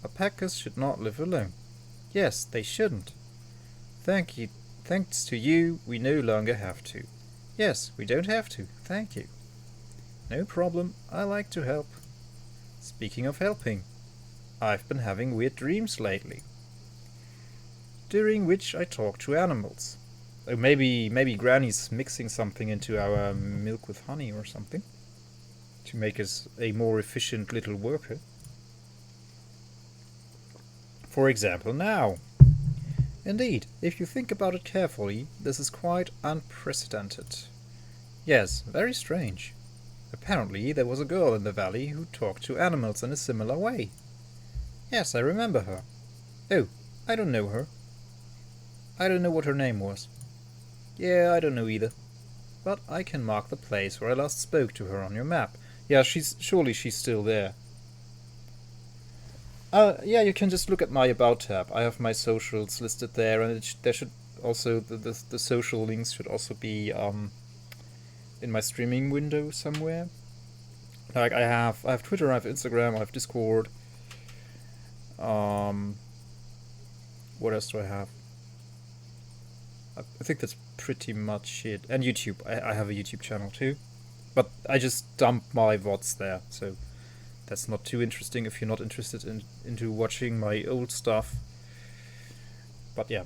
Alpacas should not live alone. Yes, they shouldn't. Thank you. Thanks to you, we no longer have to. Yes, we don't have to. Thank you. No problem. I like to help. Speaking of helping, I've been having weird dreams lately, during which I talk to animals. Oh, maybe Granny's mixing something into our milk with honey or something. to make us a more efficient little worker. For example, now. Indeed, if you think about it carefully, this is quite unprecedented. Yes, very strange. Apparently there was a girl in the valley who talked to animals in a similar way. Yes, I remember her. Oh, I don't know her. I don't know what her name was. Yeah, I don't know either. But I can mark the place where I last spoke to her on your map. Yeah, surely she's still there. Yeah, you can just look at my About tab. I have my socials listed there, and there should also the social links should also be in my streaming window somewhere. Like I have Twitter, I have Instagram, I have Discord. What else do I have? I think that's pretty much it. And YouTube. I have a YouTube channel too. But I just dump my VODs there, so that's not too interesting if you're not interested into watching my old stuff. But yeah,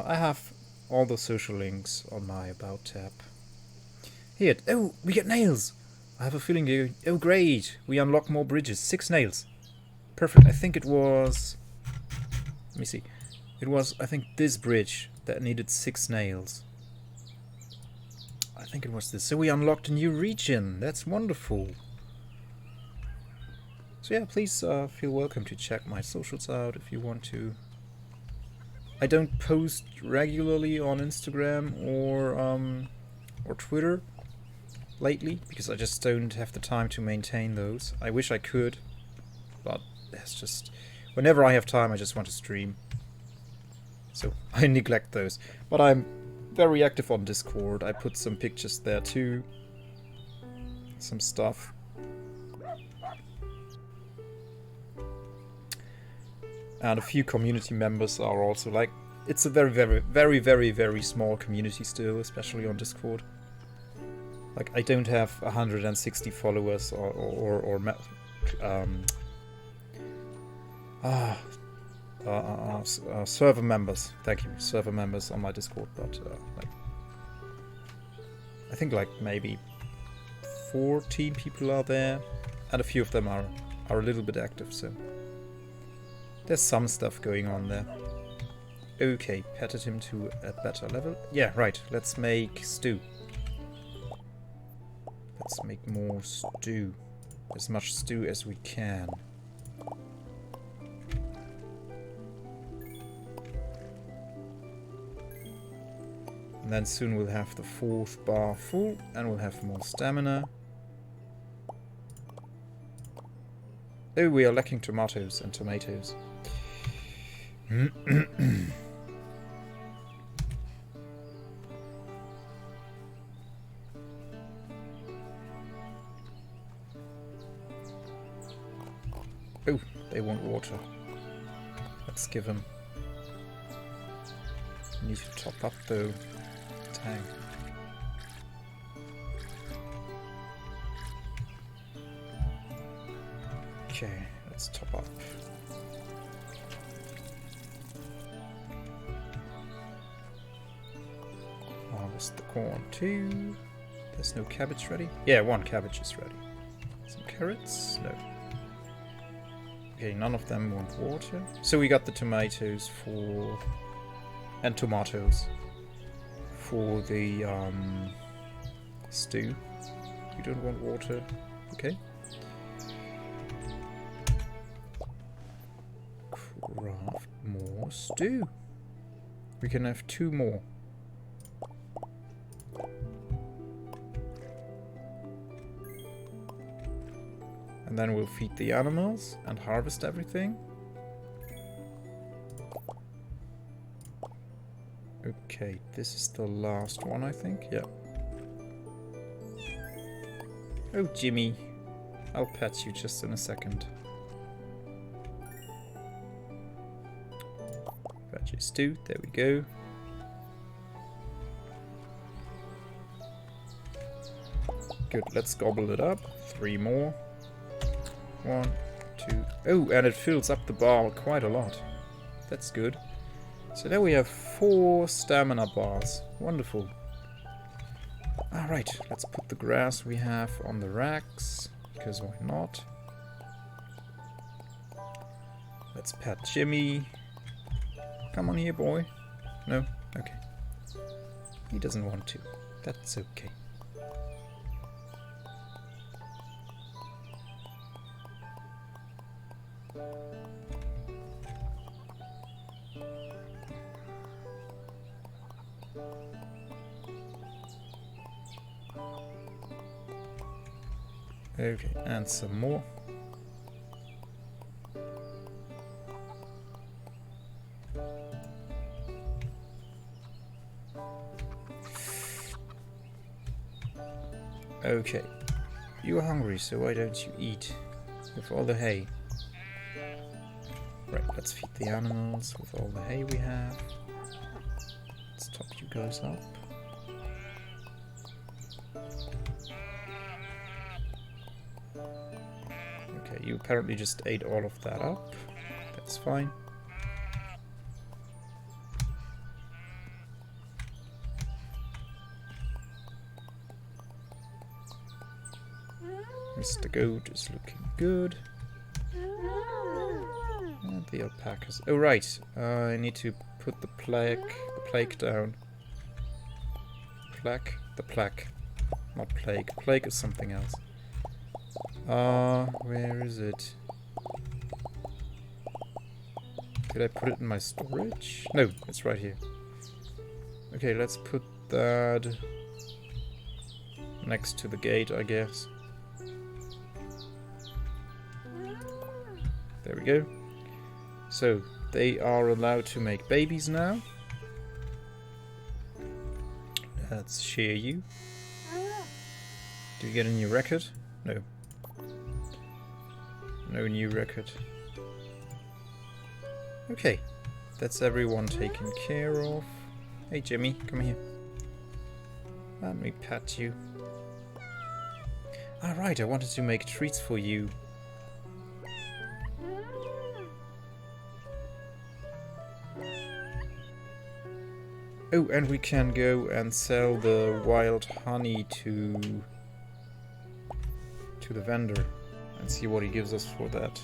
I have all the social links on my About tab. Here. Oh, we get nails! I have a feeling oh great! We unlock more bridges. 6 nails. Perfect. I think it was... Let me see. It was, I think, this bridge that needed 6 nails. I think it was this. So we unlocked a new region. That's wonderful. So yeah, please feel welcome to check my socials out if you want to. I don't post regularly on Instagram or Twitter lately because I just don't have the time to maintain those. I wish I could, but it's just whenever I have time, I just want to stream. So I neglect those. But I'm very active on Discord. I put some pictures there too. Some stuff. And a few community members are also like... It's a very small community still, especially on Discord. Like, I don't have 160 followers server members. Thank you, server members on my Discord. But like, I think like maybe 14 people are there, and a few of them are a little bit active. So there's some stuff going on there. Okay, petted him to a better level. Yeah, right. Let's make stew. Let's make more stew. As much stew as we can. And then soon we'll have the 4th bar full, and we'll have more stamina. Oh, we are lacking tomatoes and tomatoes. Oh, they want water. Let's give them. Need to top up though. Tank. Okay, let's top up. Harvest the corn too. There's no cabbage ready. Yeah, 1 cabbage is ready. Some carrots? No. Okay, none of them want water. So we got the tomatoes for... and tomatoes for the stew. You don't want water. Okay. Craft more stew. We can have 2 more. And then we'll feed the animals and harvest everything. Okay, this is the last one, I think. Yeah. Oh, Jimmy. I'll pet you just in a second. Veggie stew. There we go. Good, let's gobble it up. 3 more. 1, 2... Oh, and it fills up the bar quite a lot. That's good. So now we have 4 stamina bars. Wonderful. Alright, let's put the grass we have on the racks. because why not? Let's pet Jimmy. Come on here, boy. No? Okay. He doesn't want to. That's okay. Okay, and some more. Okay, you're hungry, so why don't you eat with all the hay? Right, let's feed the animals with all the hay we have. Let's top you guys up. Okay, you apparently just ate all of that up. That's fine. Mr. Goat is looking good. And the alpacas. Oh right, I need to put the plague down. The plaque, not plague. Plague is something else. Where is it? Did I put it in my storage? No, it's right here. Okay, let's put that next to the gate, I guess. There we go. So, they are allowed to make babies now. Let's share you. Do you get a new record? No. No new record. Okay. That's everyone taken care of. Hey Jimmy, come here. Let me pat you. Alright, I wanted to make treats for you. Oh, and we can go and sell the wild honey to the vendor and see what he gives us for that.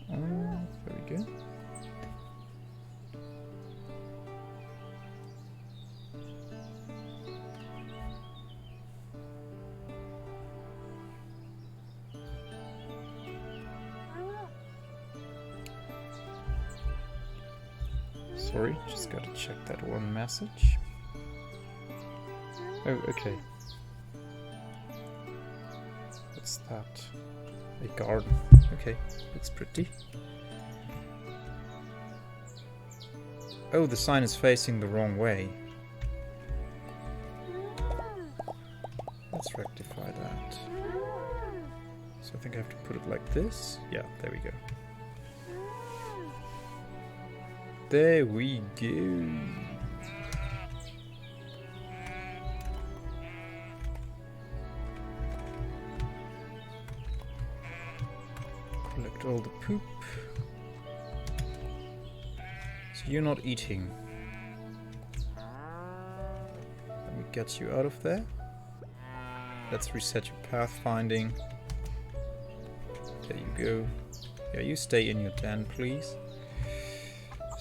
There we go. Sorry, just gotta check that one message. Oh, okay. What's that? A garden. Okay, looks pretty. Oh, the sign is facing the wrong way. Let's rectify that. So I think I have to put it like this. Yeah, there we go. There we go. Collect all the poop. So you're not eating. Let me get you out of there. Let's reset your pathfinding. There you go. Yeah, you stay in your den, please.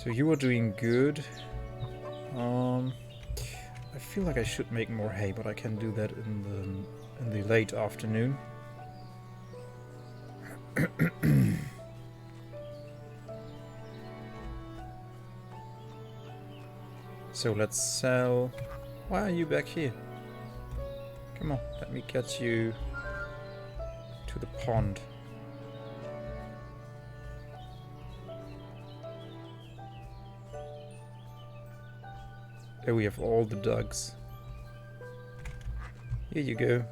So you are doing good. I feel like I should make more hay, but I can do that in the late afternoon. So let's sell. Why are you back here? Come on, let me get you to the pond. There we have all the ducks. Here you go.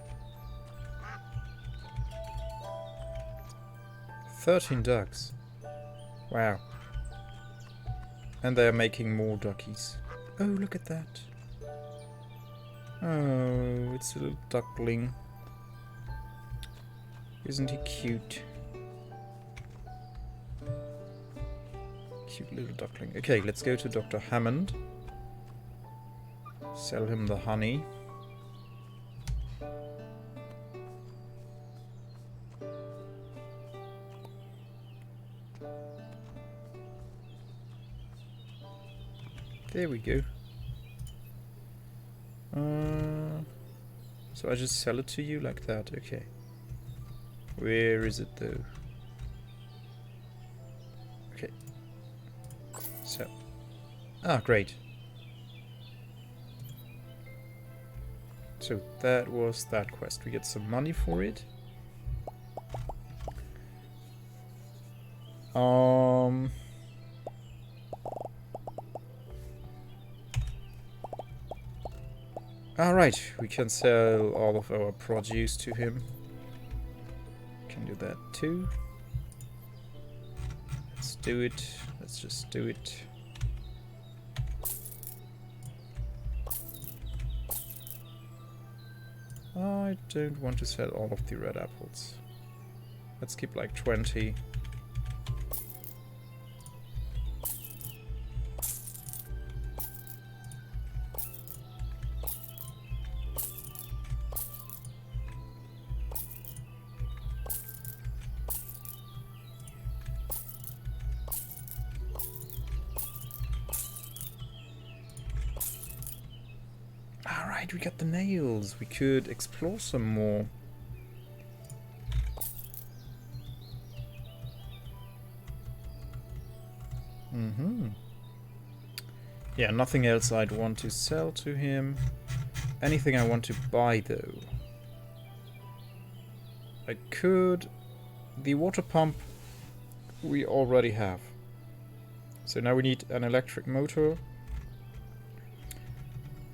13 ducks. Wow. And they are making more duckies. Oh, look at that. Oh, it's a little duckling. Isn't he cute? Cute little duckling. Okay, let's go to Dr. Hammond. Sell him the honey. There we go. So I just sell it to you like that. Okay. Where is it though? Okay. So. Ah, great. So that was that quest. We get some money for it. Alright, we can sell all of our produce to him. Can do that too. Let's do it. Let's just do it. I don't want to sell all of the red apples. Let's keep like 20. Alright, we got the nails. We could explore some more. Yeah, nothing else I'd want to sell to him. Anything I want to buy though. I could... The water pump we already have. So now we need an electric motor.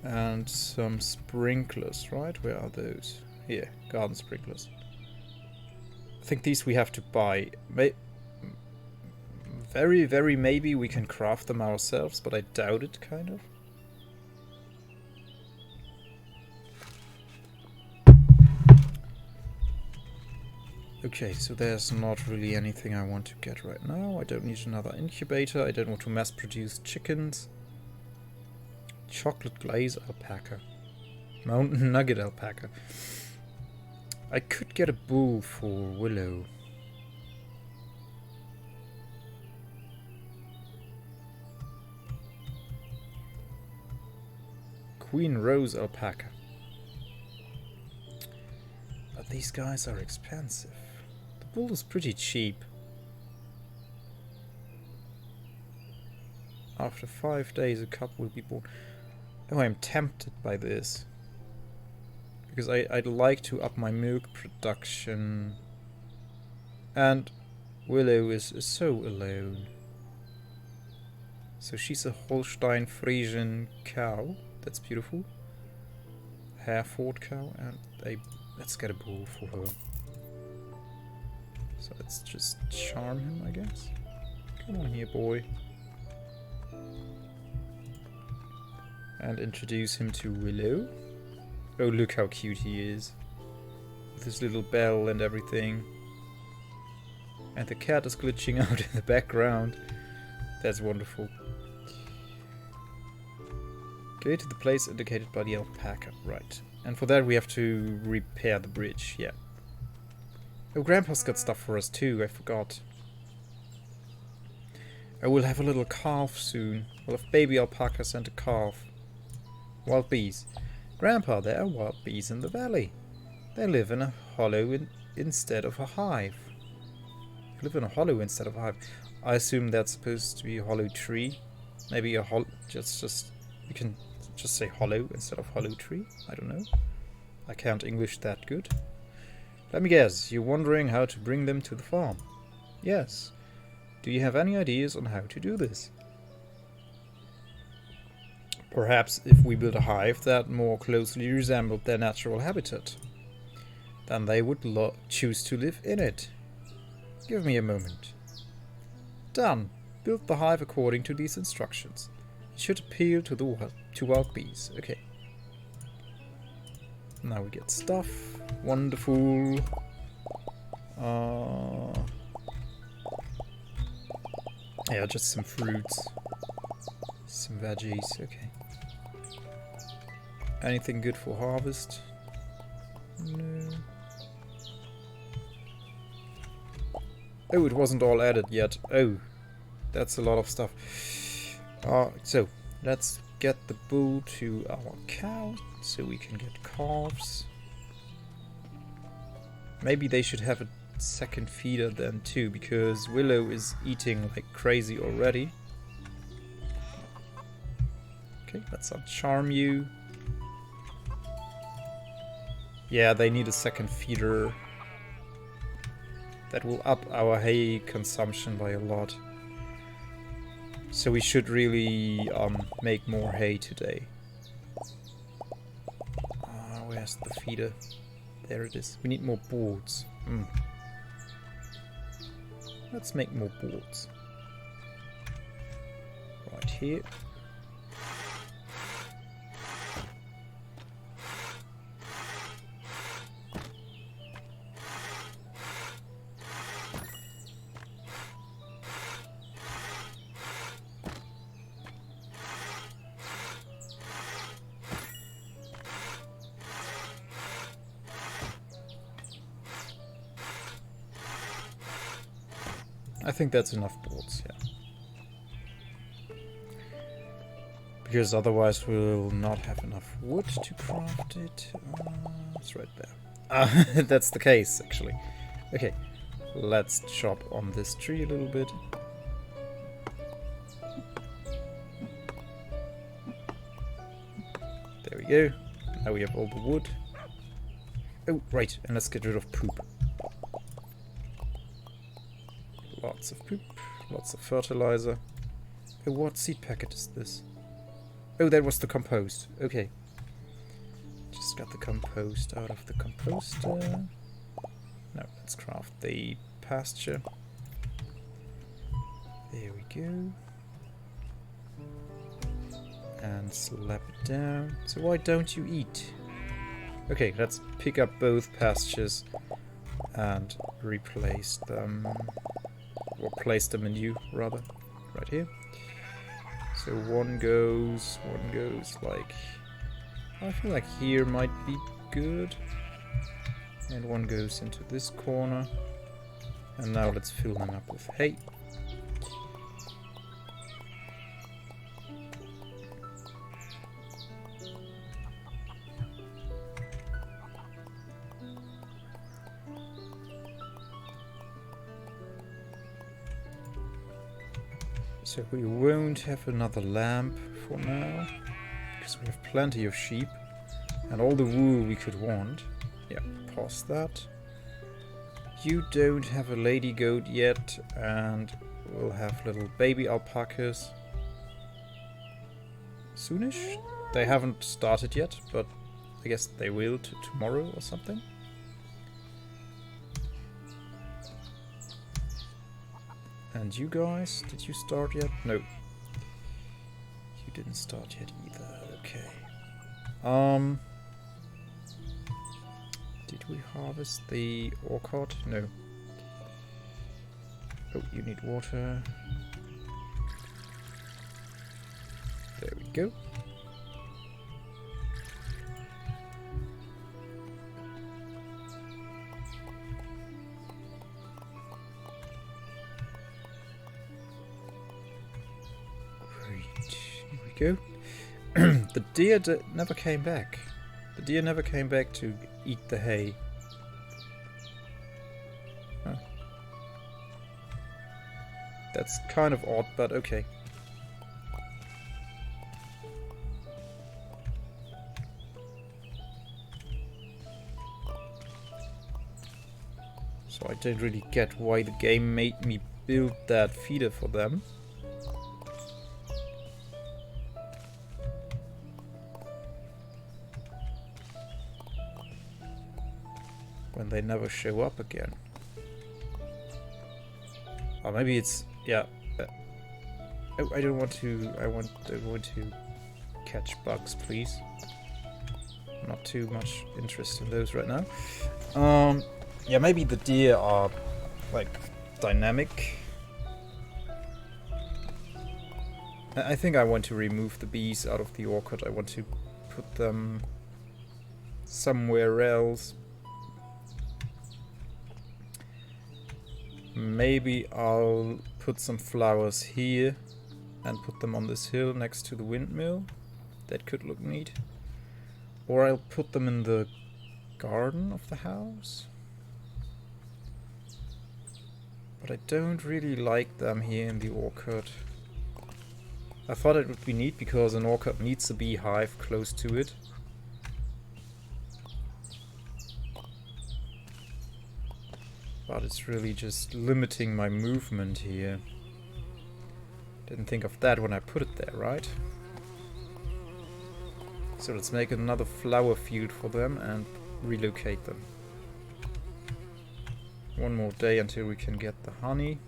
And some sprinklers, right? Where are those? Here, garden sprinklers. I think these we have to buy. Very, very maybe we can craft them ourselves, but I doubt it, kind of. Okay, so there's not really anything I want to get right now. I don't need another incubator. I don't want to mass produce chickens. Chocolate glaze alpaca. Mountain nugget alpaca. I could get a bull for Willow. Queen Rose alpaca. But these guys are expensive. The bull is pretty cheap. After 5 days a cub will be born. Oh, I'm tempted by this. Because I'd like to up my milk production. And Willow is so alone. So she's a Holstein Friesian cow. That's beautiful. Hereford cow. And let's get a bull for her. So let's just charm him, I guess. Come on here, boy. And introduce him to Willow. Oh, look how cute he is. With his little bell and everything. And the cat is glitching out in the background. That's wonderful. Go to the place indicated by the alpaca. Right. And for that we have to repair the bridge. Yeah. Oh, Grandpa's got stuff for us too. I forgot. Oh, we'll have a little calf soon. We'll have baby alpacas and a calf. Wild bees. Grandpa, there are wild bees in the valley. They live in a hollow instead of a hive. They live in a hollow instead of a hive. I assume that's supposed to be a hollow tree. Maybe a hollow... Just... You can just say hollow instead of hollow tree. I don't know. I can't English that good. Let me guess. You're wondering how to bring them to the farm. Yes. Do you have any ideas on how to do this? Perhaps if we built a hive that more closely resembled their natural habitat, then they would choose to live in it. Give me a moment. Done. Build the hive according to these instructions. It should appeal to the wild bees. Okay. Now we get stuff. Wonderful. Yeah, just some fruits. Some veggies, okay. Anything good for harvest? No. Oh, it wasn't all added yet. Oh, that's a lot of stuff. So, let's get the bull to our cow so we can get calves. Maybe they should have a second feeder then too, because Willow is eating like crazy already. Okay, let's uncharm you. Yeah, they need a second feeder. That will up our hay consumption by a lot. So we should really make more hay today. Where's the feeder? There it is. We need more boards. Let's make more boards. Right here. I think that's enough boards, yeah. Because otherwise we'll not have enough wood to craft it. It's right there. That's the case, actually. Okay, let's chop on this tree a little bit. There we go. Now we have all the wood. Oh, right, and let's get rid of poop. Lots of poop, lots of fertilizer. Oh, what seed packet is this? Oh, that was the compost. Okay. Just got the compost out of the composter. Now let's craft the pasture. There we go. And slap it down. So why don't you eat? Okay, let's pick up both pastures and replace them. Or place them in you, rather. Right here. So one goes like... I feel like here might be good. And one goes into this corner. And now let's fill them up with hay. So we won't have another lamp for now, because we have plenty of sheep and all the wool we could want. Yeah, pause that. You don't have a lady goat yet, and we'll have little baby alpacas soonish. They haven't started yet, but I guess they will tomorrow or something. And you guys, did you start yet? No. You didn't start yet either, okay. Did we harvest the orchard? No. Oh, you need water. There we go. Go. The deer never came back. The deer never came back to eat the hay. Huh. That's kind of odd, but okay. So I don't really get why the game made me build that feeder for them. When they never show up again. Or maybe it's... yeah. Oh, I don't want to... I want to catch bugs, please. Not too much interest in those right now. Yeah, maybe the deer are, like, dynamic. I think I want to remove the bees out of the orchard. I want to put them somewhere else. Maybe I'll put some flowers here and put them on this hill next to the windmill. That could look neat. Or I'll put them in the garden of the house. But I don't really like them here in the orchard. I thought it would be neat because an orchard needs a beehive close to it. But it's really just limiting my movement here. Didn't think of that when I put it there, right? So let's make another flower field for them and relocate them. One more day until we can get the honey.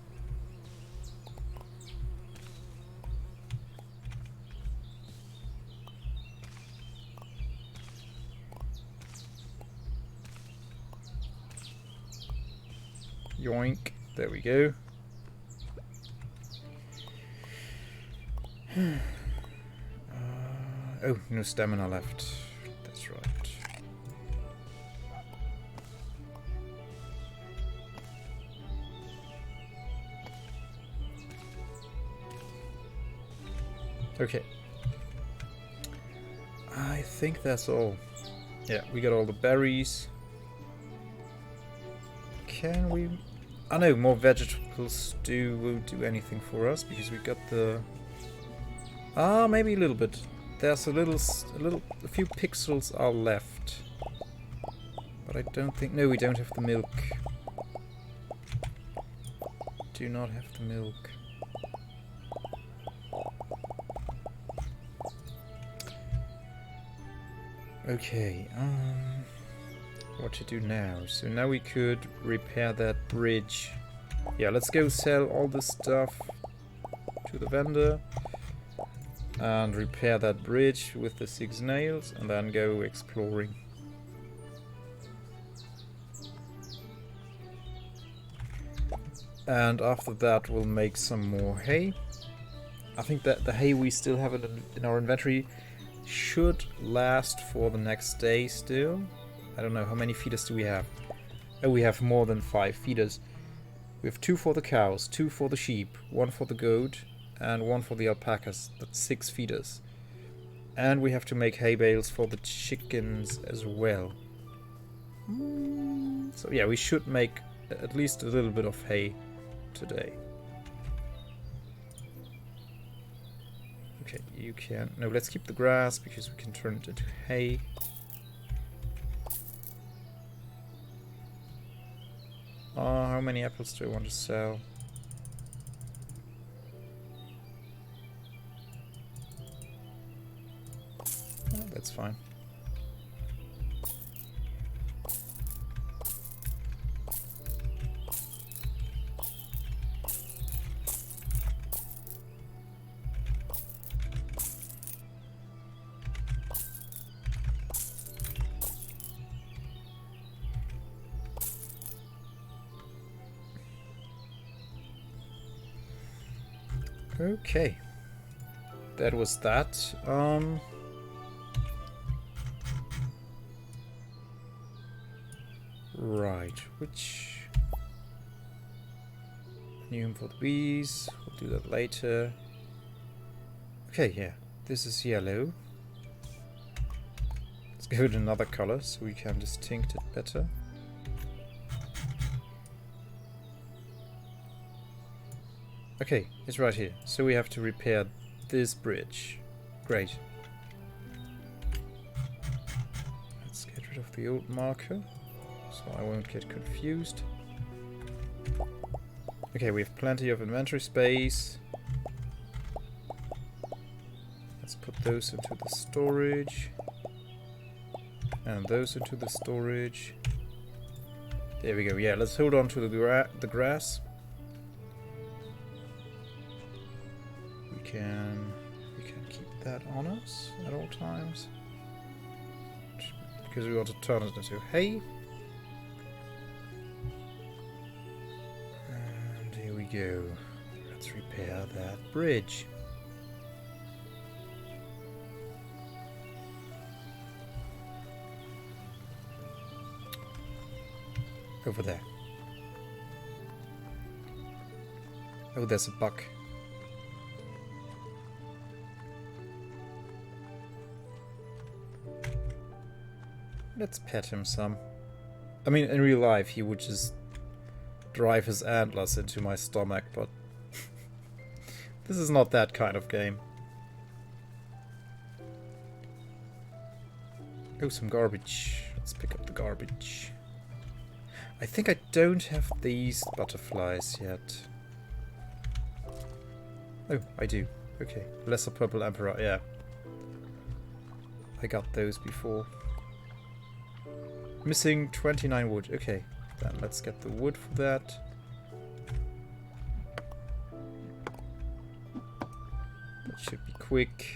Yoink. There we go. Oh, no stamina left. That's right. Okay. I think that's all. Yeah, we got all the berries. Can we... I know more vegetables won't do anything for us because we got the... maybe a little bit. There's a few pixels are left. But I don't think... No, we don't have the milk. Do not have the milk. Okay, what to do now? So now we could repair that bridge. Yeah, let's go sell all this stuff to the vendor and repair that bridge with the 6 nails and then go exploring. And after that we'll make some more hay. I think that the hay we still have in our inventory should last for the next day still. I don't know, how many feeders do we have? Oh, we have more than 5 feeders. We have 2 for the cows, 2 for the sheep, 1 for the goat, and 1 for the alpacas. That's 6 feeders. And we have to make hay bales for the chickens as well. So yeah, we should make at least a little bit of hay today. Okay, you can... No, let's keep the grass because we can turn it into hay. How many apples do I want to sell? Oh, that's fine. Okay, that was that. Right, which new for the bees? We'll do that later. Okay, yeah, this is yellow. Let's go with another color so we can distinct it better. Okay, it's right here. So we have to repair this bridge. Great. Let's get rid of the old marker, so I won't get confused. Okay, we have plenty of inventory space. Let's put those into the storage. And those into the storage. There we go. Yeah, let's hold on to the grass. We can keep that on us at all times because we want to turn it into hay. And here we go. Let's repair that bridge. Over there. Oh, there's a buck. Let's pet him some. I mean, in real life, he would just drive his antlers into my stomach, but this is not that kind of game. Oh, some garbage. Let's pick up the garbage. I think I don't have these butterflies yet. Oh, I do. Okay. Lesser Purple Emperor, yeah. I got those before. Missing 29 wood. Okay, then let's get the wood for that. That should be quick.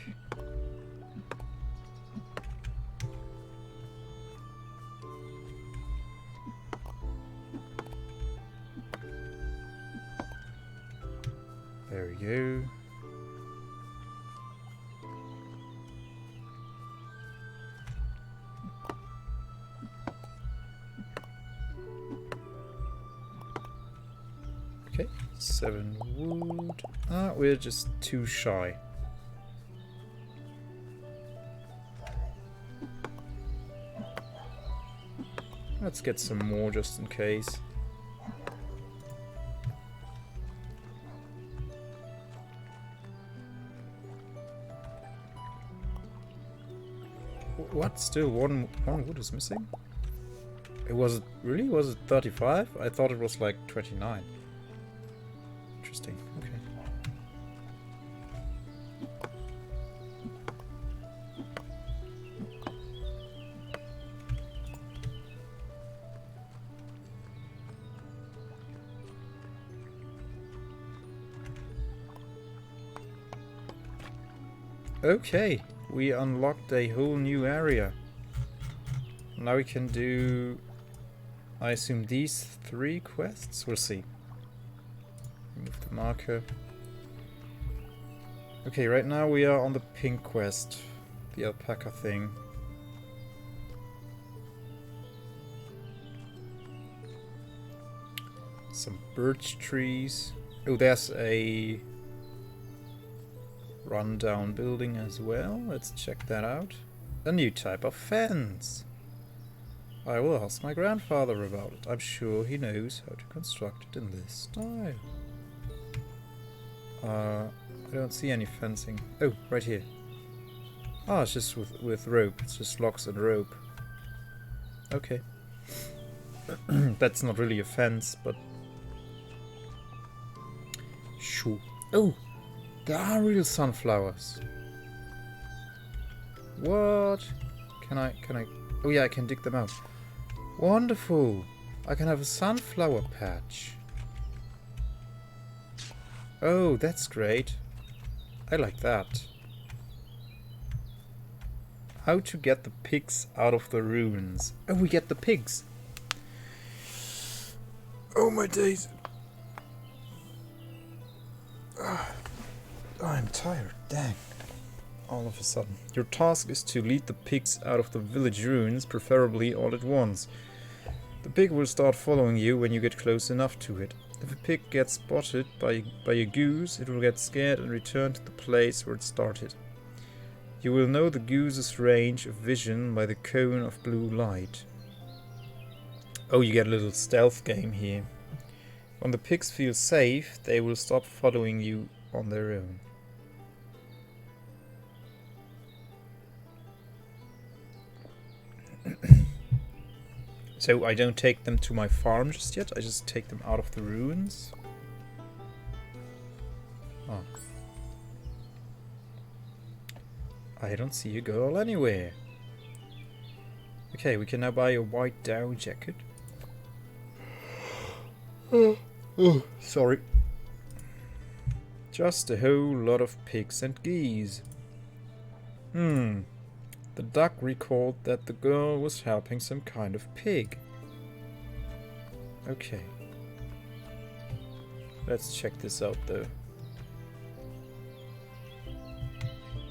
There we go. Okay, 7 wood. Ah, we're just too shy. Let's get some more just in case. What? Still one wood is missing? It was really? Was it 35? I thought it was like 29. Interesting. Okay. Okay, we unlocked a whole new area. Now we can do, I assume, these 3 quests? We'll see. Remove the marker. Okay, right now we are on the pink quest. The alpaca thing. Some birch trees. Oh, there's a rundown building as well. Let's check that out. A new type of fence. I will ask my grandfather about it. I'm sure he knows how to construct it in this style. I don't see any fencing. Oh, right here. Ah, it's just with rope. It's just logs and rope. Okay. That's not really a fence, but sure. Oh! There are real sunflowers. What? Can I? Oh yeah, I can dig them out. Wonderful. I can have a sunflower patch. Oh, that's great. I like that. How to get the pigs out of the ruins. Oh, we get the pigs. Oh my days. I'm tired, dang. All of a sudden. Your task is to lead the pigs out of the village ruins, preferably all at once. The pig will start following you when you get close enough to it. If a pig gets spotted by a goose, it will get scared and return to the place where it started. You will know the goose's range of vision by the cone of blue light. Oh, you get a little stealth game here. When the pigs feel safe, they will stop following you on their own. So I don't take them to my farm just yet, I just take them out of the ruins. Oh. I don't see a girl anywhere. Okay, we can now buy a white down jacket. Oh, sorry. Just a whole lot of pigs and geese. The duck recalled that the girl was helping some kind of pig. Okay. Let's check this out though.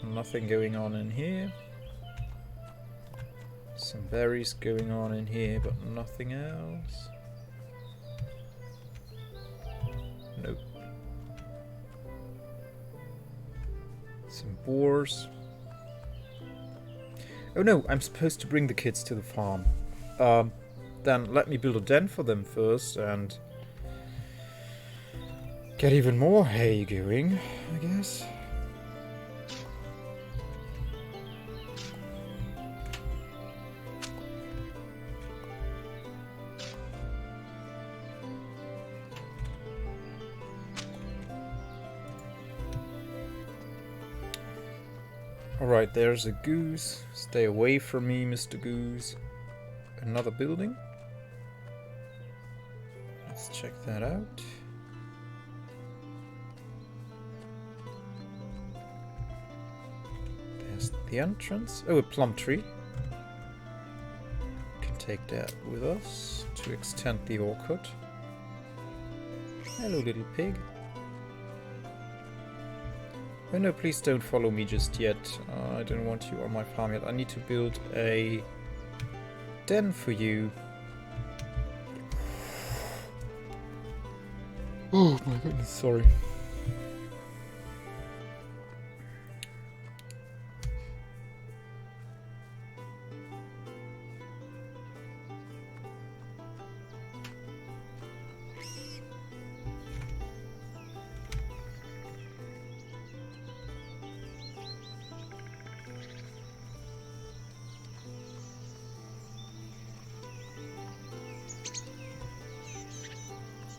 Nothing going on in here. Some berries going on in here, but nothing else. boars. Oh no, I'm supposed to bring the kids to the farm. Then let me build a den for them first and get even more hay going, I guess. Alright, there's a goose. Stay away from me, Mr. Goose. Another building. Let's check that out. There's the entrance. Oh, a plum tree. Can take that with us to extend the orchard. Hello, little pig. Oh no, please don't follow me just yet. I don't want you on my farm yet. I need to build a den for you. Oh my goodness, sorry.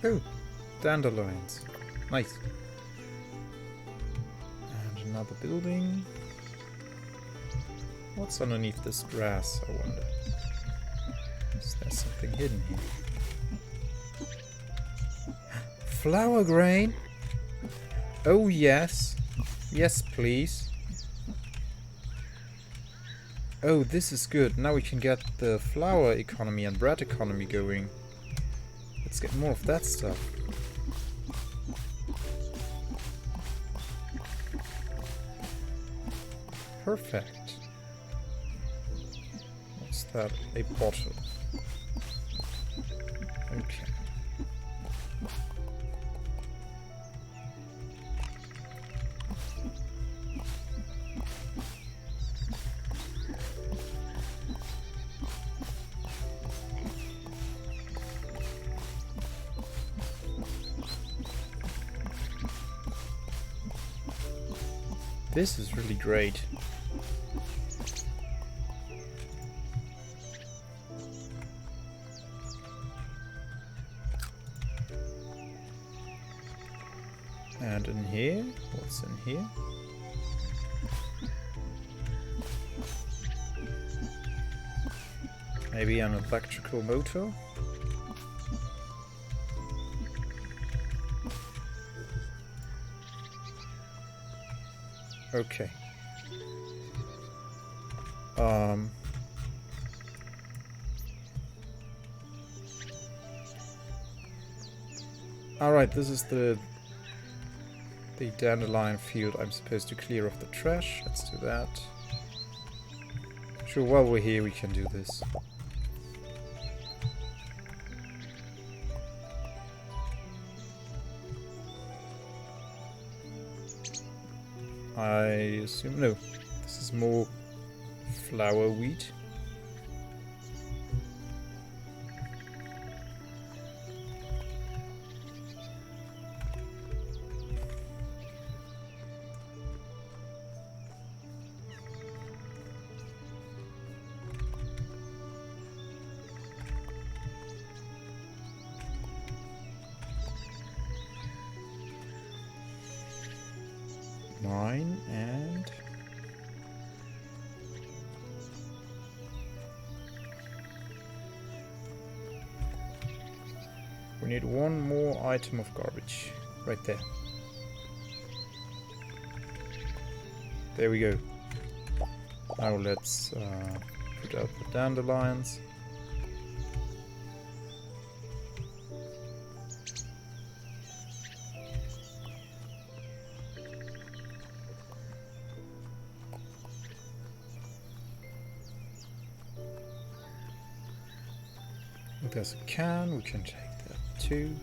Oh, dandelions. Nice. And another building. What's underneath this grass, I wonder? Is there something hidden here? Flower grain? Oh yes. Yes, please. Oh, this is good. Now we can get the flour economy and bread economy going. Let's get more of that stuff. Perfect. What's that? A bottle. Okay. This is really great. And in here, what's in here? Maybe an electrical motor? Okay. Alright, this is the dandelion field I'm supposed to clear off the trash. Let's do that. Sure, while we're here we can do this. I assume... no, this is more flower wheat. Nine and... we need one more item of garbage. Right there. There we go. Now let's put out the dandelions. There's a can, we can take that too.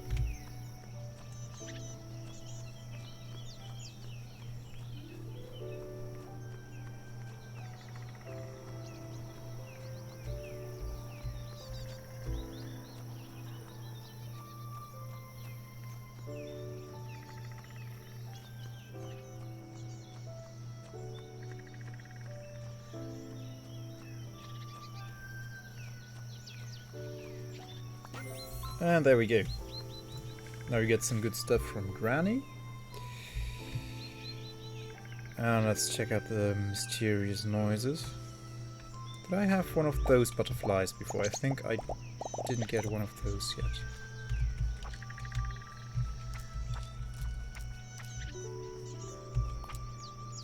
And there we go. Now we get some good stuff from Granny. And let's check out the mysterious noises. Did I have one of those butterflies before? I think I didn't get one of those yet.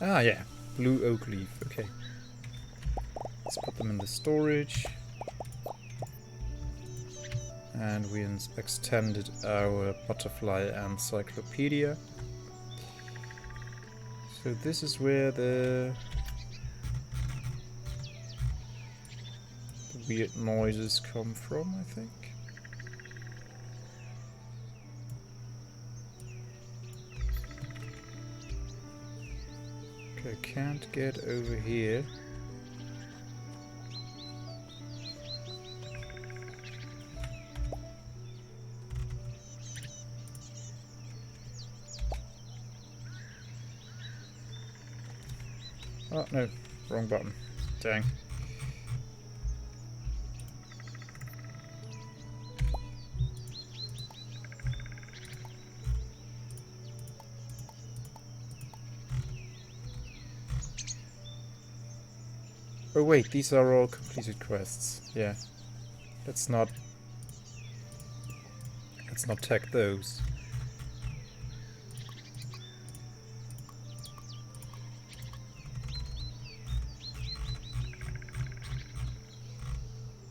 Ah, yeah. Blue oak leaf. Okay. Let's put them in the storage. And we extended our butterfly encyclopedia. So this is where the weird noises come from, I think. Okay, can't get over here. Oh, no. Wrong button. Dang. Oh wait, these are all completed quests. Yeah. Let's not tag those.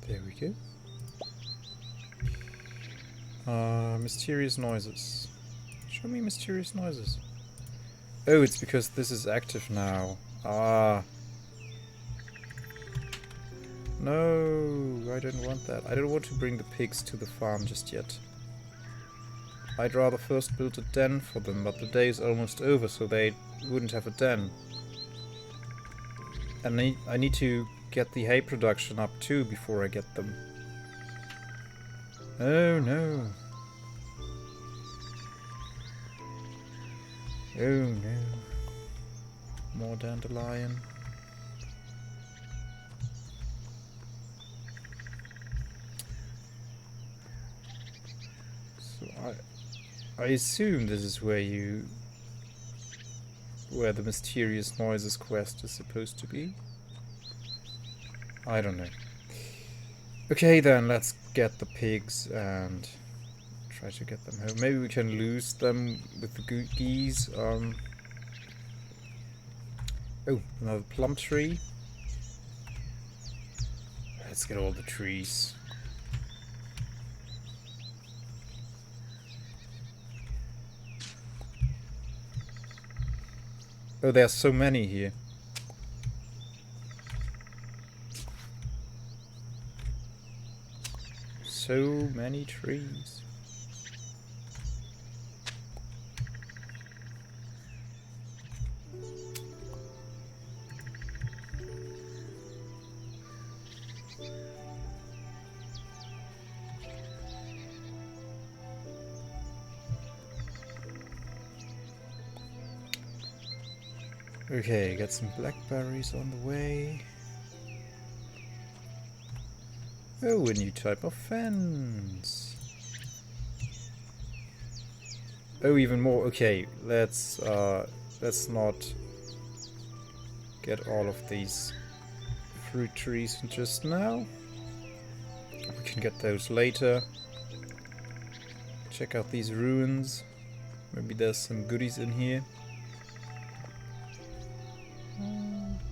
There we go. Mysterious noises. Show me mysterious noises. Oh, it's because this is active now. Ah. No, I don't want that. I don't want to bring the pigs to the farm just yet. I'd rather first build a den for them, but the day is almost over, so they wouldn't have a den. And I need to get the hay production up too before I get them. Oh no. Oh no. More dandelion. So I assume this is where the mysterious noises quest is supposed to be. I don't know. Okay then, let's get the pigs and try to get them home. Maybe we can lose them with the geese. Oh, another plum tree. Let's get all the trees. Oh, there are so many here. So many trees. Okay, got some blackberries on the way. Oh, a new type of fence. Oh, even more. Okay, let's not get all of these fruit trees just now. We can get those later. Check out these ruins. Maybe there's some goodies in here.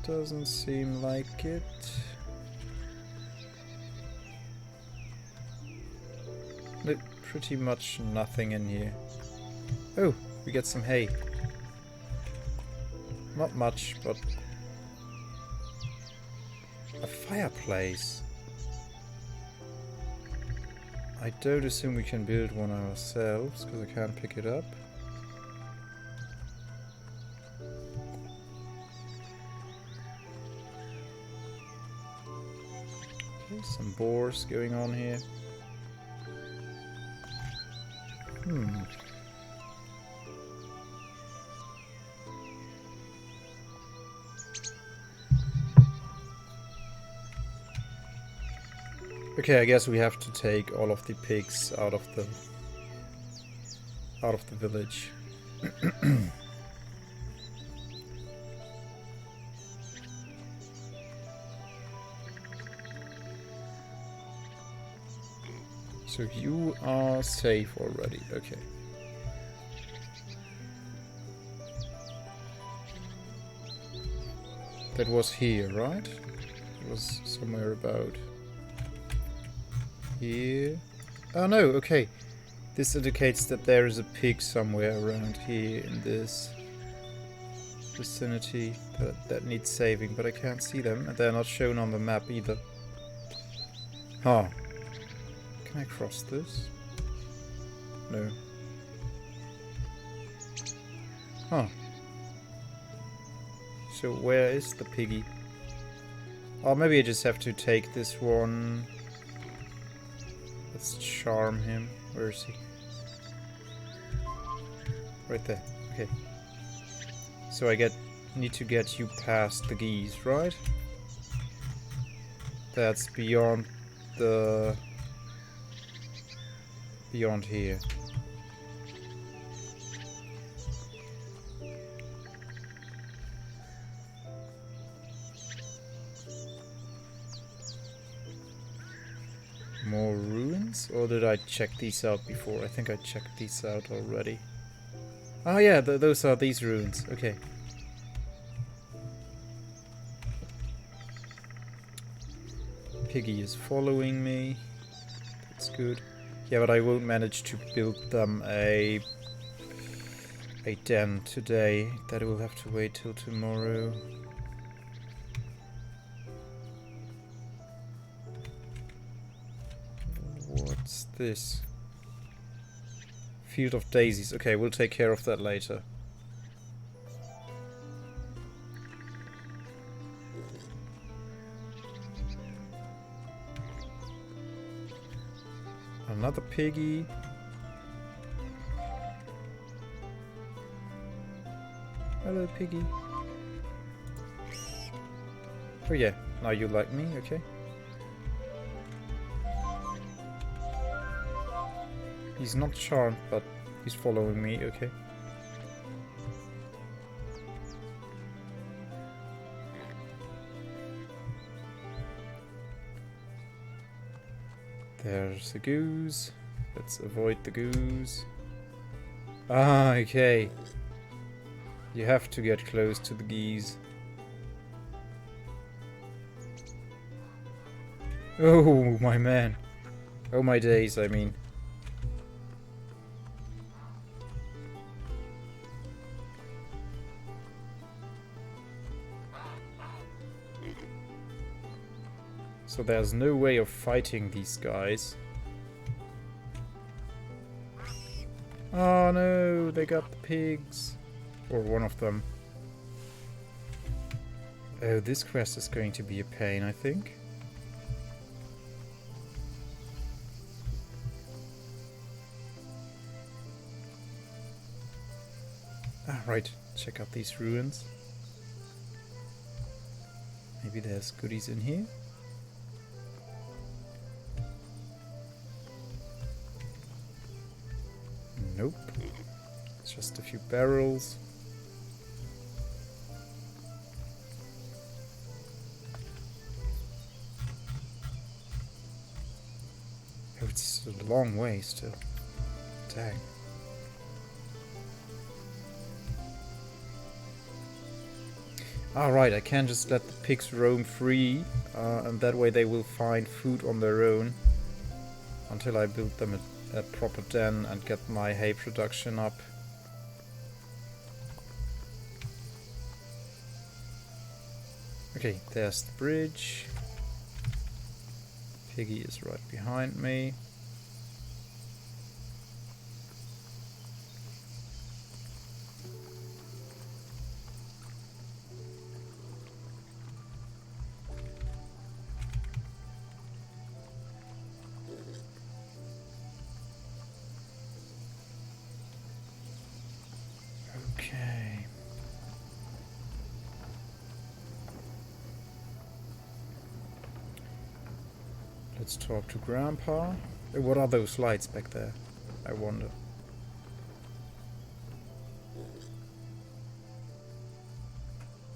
Doesn't seem like it. Look, pretty much nothing in here. Oh, we get some hay. Not much, but a fireplace. I don't assume we can build one ourselves, because I can't pick it up. Okay, some boars going on here. Okay, I guess we have to take all of the pigs out of the village. So you are safe already, okay. That was here, right? It was somewhere about here. Oh no, okay. This indicates that there is a pig somewhere around here in this vicinity that needs saving, but I can't see them, and they're not shown on the map either. Huh. Can I cross this? No. Huh. So where is the piggy? Oh, maybe I just have to take this one. Let's charm him. Where is he? Right there. Okay. So I need to get you past the geese, right? That's beyond here. More ruins? Or did I check these out before? I think I checked these out already. Oh yeah, those are these ruins. Okay. Piggy is following me. That's good. Yeah, but I won't manage to build them a den today. That will have to wait till tomorrow. What's this? Field of daisies. Okay, we'll take care of that later. Another piggy. Hello, piggy. Oh yeah, now you like me, okay. He's not charmed, but he's following me, okay. There's the goose. Let's avoid the goose. Ah, okay. You have to get close to the geese. Oh, my man. Oh, my days, I mean. So there's no way of fighting these guys. Oh no, they got the pigs. Or one of them. Oh, this quest is going to be a pain, I think. Ah, right. Check out these ruins. Maybe there's goodies in here. Nope. It's just a few barrels. Oh, it's a long way still. Dang. Alright, I can't just let the pigs roam free, and that way they will find food on their own until I build them a proper den and get my hay production up. Okay, there's the bridge. Piggy is right behind me. Okay. Let's talk to Grandpa. What are those lights back there? I wonder.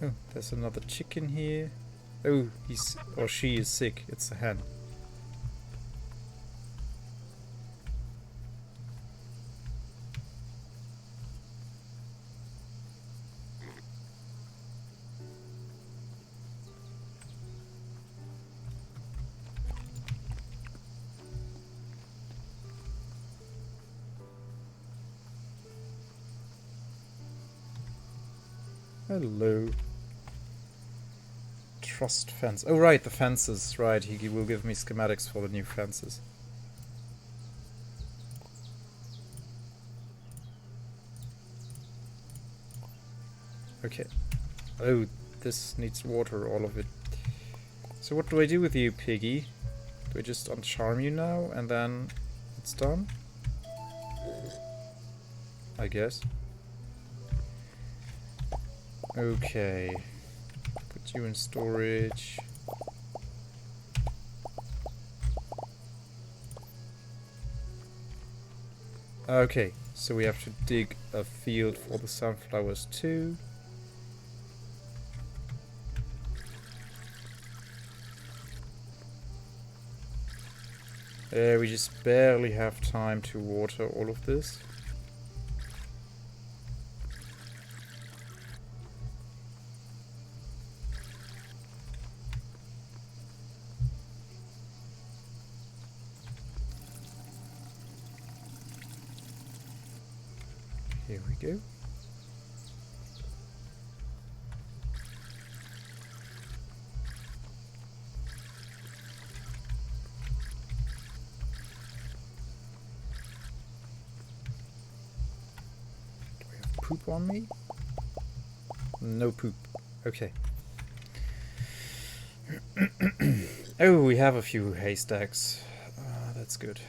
Oh, there's another chicken here. Oh, he's or she is sick. It's a hen. Hello. Trust fence. Oh right, the fences. Right, he will give me schematics for the new fences. Okay. Oh, this needs water, all of it. So what do I do with you, piggy? Do I just uncharm you now and then it's done? I guess. Okay. Put you in storage. Okay, so we have to dig a field for the sunflowers too. We just barely have time to water all of this. Here we go. Do I have poop on me? No poop. Okay. Oh, we have a few haystacks. That's good.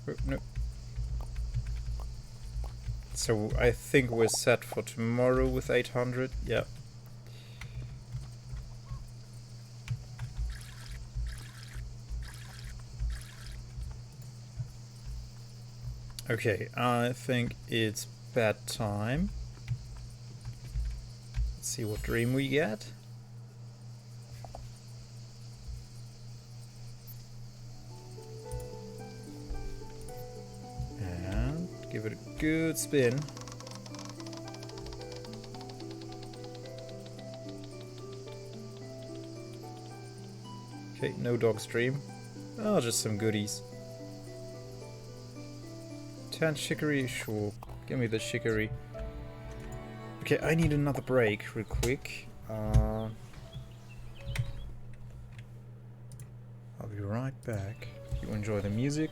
Oh, no. So I think we're set for tomorrow with 800. Yeah. Okay, I think it's bedtime. Let's see what dream we get. And give it a good spin. Okay, no dog's dream. Oh, just some goodies. 10 chicory, sure. Give me the chicory. Okay, I need another break real quick. I'll be right back. You enjoy the music.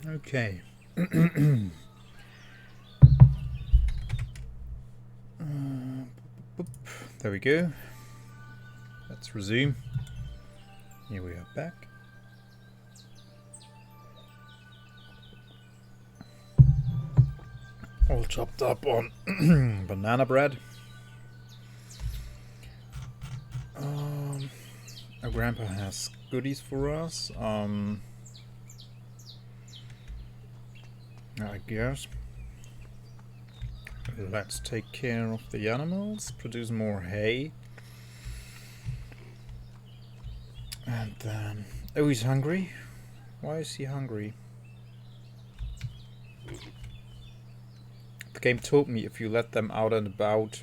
Okay. There we go. Let's resume. Here we are back. All chopped up on banana bread. Our grandpa has goodies for us. I guess. Let's take care of the animals, produce more hay. And then... Oh, he's hungry? Why is he hungry? The game told me if you let them out and about,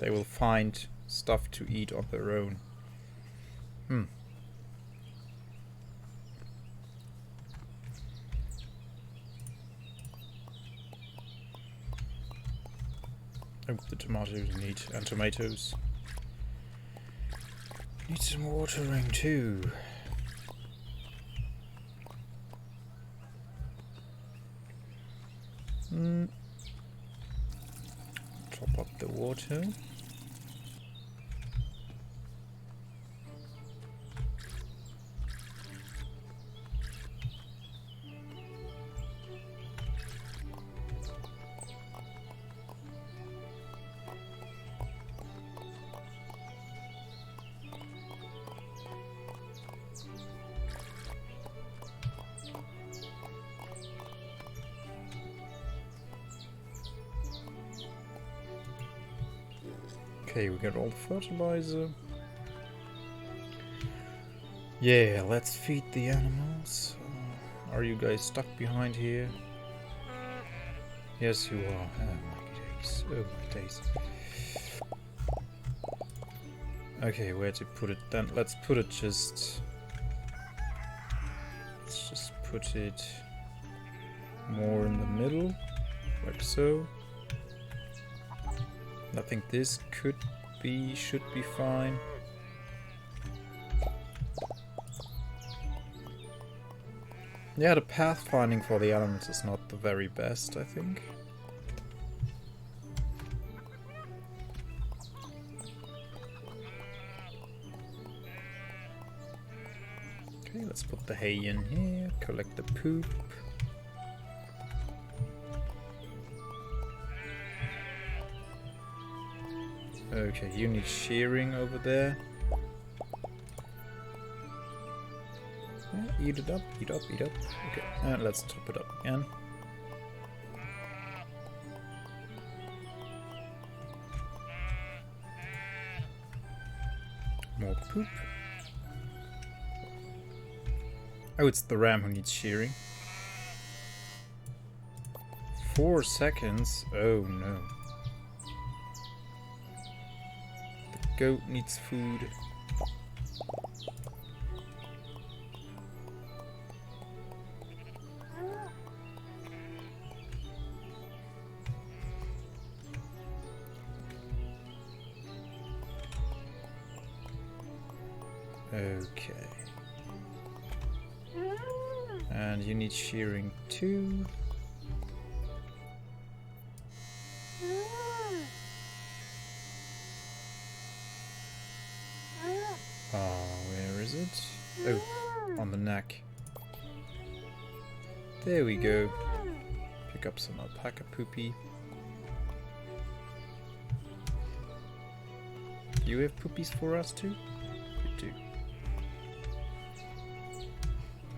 they will find stuff to eat on their own. Oh, the tomatoes and tomatoes. Need some watering too. Top up the water. Okay, we got all the fertilizer. Yeah, let's feed the animals. Are you guys stuck behind here? Yes, you are. Oh my days. Oh my days. Okay, where to put it then? Let's put it just... Let's just put it more in the middle, like so. I think this should be fine. Yeah, the pathfinding for the elements is not the very best, I think. Okay, let's put the hay in here, collect the poop. Okay, you need shearing over there. Yeah, eat it up, eat up, eat up. Okay, and let's top it up again. More poop. Oh, it's the ram who needs shearing. 4 seconds? Oh no. Goat needs food. Okay. And you need shearing too. Where is it? Oh, on the neck. There we go. Pick up some alpaca poopy. Do you have poopies for us too? You do.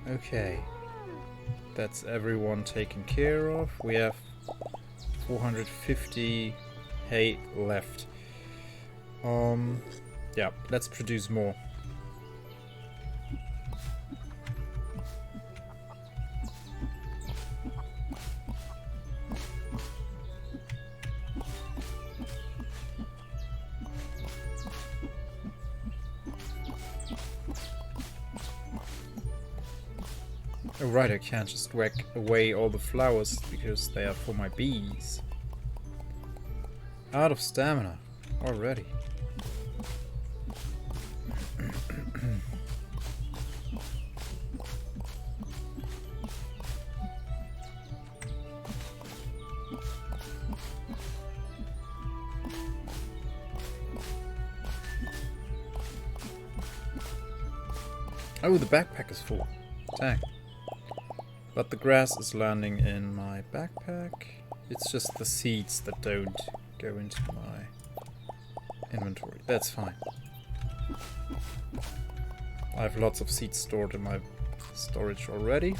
Okay. That's everyone taken care of. We have 450 hay left. Yeah, let's produce more. Oh right, I can't just whack away all the flowers because they are for my bees. Out of stamina already. Oh, the backpack is full. Dang. But the grass is landing in my backpack. It's just the seeds that don't go into my inventory. That's fine. I have lots of seeds stored in my storage already.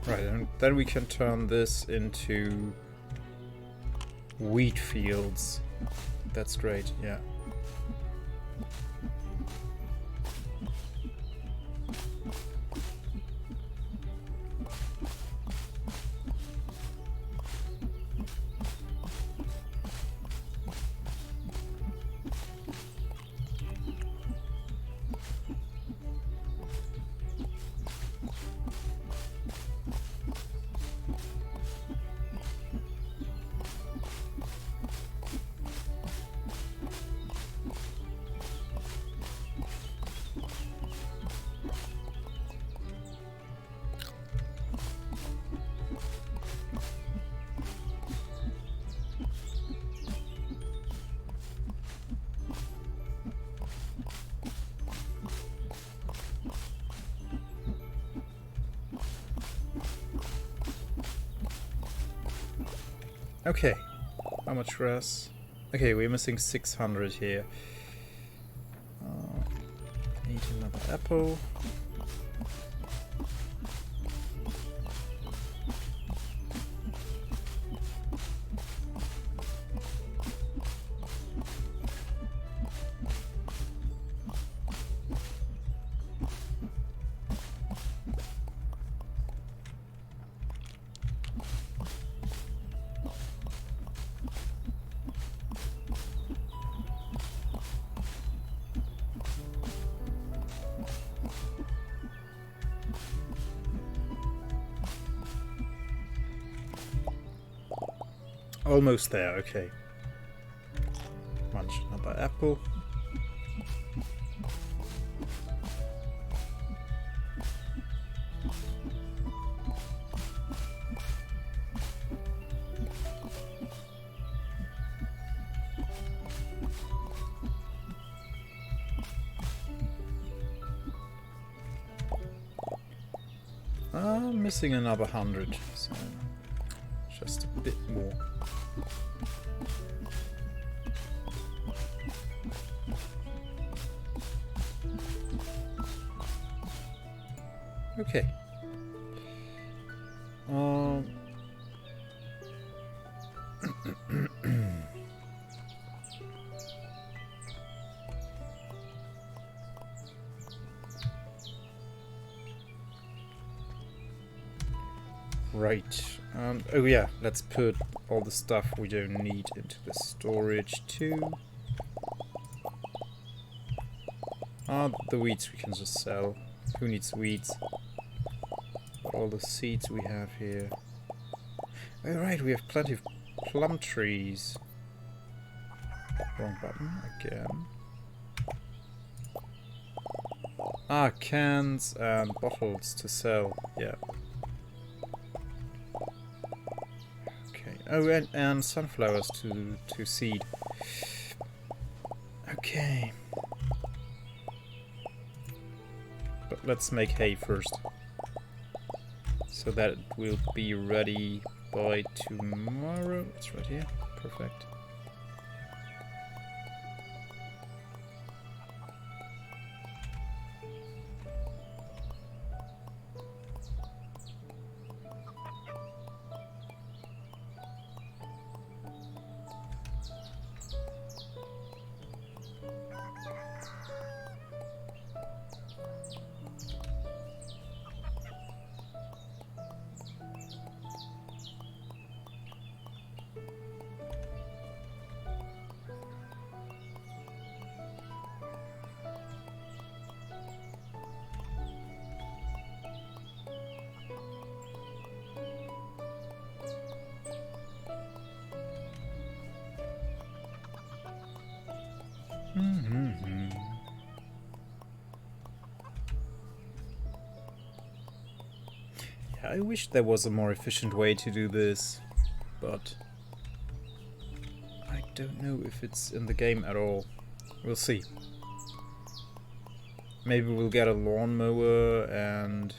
Right, and then we can turn this into wheat fields. That's great, yeah. Okay, how much grass? Okay, we're missing 600 here. Need another apple. Almost there, okay. Munch another apple. I'm missing another 100, so just a bit more. Okay. Right. Oh yeah, let's put all the stuff we don't need into the storage too. The weeds we can just sell. Who needs weeds? But all the seeds we have here. Oh right, we have plenty of plum trees. Wrong button again. Cans and bottles to sell. Yeah. Okay. Oh, and sunflowers to seed. Okay. But let's make hay first, so that it will be ready by tomorrow. It's right here. Perfect. I wish there was a more efficient way to do this, but I don't know if it's in the game at all. We'll see. Maybe we'll get a lawnmower and...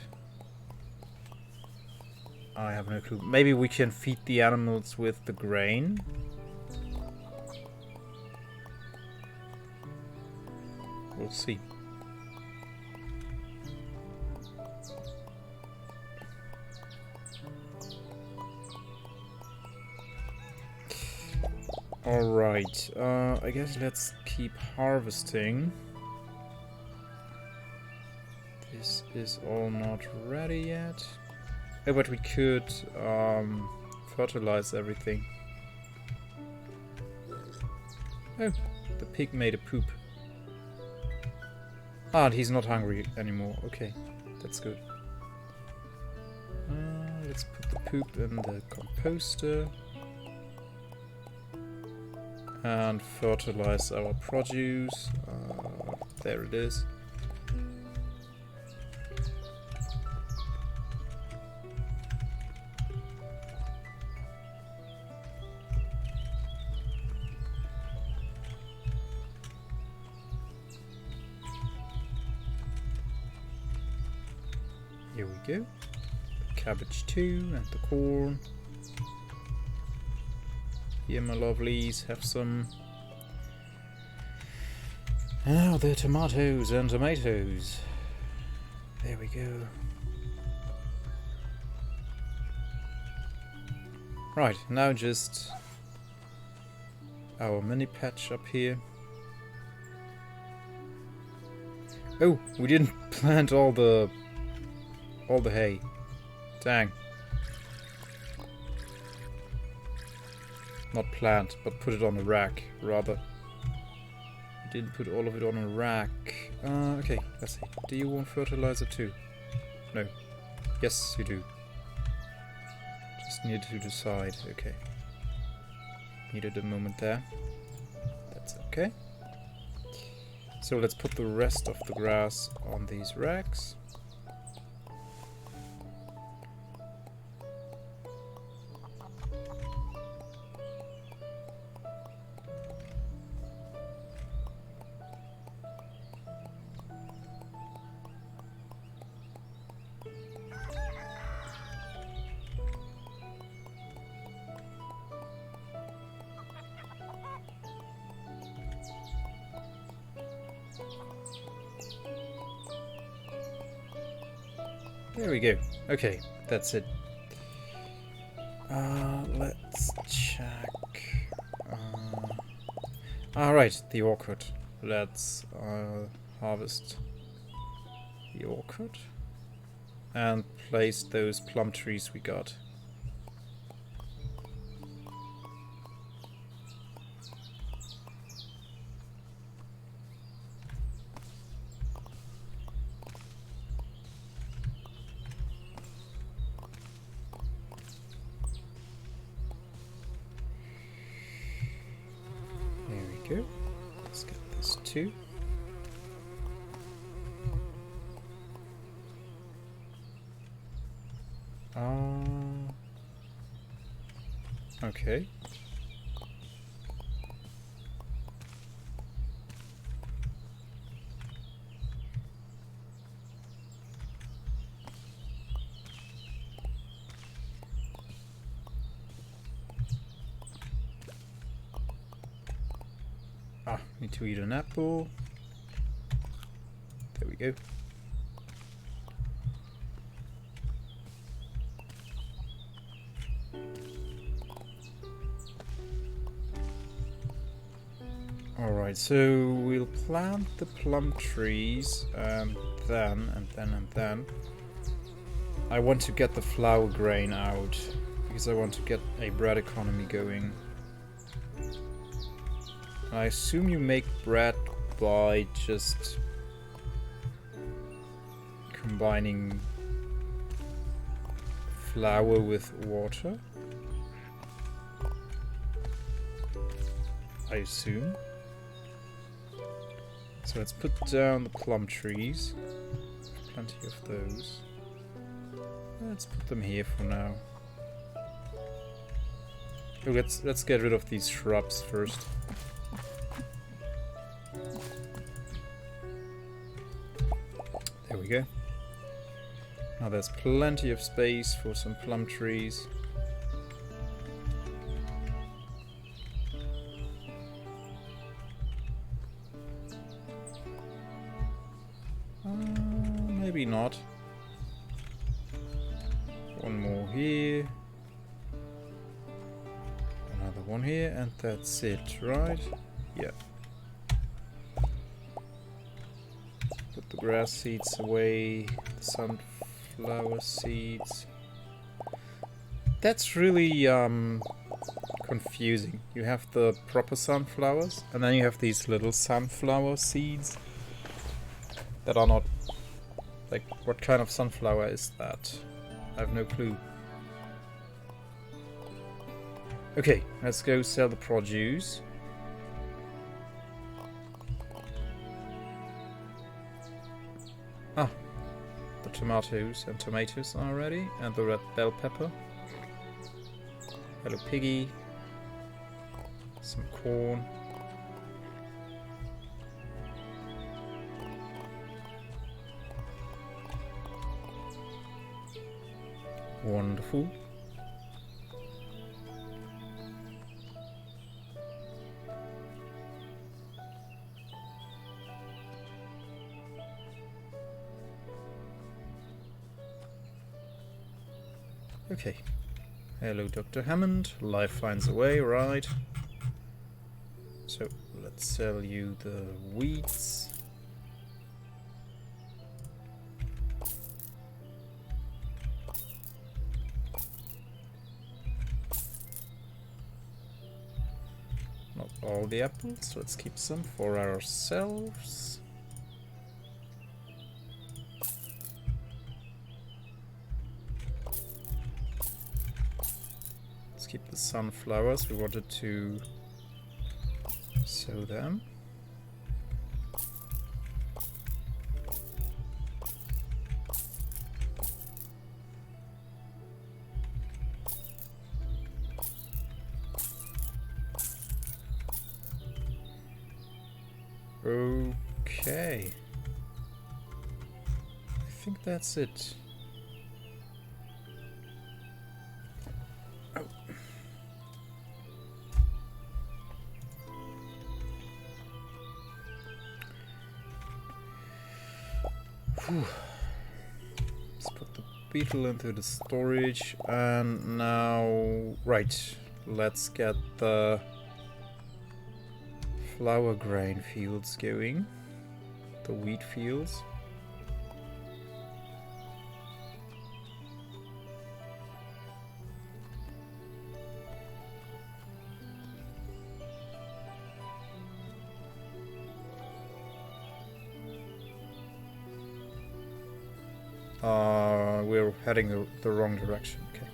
I have no clue. Maybe we can feed the animals with the grain? We'll see. Alright, I guess let's keep harvesting. This is all not ready yet. Oh, but we could fertilize everything. Oh, the pig made a poop. Ah, and he's not hungry anymore. Okay, that's good. Let's put the poop in the composter. And fertilize our produce. There it is. Here we go. The cabbage too, and the corn. Here, my lovelies, have some. Now the tomatoes and tomatoes. There we go. Right, now just our mini patch up here. Oh, we didn't plant all the hay. Dang. Not plant, but put it on a rack, rather. We didn't put all of it on a rack. Okay, let's see. Do you want fertilizer too? No. Yes, you do. Just need to decide. Okay. Needed a moment there. That's okay. So let's put the rest of the grass on these racks. There we go. Okay, that's it. Let's check. Alright, the orchard. Let's harvest the orchard and place those plum trees we got. Go. Let's get this too. Okay. Need to eat an apple. There we go. Alright, so we'll plant the plum trees and then I want to get the flour grain out because I want to get a bread economy going. I assume you make bread by just combining flour with water. I assume. So let's put down the plum trees. Plenty of those. Let's put them here for now. Oh, let's get rid of these shrubs first. There we go. Now there's plenty of space for some plum trees. Maybe not. One more here. Another one here, and that's it, right? Yeah. Put the grass seeds away, the sunflower seeds. That's really confusing. You have the proper sunflowers, and then you have these little sunflower seeds that are not... Like, what kind of sunflower is that? I have no clue. Okay, let's go sell the produce. Ah, the tomatoes and tomatoes are ready, and the red bell pepper. Hello piggy. Some corn. Wonderful. Okay. Hello, Dr. Hammond. Life finds a way, right? So, let's sell you the weeds. Not all the apples, let's keep some for ourselves. Let's keep the sunflowers, we wanted to sow them. Okay. I think that's it. Oh. Whew. Let's put the beetle into the storage, and now, right, let's get the flower grain fields going, the wheat fields. We're heading the wrong direction, okay.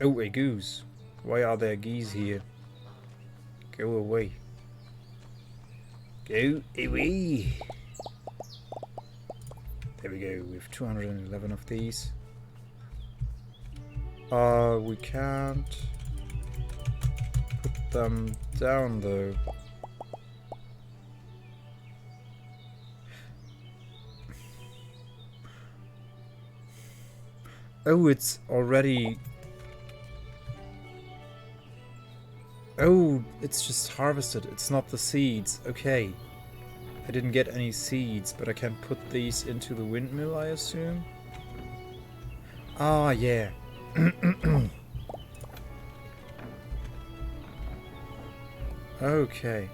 Oh, a goose. Why are there geese here? Go away. Go away. There we go. We have 211 of these. We can't put them down though. Oh, it's already... Oh, it's just harvested. It's not the seeds. Okay. I didn't get any seeds, but I can put these into the windmill, I assume. Ah, yeah. Okay.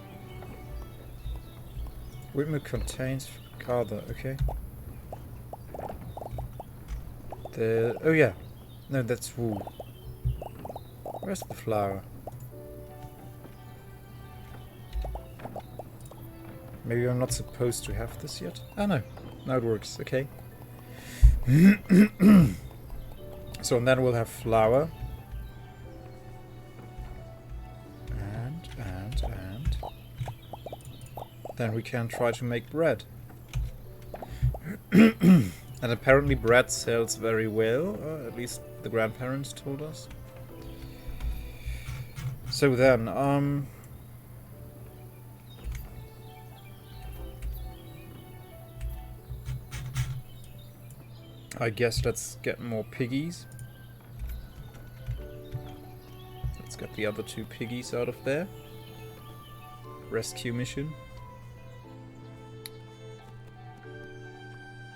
Windmill contains carder. Okay. Oh yeah. No, that's wool. Where's the flour? Maybe I'm not supposed to have this yet? Oh no. Now it works. Okay. So then we'll have flour. Then we can try to make bread. And apparently bread sells very well, at least the grandparents told us. So then, I guess let's get more piggies. Let's get the other 2 piggies out of there. Rescue mission.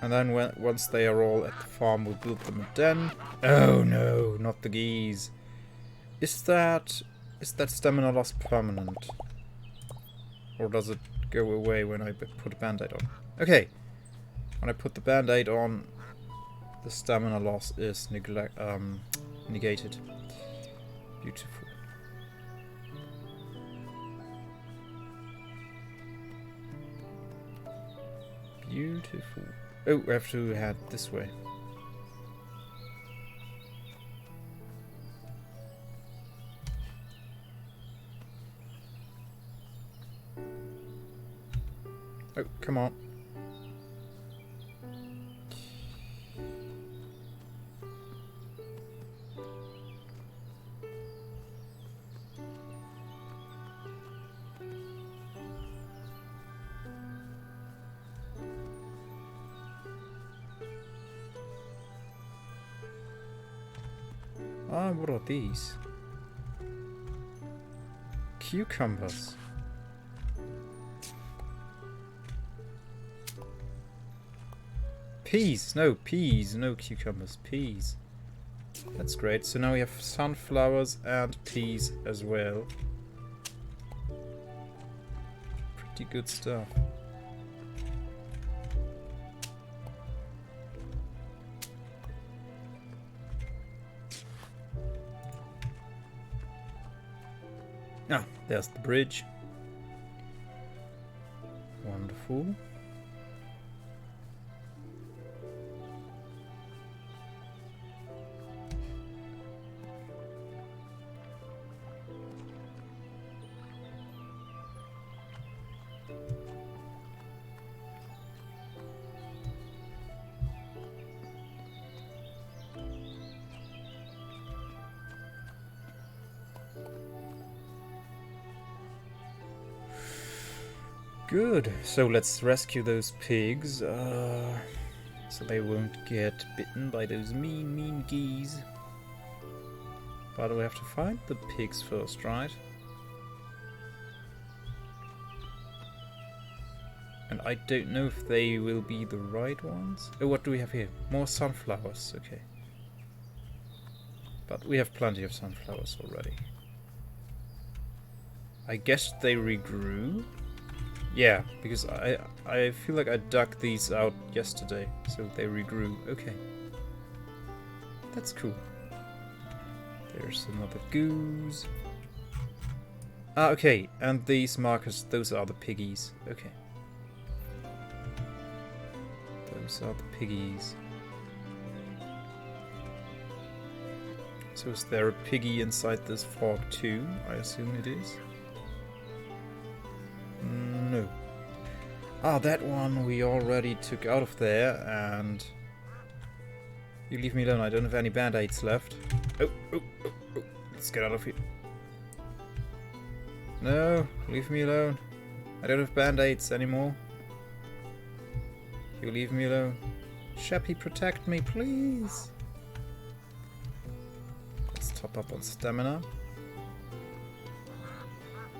And then once they are all at the farm, we'll build them a den. Oh no, not the geese. Is that stamina loss permanent? Or does it go away when I put a band-aid on? Okay. When I put the band-aid on, the stamina loss is negated. Beautiful. Beautiful. Oh, we have to head this way. Oh, come on. Ah, what are these? Cucumbers. Peas! No, peas, no cucumbers, peas. That's great. So now we have sunflowers and peas as well. Pretty good stuff. Ah, there's the bridge. Wonderful. Good. So let's rescue those pigs, so they won't get bitten by those mean geese. But we have to find the pigs first, right? And I don't know if they will be the right ones. Oh, what do we have here? More sunflowers, okay. But we have plenty of sunflowers already. I guess they regrew. Yeah, because I feel like I dug these out yesterday, so they regrew. Okay. That's cool. There's another goose. Ah, okay, and these markers, those are the piggies. Okay. Those are the piggies. So is there a piggy inside this fog too? I assume it is. No. Ah, that one we already took out of there, and... You leave me alone, I don't have any band-aids left. Oh. Let's get out of here. No, leave me alone. I don't have band-aids anymore. You leave me alone. Sheppy, protect me, please. Let's top up on stamina.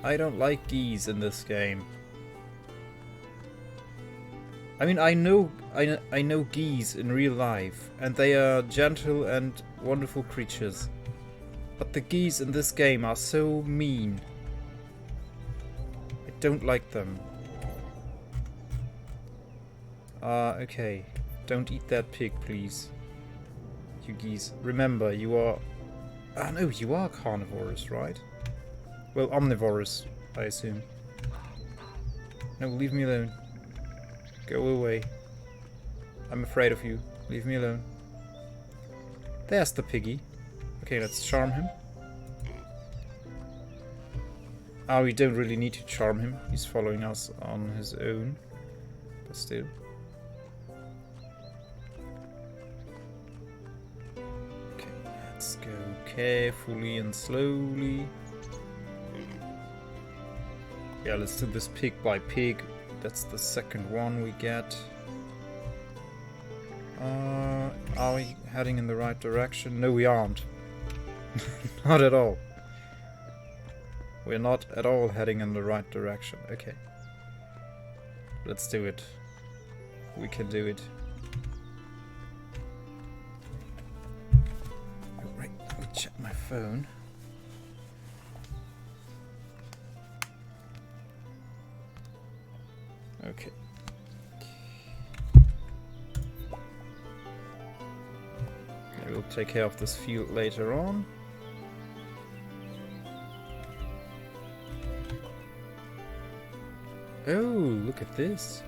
I don't like geese in this game. I mean, I know geese in real life, and they are gentle and wonderful creatures. But the geese in this game are so mean. I don't like them. Okay. Don't eat that pig, please. You geese. Remember, you are... Ah, no, you are carnivorous, right? Well, omnivorous, I assume. No, leave me alone. Go away. I'm afraid of you. Leave me alone. There's the piggy. Okay, let's charm him. Oh, we don't really need to charm him. He's following us on his own. But still. Okay, let's go carefully and slowly. Yeah, let's do this pig by pig. That's the second one we get. Are we heading in the right direction? No, we aren't. Not at all. We're not at all heading in the right direction. Okay. Let's do it. We can do it. Alright, let me check my phone. Okay. We'll take care of this field later on. Oh, look at this.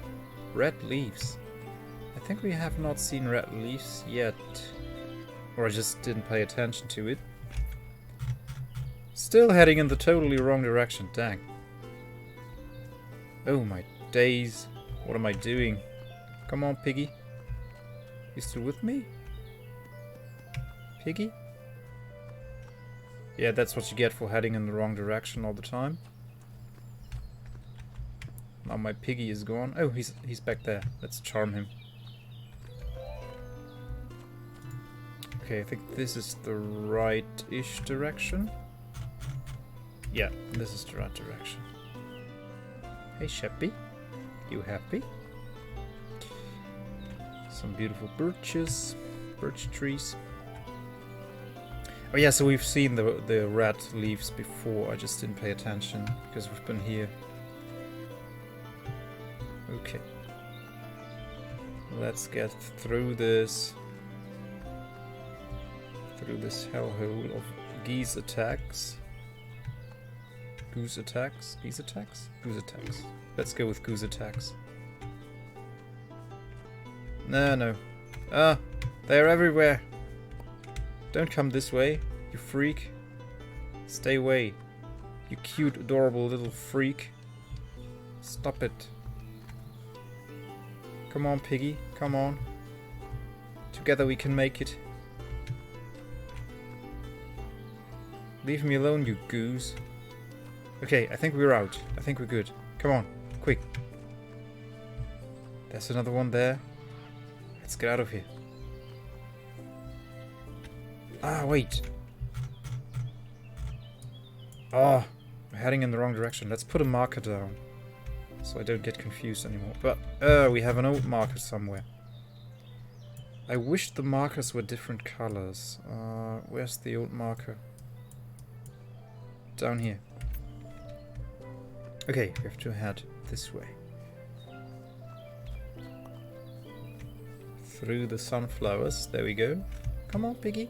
Red leaves. I think we have not seen red leaves yet. Or I just didn't pay attention to it. Still heading in the totally wrong direction, dang. Oh my days. What am I doing? Come on, piggy. You still with me? Piggy? Yeah, that's what you get for heading in the wrong direction all the time. Now my piggy is gone. Oh, he's back there. Let's charm him. Okay, I think this is the right-ish direction. Yeah, this is the right direction. Hey, Sheppy. You happy? Some beautiful birches. Birch trees. Oh yeah, so we've seen the red leaves before. I just didn't pay attention because we've been here. Okay. Let's get through this hellhole of geese attacks. Goose attacks? Geese attacks? Goose attacks. Let's go with goose attacks. No. Ah! They're everywhere! Don't come this way, you freak. Stay away. You cute, adorable little freak. Stop it. Come on, piggy. Come on. Together we can make it. Leave me alone, you goose. Okay, I think we're out. I think we're good. Come on, quick. There's another one there. Let's get out of here. Ah, wait. Oh, we're heading in the wrong direction. Let's put a marker down so I don't get confused anymore. But, we have an old marker somewhere. I wish the markers were different colors. Where's the old marker? Down here. Okay, we have to head this way. Through the sunflowers. There we go. Come on, piggy.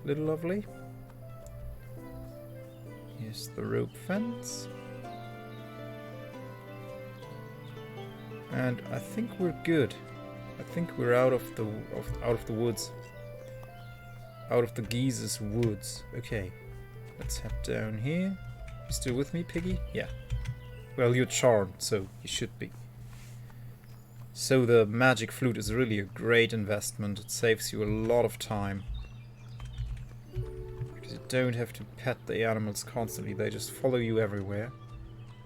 Little lovely. Here's the rope fence. And I think we're good. I think we're out of the woods. Out of the geese's woods. Okay. Let's head down here. You still with me, piggy? Yeah. Well, you're charmed, so you should be. So the magic flute is really a great investment. It saves you a lot of time. Because you don't have to pet the animals constantly. They just follow you everywhere.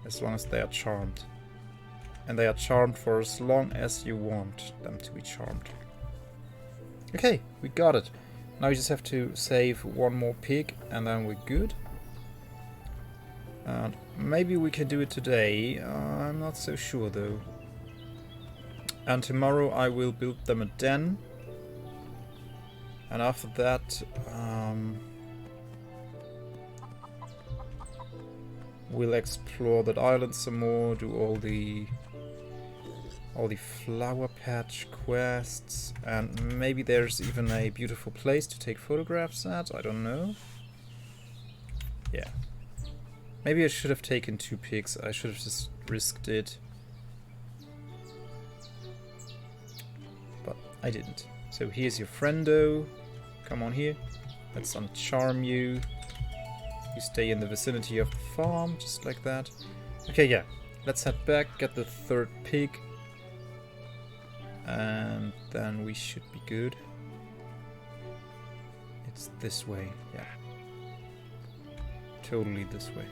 As long as they are charmed. And they are charmed for as long as you want them to be charmed. Okay, we got it. Now we just have to save one more pig and then we're good. And maybe we can do it today. I'm not so sure though. And tomorrow I will build them a den. And after that, we'll explore that island some more, do all the flower patch quests, and maybe there's even a beautiful place to take photographs at, I don't know. Yeah. Maybe I should have taken 2 pigs, I should have just risked it. But I didn't. So here's your friendo. Come on here. Let's uncharm you. You stay in the vicinity of the farm, just like that. Okay, yeah. Let's head back, get the third pig. And then we should be good. It's this way, yeah. Totally this way.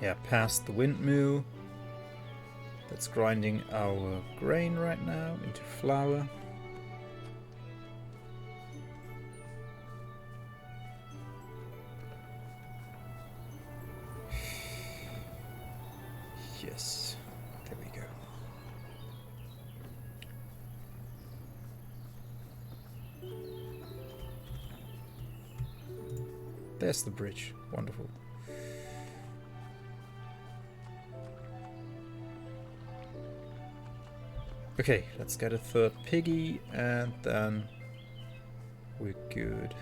Yeah, past the windmill. That's grinding our grain right now into flour. Yes, there we go. There's the bridge. Wonderful. Okay, let's get a third piggy and then we're good.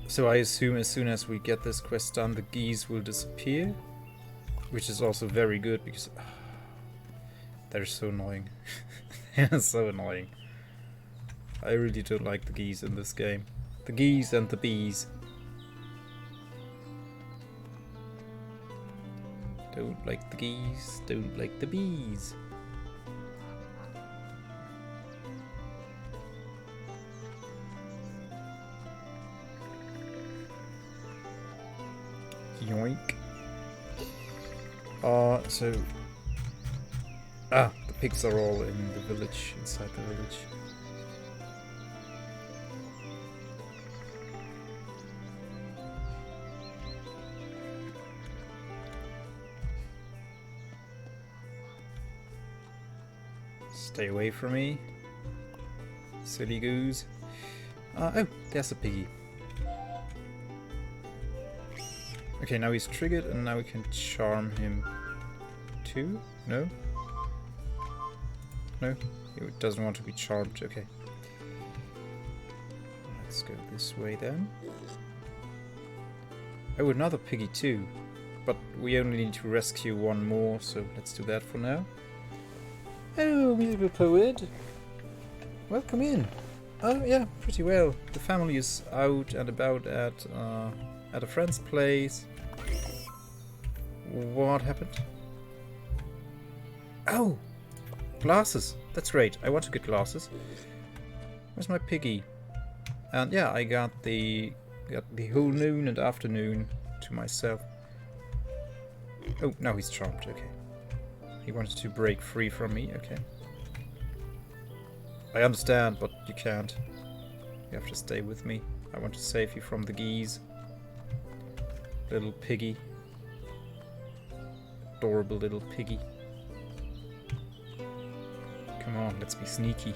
So I assume as soon as we get this quest done, the geese will disappear, which is also very good because they're so annoying. They're so annoying. I really don't like the geese in this game. The geese and the bees. Don't like the geese, don't like the bees. Yoink. The pigs are all in the village, inside the village. Stay away from me, silly goose. Oh, there's a piggy. Okay, now he's triggered and now we can charm him too? No? No? He doesn't want to be charmed, okay. Let's go this way then. Oh, another piggy too. But we only need to rescue one more, so let's do that for now. Oh, musical poet! Welcome in! Oh yeah, pretty well. The family is out and about at a friend's place. What happened? Oh! Glasses! That's great. I want to get glasses. Where's my piggy? And yeah, I got the whole noon and afternoon to myself. Oh, now he's charmed. Okay. He wanted to break free from me. Okay. I understand, but you can't. You have to stay with me. I want to save you from the geese. Little piggy. Adorable little piggy. Come on, let's be sneaky.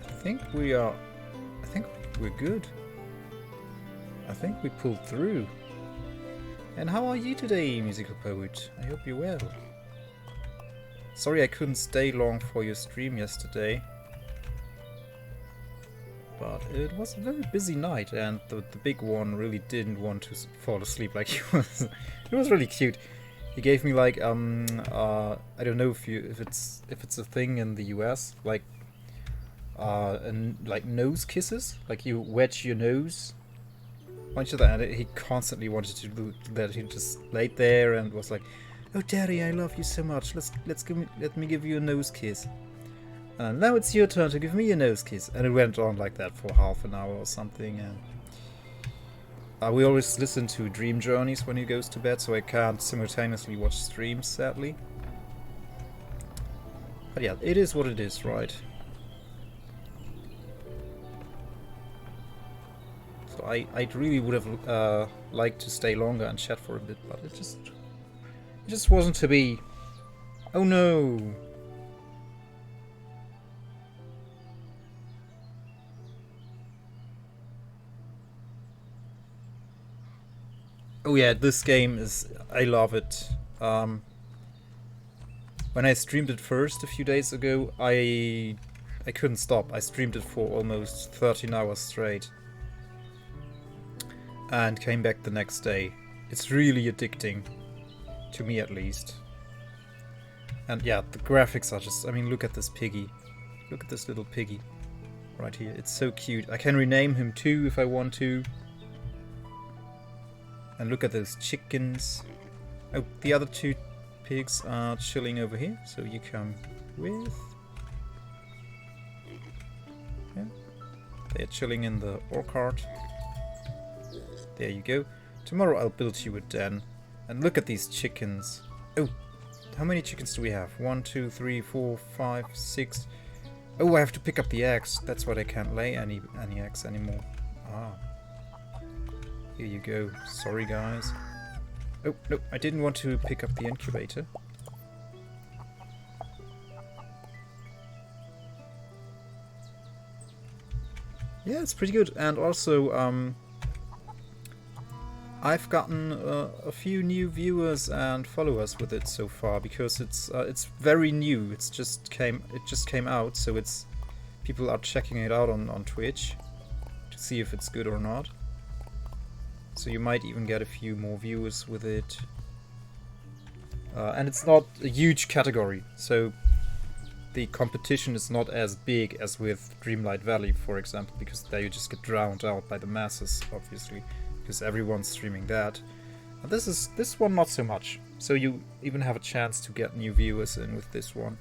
I think we're good. I think we pulled through. And how are you today, musical poet? I hope you're well. Sorry I couldn't stay long for your stream yesterday. But it was a very busy night and the big one really didn't want to fall asleep like he was. It was really cute. He gave me like I don't know if it's a thing in the US, like like nose kisses, like you wedge your nose on each other, and he constantly wanted to do that. He just laid there and was like, "Oh, Daddy, I love you so much. Let me give you a nose kiss." And now it's your turn to give me a nose kiss. And it went on like that for half an hour or something. And we always listen to Dream Journeys when he goes to bed, so I can't simultaneously watch streams, sadly. But yeah, it is what it is, right? So I really would have liked to stay longer and chat for a bit, but it just wasn't to be. Oh no! Oh yeah, this game is. I love it. When I streamed it first a few days ago, I couldn't stop. I streamed it for almost 13 hours straight. And came back the next day. It's really addicting. To me at least. And yeah, the graphics are just... I mean, look at this piggy. Look at this little piggy. Right here. It's so cute. I can rename him too if I want to. And look at those chickens. Oh, the other two pigs are chilling over here. So you come with... Yeah. They're chilling in the ore cart. There you go. Tomorrow I'll build you a den. And look at these chickens. Oh, how many chickens do we have? 1, 2, 3, 4, 5, 6. Oh, I have to pick up the eggs. That's why they can't lay any eggs anymore. Ah. Here you go. Sorry, guys. Oh, no, I didn't want to pick up the incubator. Yeah, it's pretty good. And also, I've gotten a few new viewers and followers with it so far because it's very new. It just came out, so it's people are checking it out on Twitch to see if it's good or not. So you might even get a few more viewers with it. And it's not a huge category, so the competition is not as big as with Dreamlight Valley, for example, because there you just get drowned out by the masses, obviously. Because everyone's streaming that. And this one not so much. So you even have a chance to get new viewers in with this one.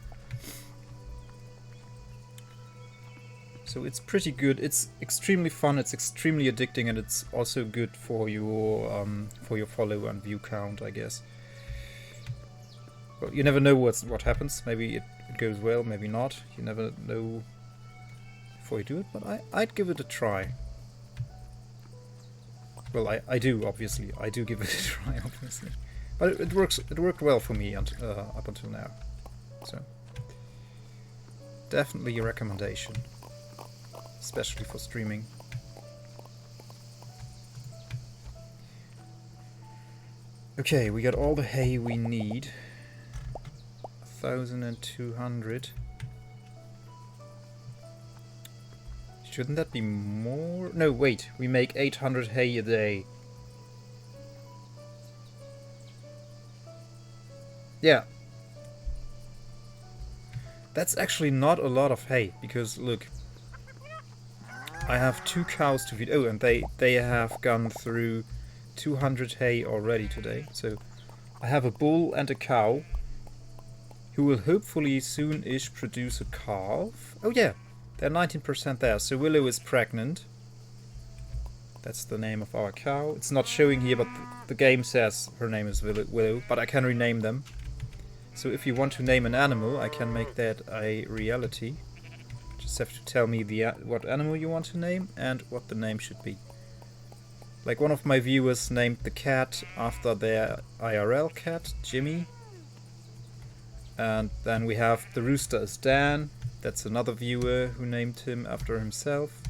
So it's pretty good. It's extremely fun. It's extremely addicting, and it's also good for your follow and view count, I guess. Well, you never know what happens. Maybe it goes well, maybe not. You never know before you do it. But I'd give it a try. Well, I do, obviously. I do give it a try, obviously. But it works. It worked well for me up until now. So, definitely a recommendation. Especially for streaming. Okay, we got all the hay we need. 1,200. Shouldn't that be more? No, wait. We make 800 hay a day. Yeah. That's actually not a lot of hay, because look. I have 2 cows to feed. Oh, and they have gone through 200 hay already today. So I have a bull and a cow who will hopefully soon-ish produce a calf. Oh yeah. They're 19% there, so Willow is pregnant. That's the name of our cow. It's not showing here, but the game says her name is Willow, but I can rename them. So if you want to name an animal, I can make that a reality. Just have to tell me what animal you want to name and what the name should be. Like one of my viewers named the cat after their IRL cat, Jimmy. And then we have the rooster is Dan. That's another viewer who named him after himself.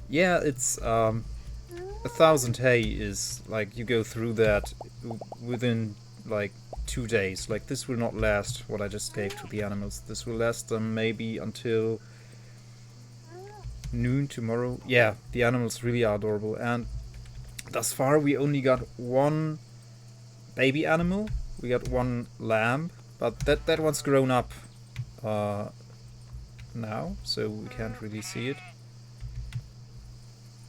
Yeah, it's 1,000 hay is like you go through that within like 2 days. Like this will not last what I just gave to the animals. This will last them maybe until noon tomorrow. Yeah, the animals really are adorable, and thus far we only got 1 baby animal. We got 1 lamb, but that one's grown up now, so we can't really see it.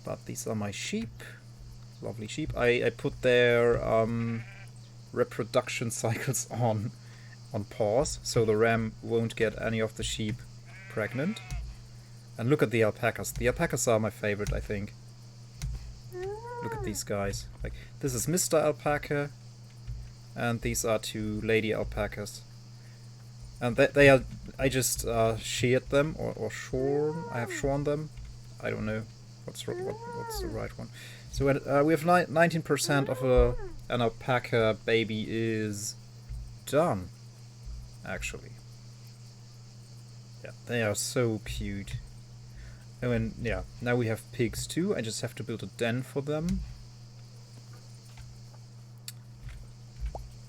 But these are my sheep. Lovely sheep. I put their reproduction cycles on pause, so the ram won't get any of the sheep pregnant. And look at the alpacas. The alpacas are my favorite, I think. Look at these guys. Like, this is Mr. Alpaca, and these are 2 lady alpacas. And they are. I just sheared them or shorn. I have shorn them. I don't know what's the right one. So we have 19% of an alpaca baby is done. actually. Yeah, they are so cute. Oh, and yeah, now we have pigs too. I just have to build a den for them.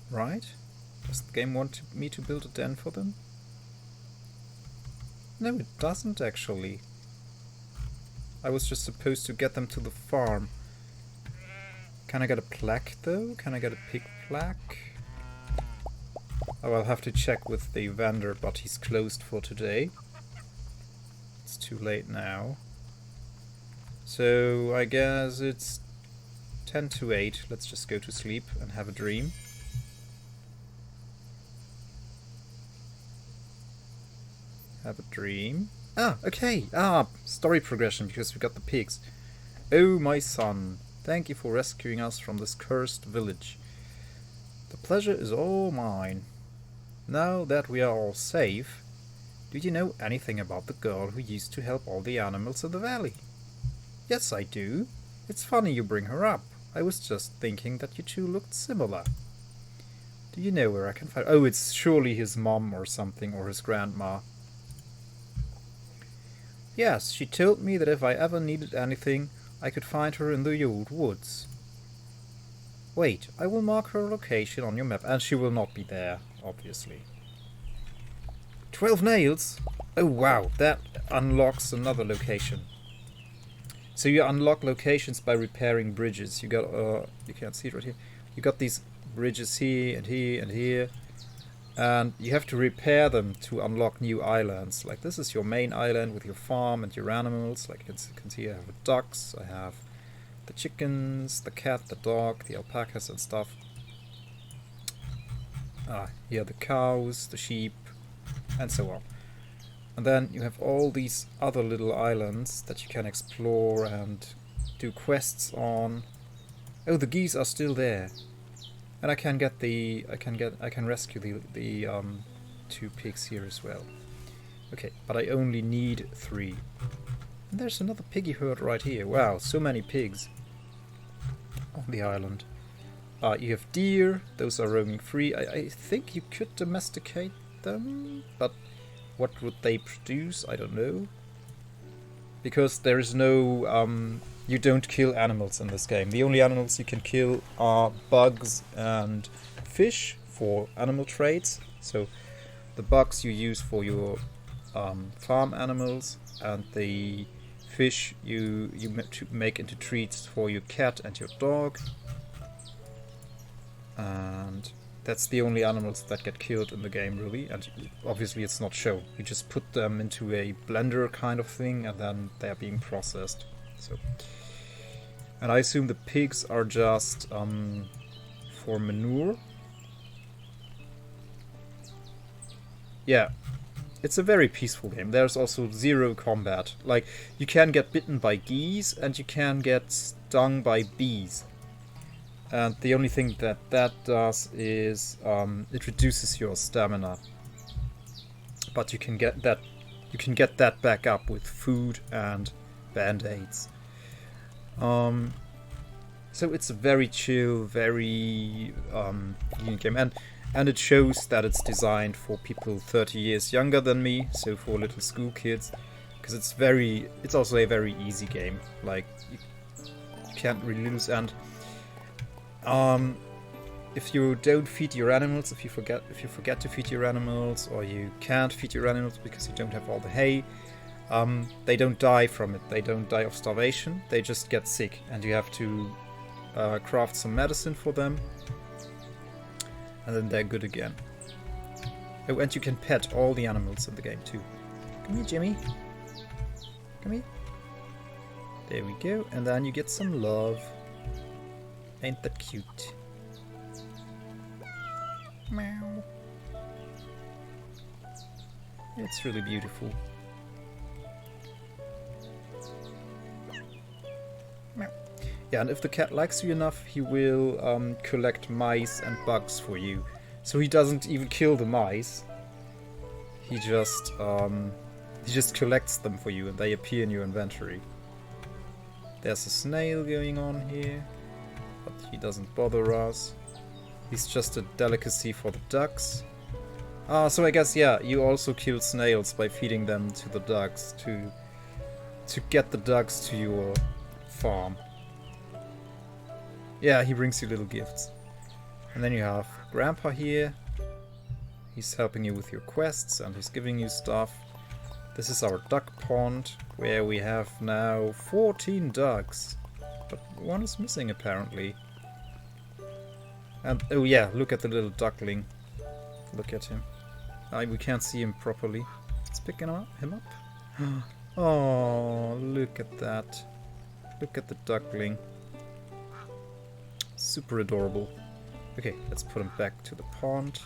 Right? Does the game want me to build a den for them? No, it doesn't actually. I was just supposed to get them to the farm. Can I get a plaque though? Can I get a pig plaque? Oh, I'll have to check with the vendor, but he's closed for today. It's too late now. So I guess it's 10 to 8. Let's just go to sleep and have a dream. Have a dream. Ah, okay. Story progression, because we got the pigs. Oh, my son. Thank you for rescuing us from this cursed village. The pleasure is all mine. Now that we are all safe, do you know anything about the girl who used to help all the animals in the valley? Yes, I do. It's funny you bring her up. I was just thinking that you two looked similar. Do you know where I can find... Oh, it's surely his mom or something, or his grandma. Yes, she told me that if I ever needed anything, I could find her in the old woods. Wait, I will mark her location on your map, and she will not be there, obviously. 12 nails? Oh wow, that unlocks another location. So you unlock locations by repairing bridges. You got, you can't see it right here. You got these bridges here and here and here. And you have to repair them to unlock new islands. Like this is your main island with your farm and your animals. Like you can see I have the ducks, I have the chickens, the cat, the dog, the alpacas and stuff. Here are the cows, the sheep, and so on. And then you have all these other little islands that you can explore and do quests on. Oh, the geese are still there. And I can get the I can rescue the 2 pigs here as well. Okay, but I only need 3. And there's another piggy herd right here. Wow, so many pigs on the island. You have deer, those are roaming free. I think you could domesticate them, but what would they produce? I don't know. Because there is no you don't kill animals in this game. The only animals you can kill are bugs and fish for animal trades. So the bugs you use for your farm animals, and the fish you make into treats for your cat and your dog. And that's the only animals that get killed in the game, really. And obviously it's not shown. You just put them into a blender kind of thing, and then they're being processed. So, and I assume the pigs are just for manure. Yeah, it's a very peaceful game. There's also 0 combat. Like, you can get bitten by geese and you can get stung by bees. And the only thing that does is it reduces your stamina. But you can get that back up with food and band-aids. So it's a very chill, very unique game, and it shows that it's designed for people 30 years younger than me, so for little school kids, because it's also a very easy game. Like you can't really lose, and if you don't feed your animals, if you forget to feed your animals, or you can't feed your animals because you don't have all the hay. They don't die from it. They don't die of starvation. They just get sick, and you have to craft some medicine for them, and then they're good again. Oh, and you can pet all the animals in the game too. Come here, Jimmy. Come here. There we go. And then you get some love. Ain't that cute? Meow. It's really beautiful. Yeah, and if the cat likes you enough, he will collect mice and bugs for you. So he doesn't even kill the mice. He just collects them for you, and they appear in your inventory. There's a snail going on here, but he doesn't bother us. He's just a delicacy for the ducks. So I guess, yeah, you also kill snails by feeding them to the ducks to get the ducks to your farm. Yeah, he brings you little gifts. And then you have Grandpa here. He's helping you with your quests and he's giving you stuff. This is our duck pond, where we have now 14 ducks. But one is missing apparently. And, oh yeah, look at the little duckling. Look at him. We can't see him properly. Let's pick him up. Oh, look at that. Look at the duckling. Super adorable. Okay, let's put him back to the pond.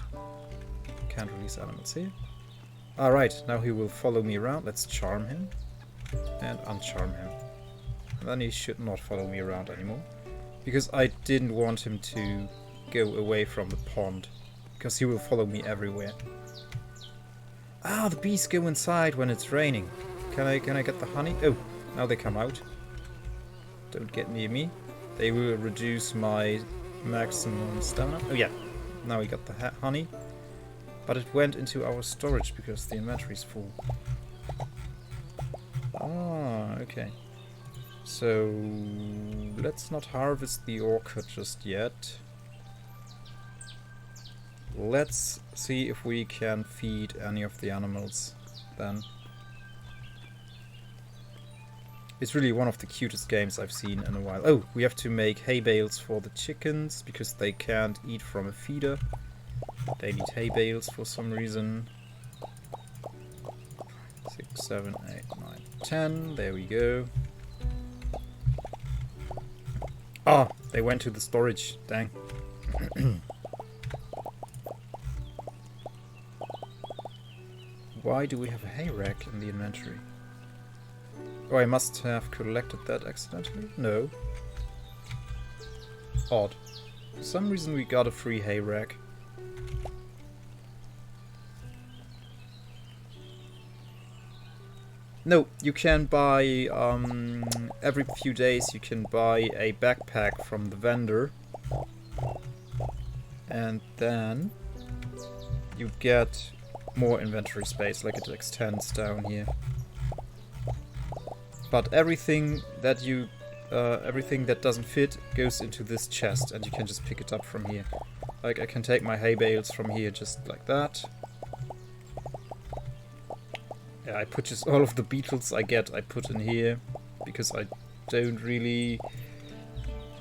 Can't release animals here. Alright, now he will follow me around. Let's charm him. And uncharm him. And then he should not follow me around anymore. Because I didn't want him to go away from the pond. Because he will follow me everywhere. Ah, the bees go inside when it's raining. Can I get the honey? Oh, now they come out. Don't get near me. They will reduce my maximum stamina. Oh yeah, now we got the honey. But it went into our storage because the inventory is full. Ah, okay. So let's not harvest the orchid just yet. Let's see if we can feed any of the animals then. It's really one of the cutest games I've seen in a while. Oh, we have to make hay bales for the chickens because they can't eat from a feeder. They need hay bales for some reason. 6, 7, 8, 9, 10. There we go. Ah, they went to the storage. Dang. Why do we have a hay rack in the inventory? Oh, I must have collected that accidentally? No. Odd. For some reason we got a free hay rack. No, you can buy, every few days you can buy a backpack from the vendor. And then you get more inventory space, like it extends down here. But everything that everything that doesn't fit goes into this chest, and you can just pick it up from here. Like I can take my hay bales from here just like that. Yeah, I put just all of the beetles I get, I put in here because I don't really.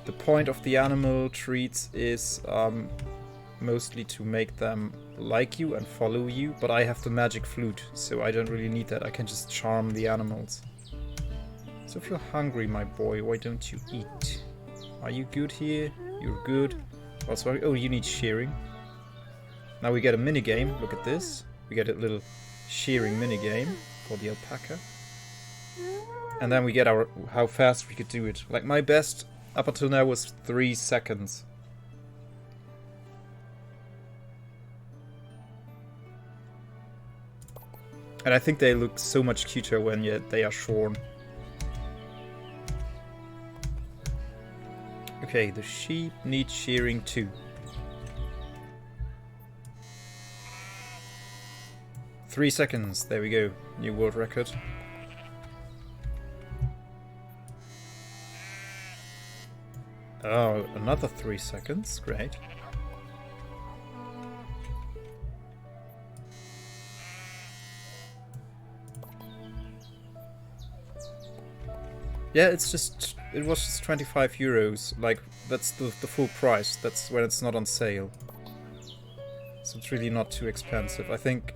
The point of the animal treats is mostly to make them like you and follow you, but I have the magic flute, so I don't really need that. I can just charm the animals. So if you're hungry, my boy, why don't you eat? Are you good here? You're good. Also, oh, you need shearing. Now we get a minigame. Look at this. We get a little shearing minigame for the alpaca. And then we get our how fast we could do it. Like my best up until now was 3 seconds. And I think they look so much cuter when they are shorn. Okay, the sheep need shearing too. 3 seconds, there we go. New world record. Oh, another 3 seconds, great. Yeah, it was just 25 euros. Like, that's the full price. That's when it's not on sale. So it's really not too expensive. I think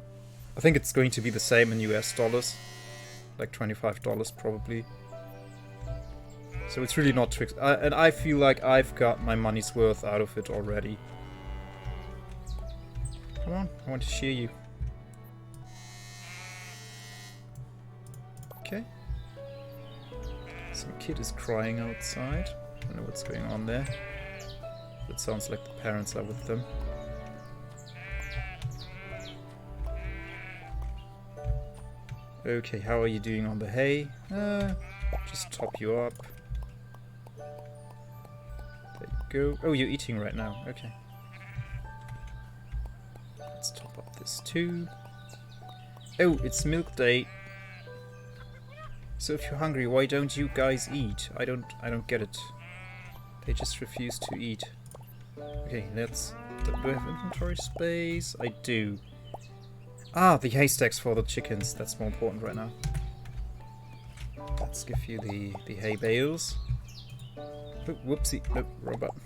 it's going to be the same in US dollars. Like $25 probably. So it's really not too expensive. And I feel like I've got my money's worth out of it already. Come on, I want to shear you. Okay. Some kid is crying outside. I don't know what's going on there. It sounds like the parents are with them. Okay, how are you doing on the hay? Just top you up. There you go. Oh, you're eating right now. Okay. Let's top up this too. Oh, it's milk day. So if you're hungry, why don't you guys eat? I don't get it. They just refuse to eat. Okay, let's... Do I have inventory space? I do. Ah, the haystacks for the chickens. That's more important right now. Let's give you the hay bales. Oh, whoopsie. Nope, wrong button.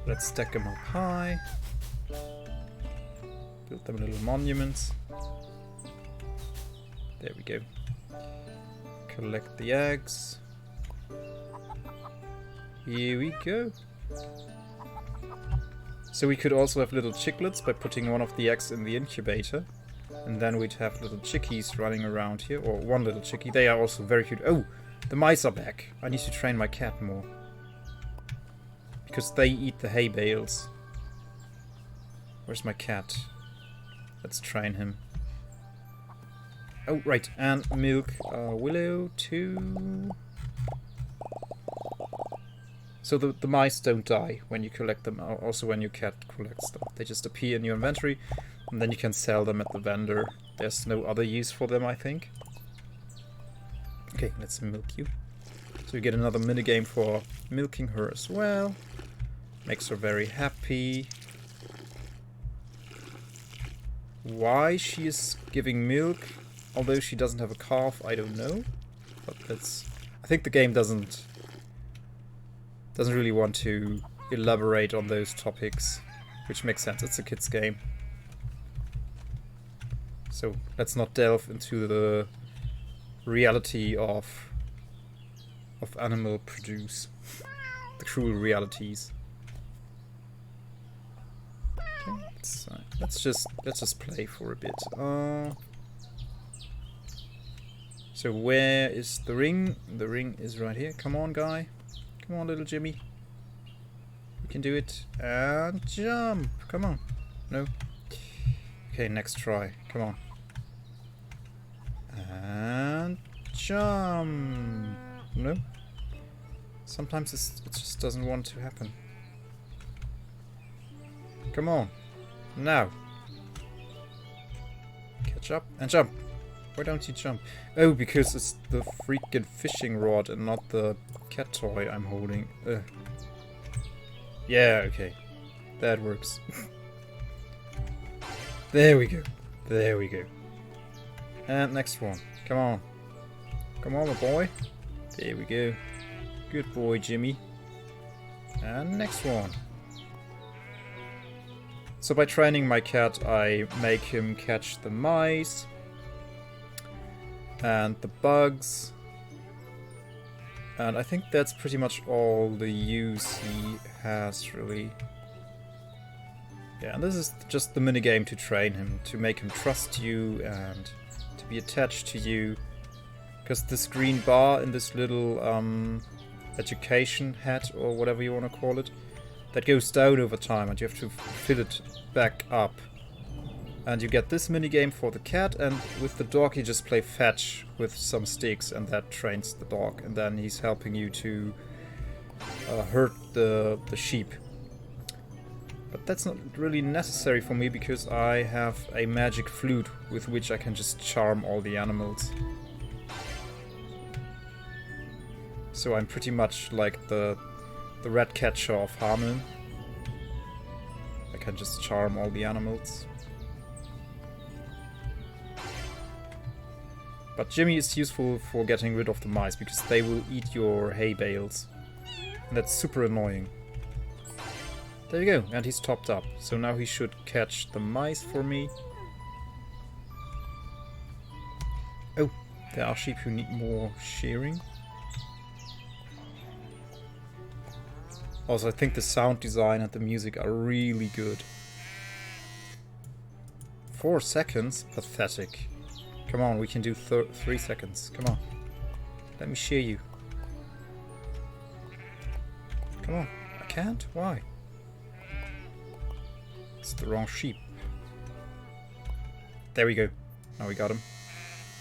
Let's stack them up high. Build them little monuments. There we go. Collect the eggs. Here we go. So we could also have little chicklets by putting one of the eggs in the incubator. And then we'd have little chickies running around here. Or one little chickie. They are also very cute. Oh! The mice are back. I need to train my cat more. Because they eat the hay bales. Where's my cat? Let's train him. Oh, right. And milk Willow too. So the mice don't die when you collect them. Also when your cat collects them. They just appear in your inventory. And then you can sell them at the vendor. There's no other use for them, I think. Okay, let's milk you. So you get another minigame for milking her as well. Makes her very happy. Why she is giving milk, although she doesn't have a calf, I don't know. But that's... I think the game doesn't really want to elaborate on those topics, which makes sense. It's a kid's game. So let's not delve into the reality of animal produce. The cruel realities. Okay, let's just play for a bit. So where is the ring? The ring is right here. Come on, guy. Come on, little Jimmy. You can do it. And jump. Come on. No. Okay, next try. Come on. And jump. No. Sometimes it just doesn't want to happen. Come on. Now. Catch up and jump. Why don't you jump? Oh, because it's the freaking fishing rod and not the cat toy I'm holding. Ugh. Yeah, okay. That works. There we go. There we go. And next one. Come on. Come on, my boy. There we go. Good boy, Jimmy. And next one. So by training my cat, I make him catch the mice and the bugs. And I think that's pretty much all the use he has, really. Yeah, and this is just the minigame to train him, to make him trust you and to be attached to you. Because this green bar in this little education hat, or whatever you want to call it, that goes down over time and you have to fill it back up. And you get this minigame for the cat, and with the dog you just play fetch with some sticks, and that trains the dog, and then he's helping you to herd the sheep. But that's not really necessary for me, because I have a magic flute with which I can just charm all the animals. So I'm pretty much like the rat catcher of Hameln. I can just charm all the animals. But Jimmy is useful for getting rid of the mice, because they will eat your hay bales. And that's super annoying. There you go, and he's topped up. So now he should catch the mice for me. Oh, there are sheep who need more shearing. Also, I think the sound design and the music are really good. 4 seconds? Pathetic. Come on, we can do 3 seconds. Come on. Let me shear you. Come on. I can't? Why? It's the wrong sheep. There we go. Now we got him.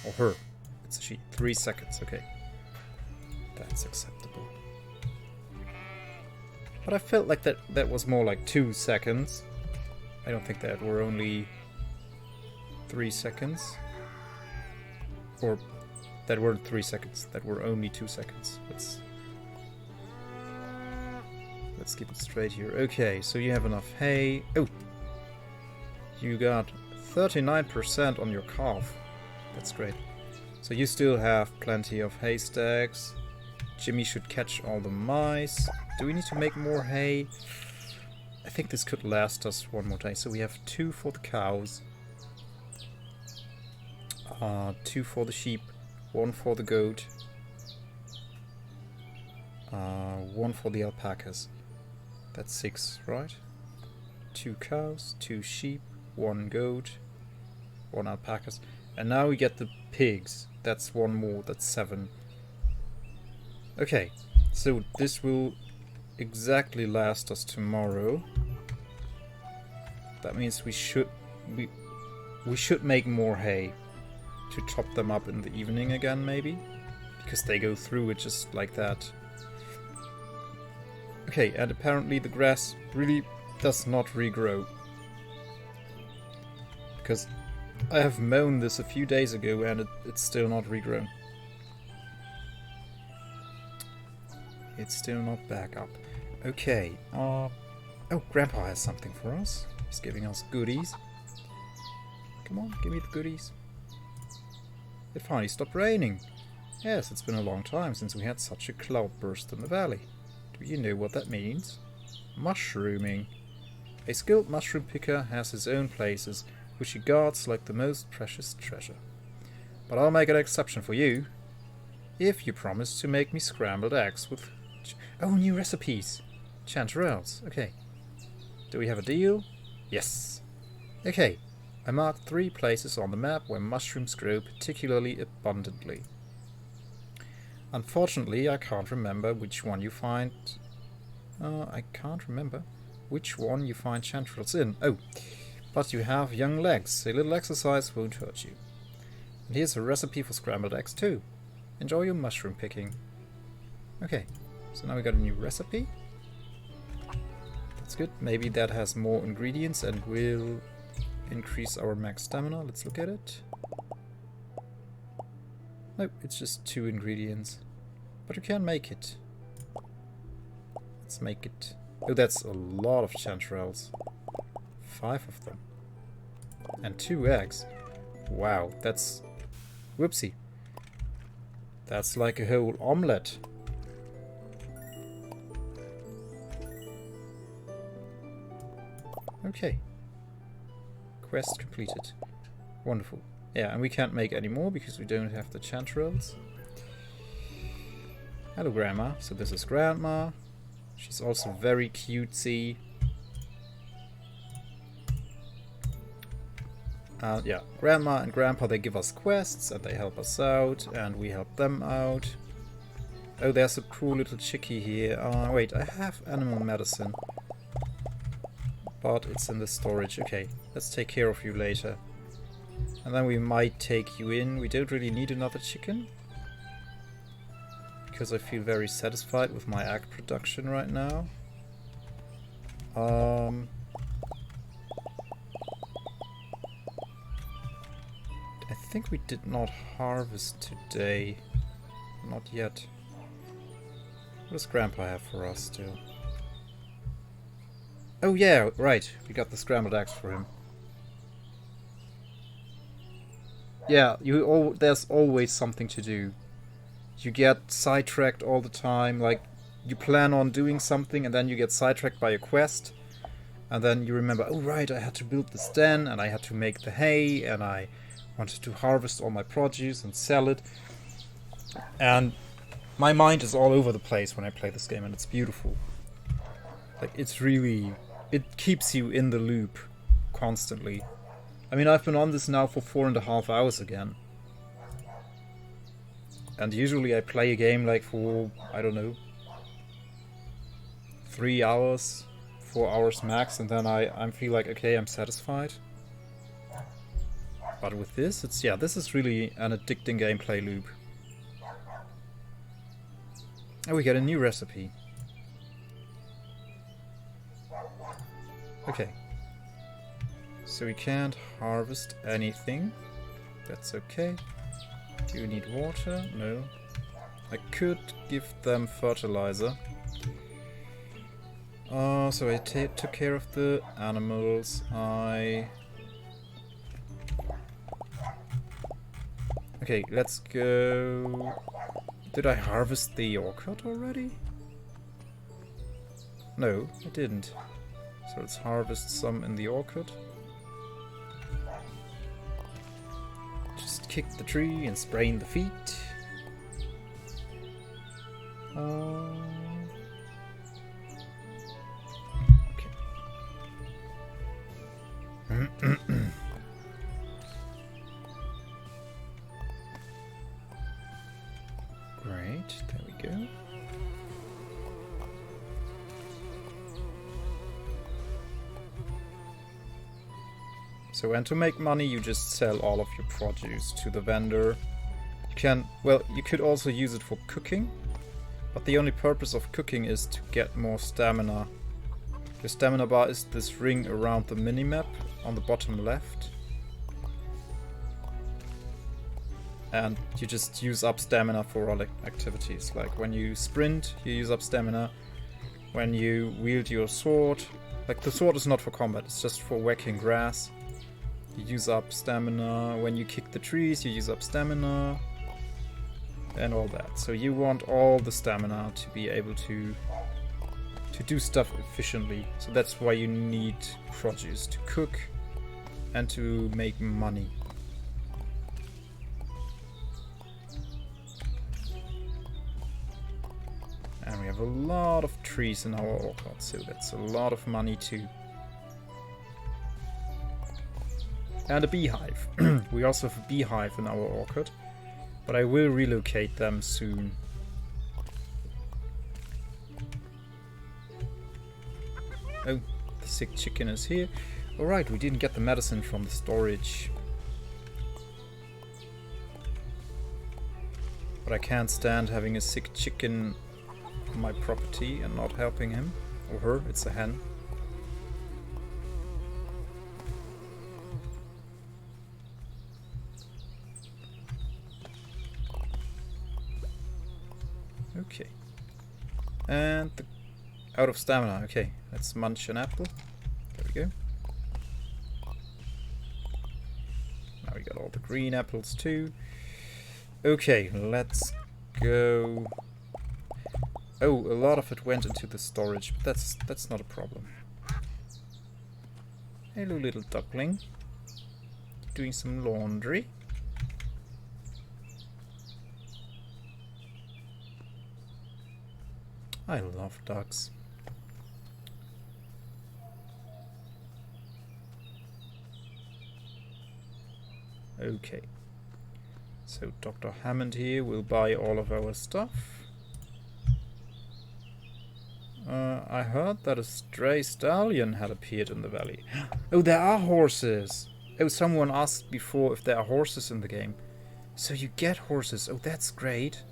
Or her. It's a she. 3 seconds, okay. That's acceptable. But I felt like that was more like 2 seconds. I don't think that were only 3 seconds. Or that weren't 3 seconds, that were only 2 seconds. Let's keep it straight here. Okay, so you have enough hay. Oh! You got 39% on your calf. That's great. So you still have plenty of haystacks. Jimmy should catch all the mice. Do we need to make more hay? I think this could last us one more day. So we have 2 for the cows. 2 for the sheep. 1 for the goat. 1 for the alpacas. That's 6, right? 2 cows, 2 sheep, 1 goat, 1 alpacas. And now we get the pigs. That's 1 more, that's 7. Okay, so this will exactly last us tomorrow. That means we should make more hay to chop them up in the evening again, maybe, because they go through it just like that. Okay, and apparently the grass really does not regrow, because I have mown this a few days ago and it's still not regrown. It's still not back up. Okay, oh, Grandpa has something for us. He's giving us goodies. Come on, give me the goodies. It finally stopped raining. Yes, it's been a long time since we had such a cloudburst in the valley. Do you know what that means? Mushrooming. A skilled mushroom picker has his own places, which he guards like the most precious treasure. But I'll make an exception for you, if you promise to make me scrambled eggs with... new recipes! Chanterelles, okay. Do we have a deal? Yes. Okay, I marked 3 places on the map where mushrooms grow particularly abundantly. Unfortunately, I can't remember which one you find... I can't remember which one you find chanterelles in. Oh, but you have young legs. A little exercise won't hurt you. And here's a recipe for scrambled eggs too. Enjoy your mushroom picking. Okay, so now we got a new recipe. That's good. Maybe that has more ingredients and will increase our max stamina. Let's look at it. Nope, it's just 2 ingredients. But you can make it. Let's make it. Oh, that's a lot of chanterelles. 5 of them. And 2 eggs. Wow, that's... Whoopsie. That's like a whole omelette. Okay. Quest completed. Wonderful. Yeah, and we can't make any more because we don't have the chanterelles. Hello, Grandma. So this is Grandma. She's also very cutesy. Yeah, Grandma and Grandpa, they give us quests and they help us out and we help them out. Oh, there's a poor little chickie here. Wait, I have animal medicine. But it's in the storage. Okay, let's take care of you later. And then we might take you in. We don't really need another chicken, because I feel very satisfied with my egg production right now. I think we did not harvest today. Not yet. What does Grandpa have for us still? Oh yeah, right. We got the scrambled eggs for him. Yeah, there's always something to do. You get sidetracked all the time, like you plan on doing something and then you get sidetracked by a quest. And then you remember, oh right, I had to build this den and I had to make the hay and I wanted to harvest all my produce and sell it. And my mind is all over the place when I play this game and it's beautiful. Like, it's really... It keeps you in the loop constantly. I mean, I've been on this now for 4.5 hours again. And usually I play a game like for, I don't know, 3 hours, 4 hours max, and then I feel like, okay, I'm satisfied. But with this, it's, yeah, this is really an addicting gameplay loop. Oh, we get a new recipe. Okay. So we can't harvest anything. That's okay. Do you need water? No. I could give them fertilizer. So I took care of the animals. Okay, let's go... Did I harvest the orchard already? No, I didn't. So let's harvest some in the orchard. Just kick the tree and sprain the feet. Okay. Great, there we go. So, and to make money, you just sell all of your produce to the vendor. You can, well, you could also use it for cooking, but the only purpose of cooking is to get more stamina. Your stamina bar is this ring around the minimap on the bottom left. And you just use up stamina for all activities. Like when you sprint, you use up stamina. When you wield your sword, like the sword is not for combat, it's just for whacking grass. You use up stamina. When you kick the trees, you use up stamina. And all that. So you want all the stamina to be able to do stuff efficiently. So that's why you need produce to cook and to make money. And we have a lot of trees in our orchard, so that's a lot of money too. And a beehive. We also have a beehive in our orchard, but I will relocate them soon. Oh, the sick chicken is here. Alright, we didn't get the medicine from the storage. But I can't stand having a sick chicken on my property and not helping him. Or her, it's a hen. Okay. And the out of stamina. Okay, let's munch an apple. There we go. Now we got all the green apples too. Okay, let's go. Oh, a lot of it went into the storage, but that's not a problem. Hello, little duckling. Doing some laundry. I love ducks. Okay. So Dr. Hammond here will buy all of our stuff. I heard that a stray stallion had appeared in the valley. Oh, there are horses! Oh, someone asked before if there are horses in the game. So you get horses. Oh, that's great.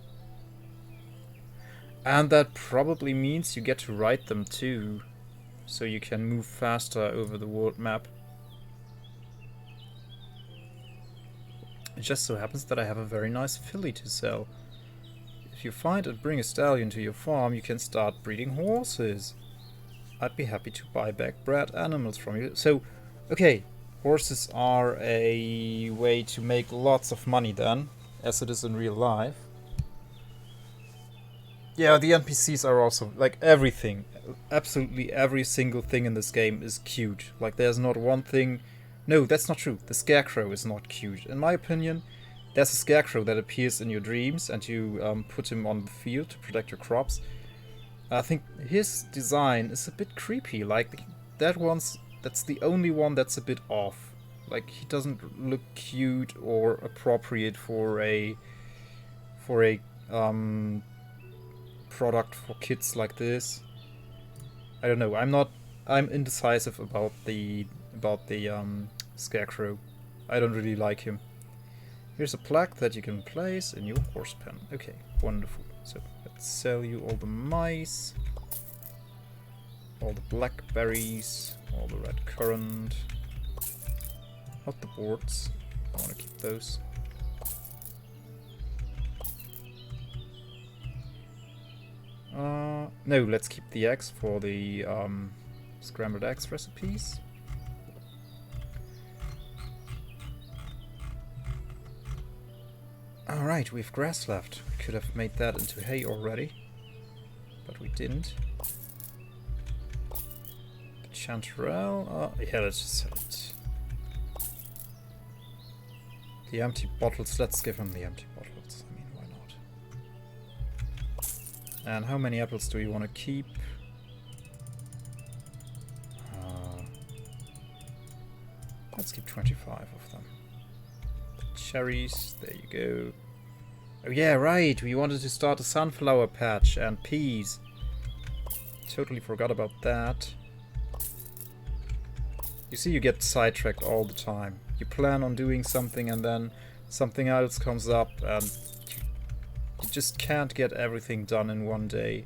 And that probably means you get to ride them too. So you can move faster over the world map. It just so happens that I have a very nice filly to sell. If you find and bring a stallion to your farm, you can start breeding horses. I'd be happy to buy back bred animals from you. So, okay, horses are a way to make lots of money then, as it is in real life. Yeah, the NPCs are also, like, everything. Absolutely every single thing in this game is cute. Like, there's not one thing... No, that's not true. The scarecrow is not cute. In my opinion, there's a scarecrow that appears in your dreams and you put him on the field to protect your crops. I think his design is a bit creepy. Like, that's the only one that's a bit off. Like, he doesn't look cute or appropriate for a product for kids like this. I don't know. I'm indecisive about the scarecrow. I don't really like him. Here's a plaque that you can place in your horse pen. Okay, wonderful. So let's sell you all the mice, all the blackberries, all the red currant. Not the boards. I want to keep those. No, let's keep the eggs for the scrambled eggs recipes. Alright, we have grass left. We could have made that into hay already, but we didn't. The chanterelle, yeah, let's just sell it. The empty bottles, let's give him the empty bottles. I mean, why not? And how many apples do you want to keep? Let's keep 25 of them. Cherries, there you go. Oh yeah, right, we wanted to start a sunflower patch and peas. Totally forgot about that. You see, you get sidetracked all the time. You plan on doing something and then something else comes up and you just can't get everything done in one day.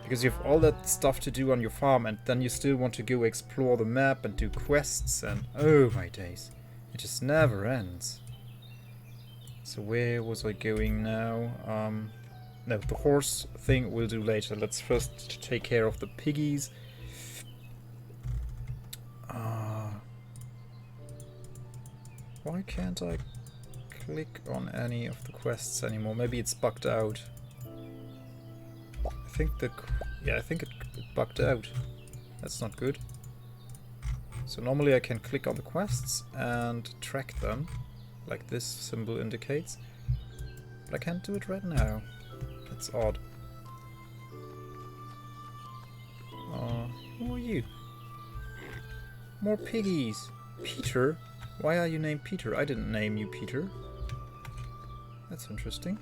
Because you have all that stuff to do on your farm and then you still want to go explore the map and do quests and oh my days. It just never ends. So where was I going now? No, the horse thing we'll do later. Let's first take care of the piggies. Why can't I click on any of the quests anymore? Maybe it's bugged out. I think it bugged out. That's not good. So normally I can click on the quests and track them, like this symbol indicates. But I can't do it right now. That's odd. Who are you? More piggies. Peter? Why are you named Peter? I didn't name you Peter. That's interesting.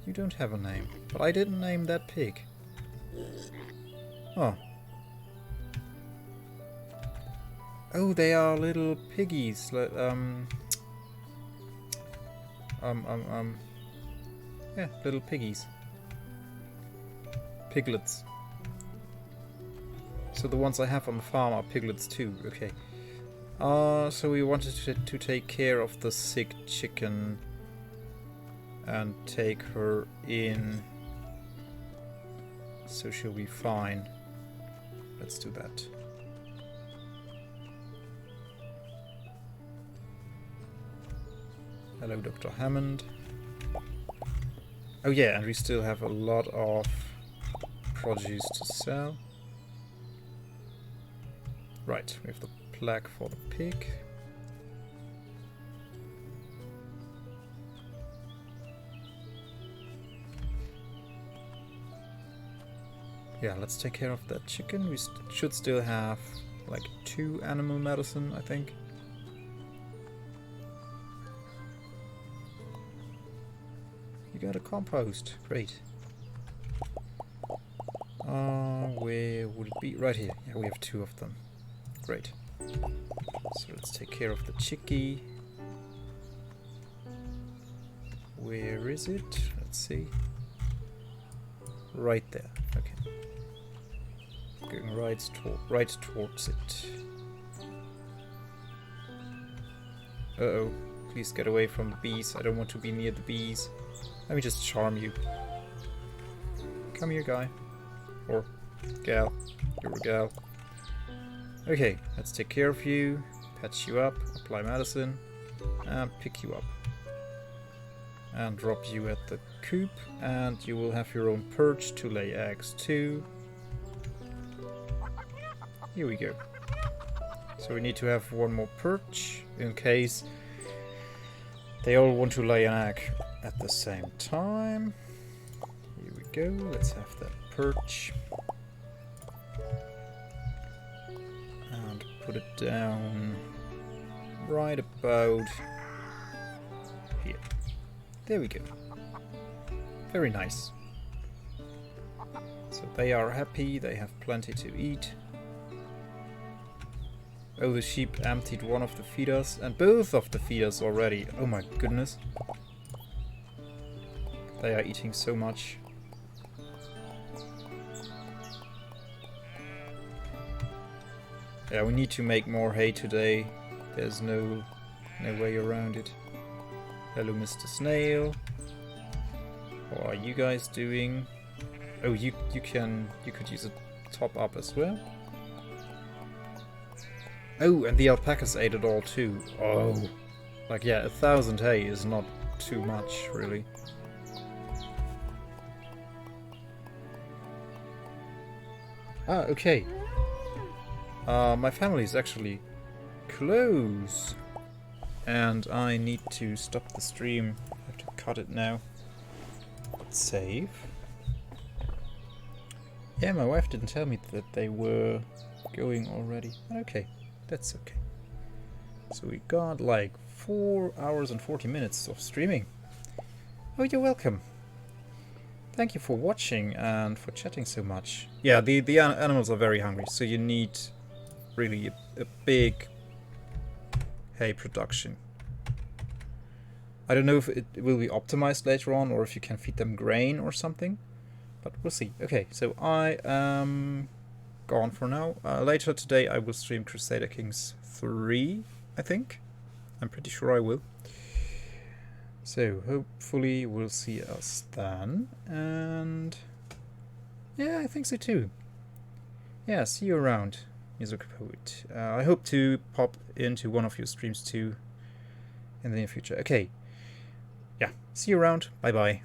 You don't have a name, but I didn't name that pig. Oh. Oh, they are little piggies. Yeah, little piggies. Piglets. So the ones I have on the farm are piglets too. Okay. So we wanted to take care of the sick chicken and take her in, so she'll be fine. Let's do that. Hello, Dr. Hammond. Oh yeah, and we still have a lot of produce to sell. Right, we have the plaque for the pig. Yeah, let's take care of that chicken. We should still have like 2 animal medicine, I think. You got a compost. Great. Where would it be? Right here. Yeah, we have 2 of them. Great. So let's take care of the chickie. Where is it? Let's see. Right there. Okay. Going right towards it. Uh-oh. Please get away from the bees. I don't want to be near the bees. Let me just charm you. Come here, guy. Or gal. You're a gal. Okay, let's take care of you. Patch you up. Apply medicine. And pick you up. And drop you at the coop. And you will have your own perch to lay eggs too. Here we go. So we need to have 1 more perch in case they all want to lay an egg at the same time. Here we go. Let's have that perch. And put it down right about here. There we go. Very nice. So they are happy. They have plenty to eat. Oh, the sheep emptied one of the feeders and both of the feeders already. Oh my goodness. They are eating so much. Yeah, we need to make more hay today. There's no way around it. Hello, Mr. Snail. How are you guys doing? Oh, you could use a top up as well. Oh, and the alpacas ate it all too. Oh, like yeah, 1,000 hay is not too much, really. Ah, okay. My family is actually close, and I need to stop the stream. I have to cut it now. Save. Yeah, my wife didn't tell me that they were going already. Okay, that's okay. So we got like 4 hours and 40 minutes of streaming. Oh, you're welcome. Thank you for watching and for chatting so much. Yeah, the animals are very hungry, so you need really a big hay production. I don't know if it will be optimized later on or if you can feed them grain or something, but we'll see. Okay, so I am gone for now. Later today I will stream Crusader Kings 3, I think. I'm pretty sure I will. So hopefully we'll see us then, and yeah, I think so too. Yeah, see you around, Music Poet. I hope to pop into one of your streams too in the near future. Okay. Yeah, see you around. Bye bye.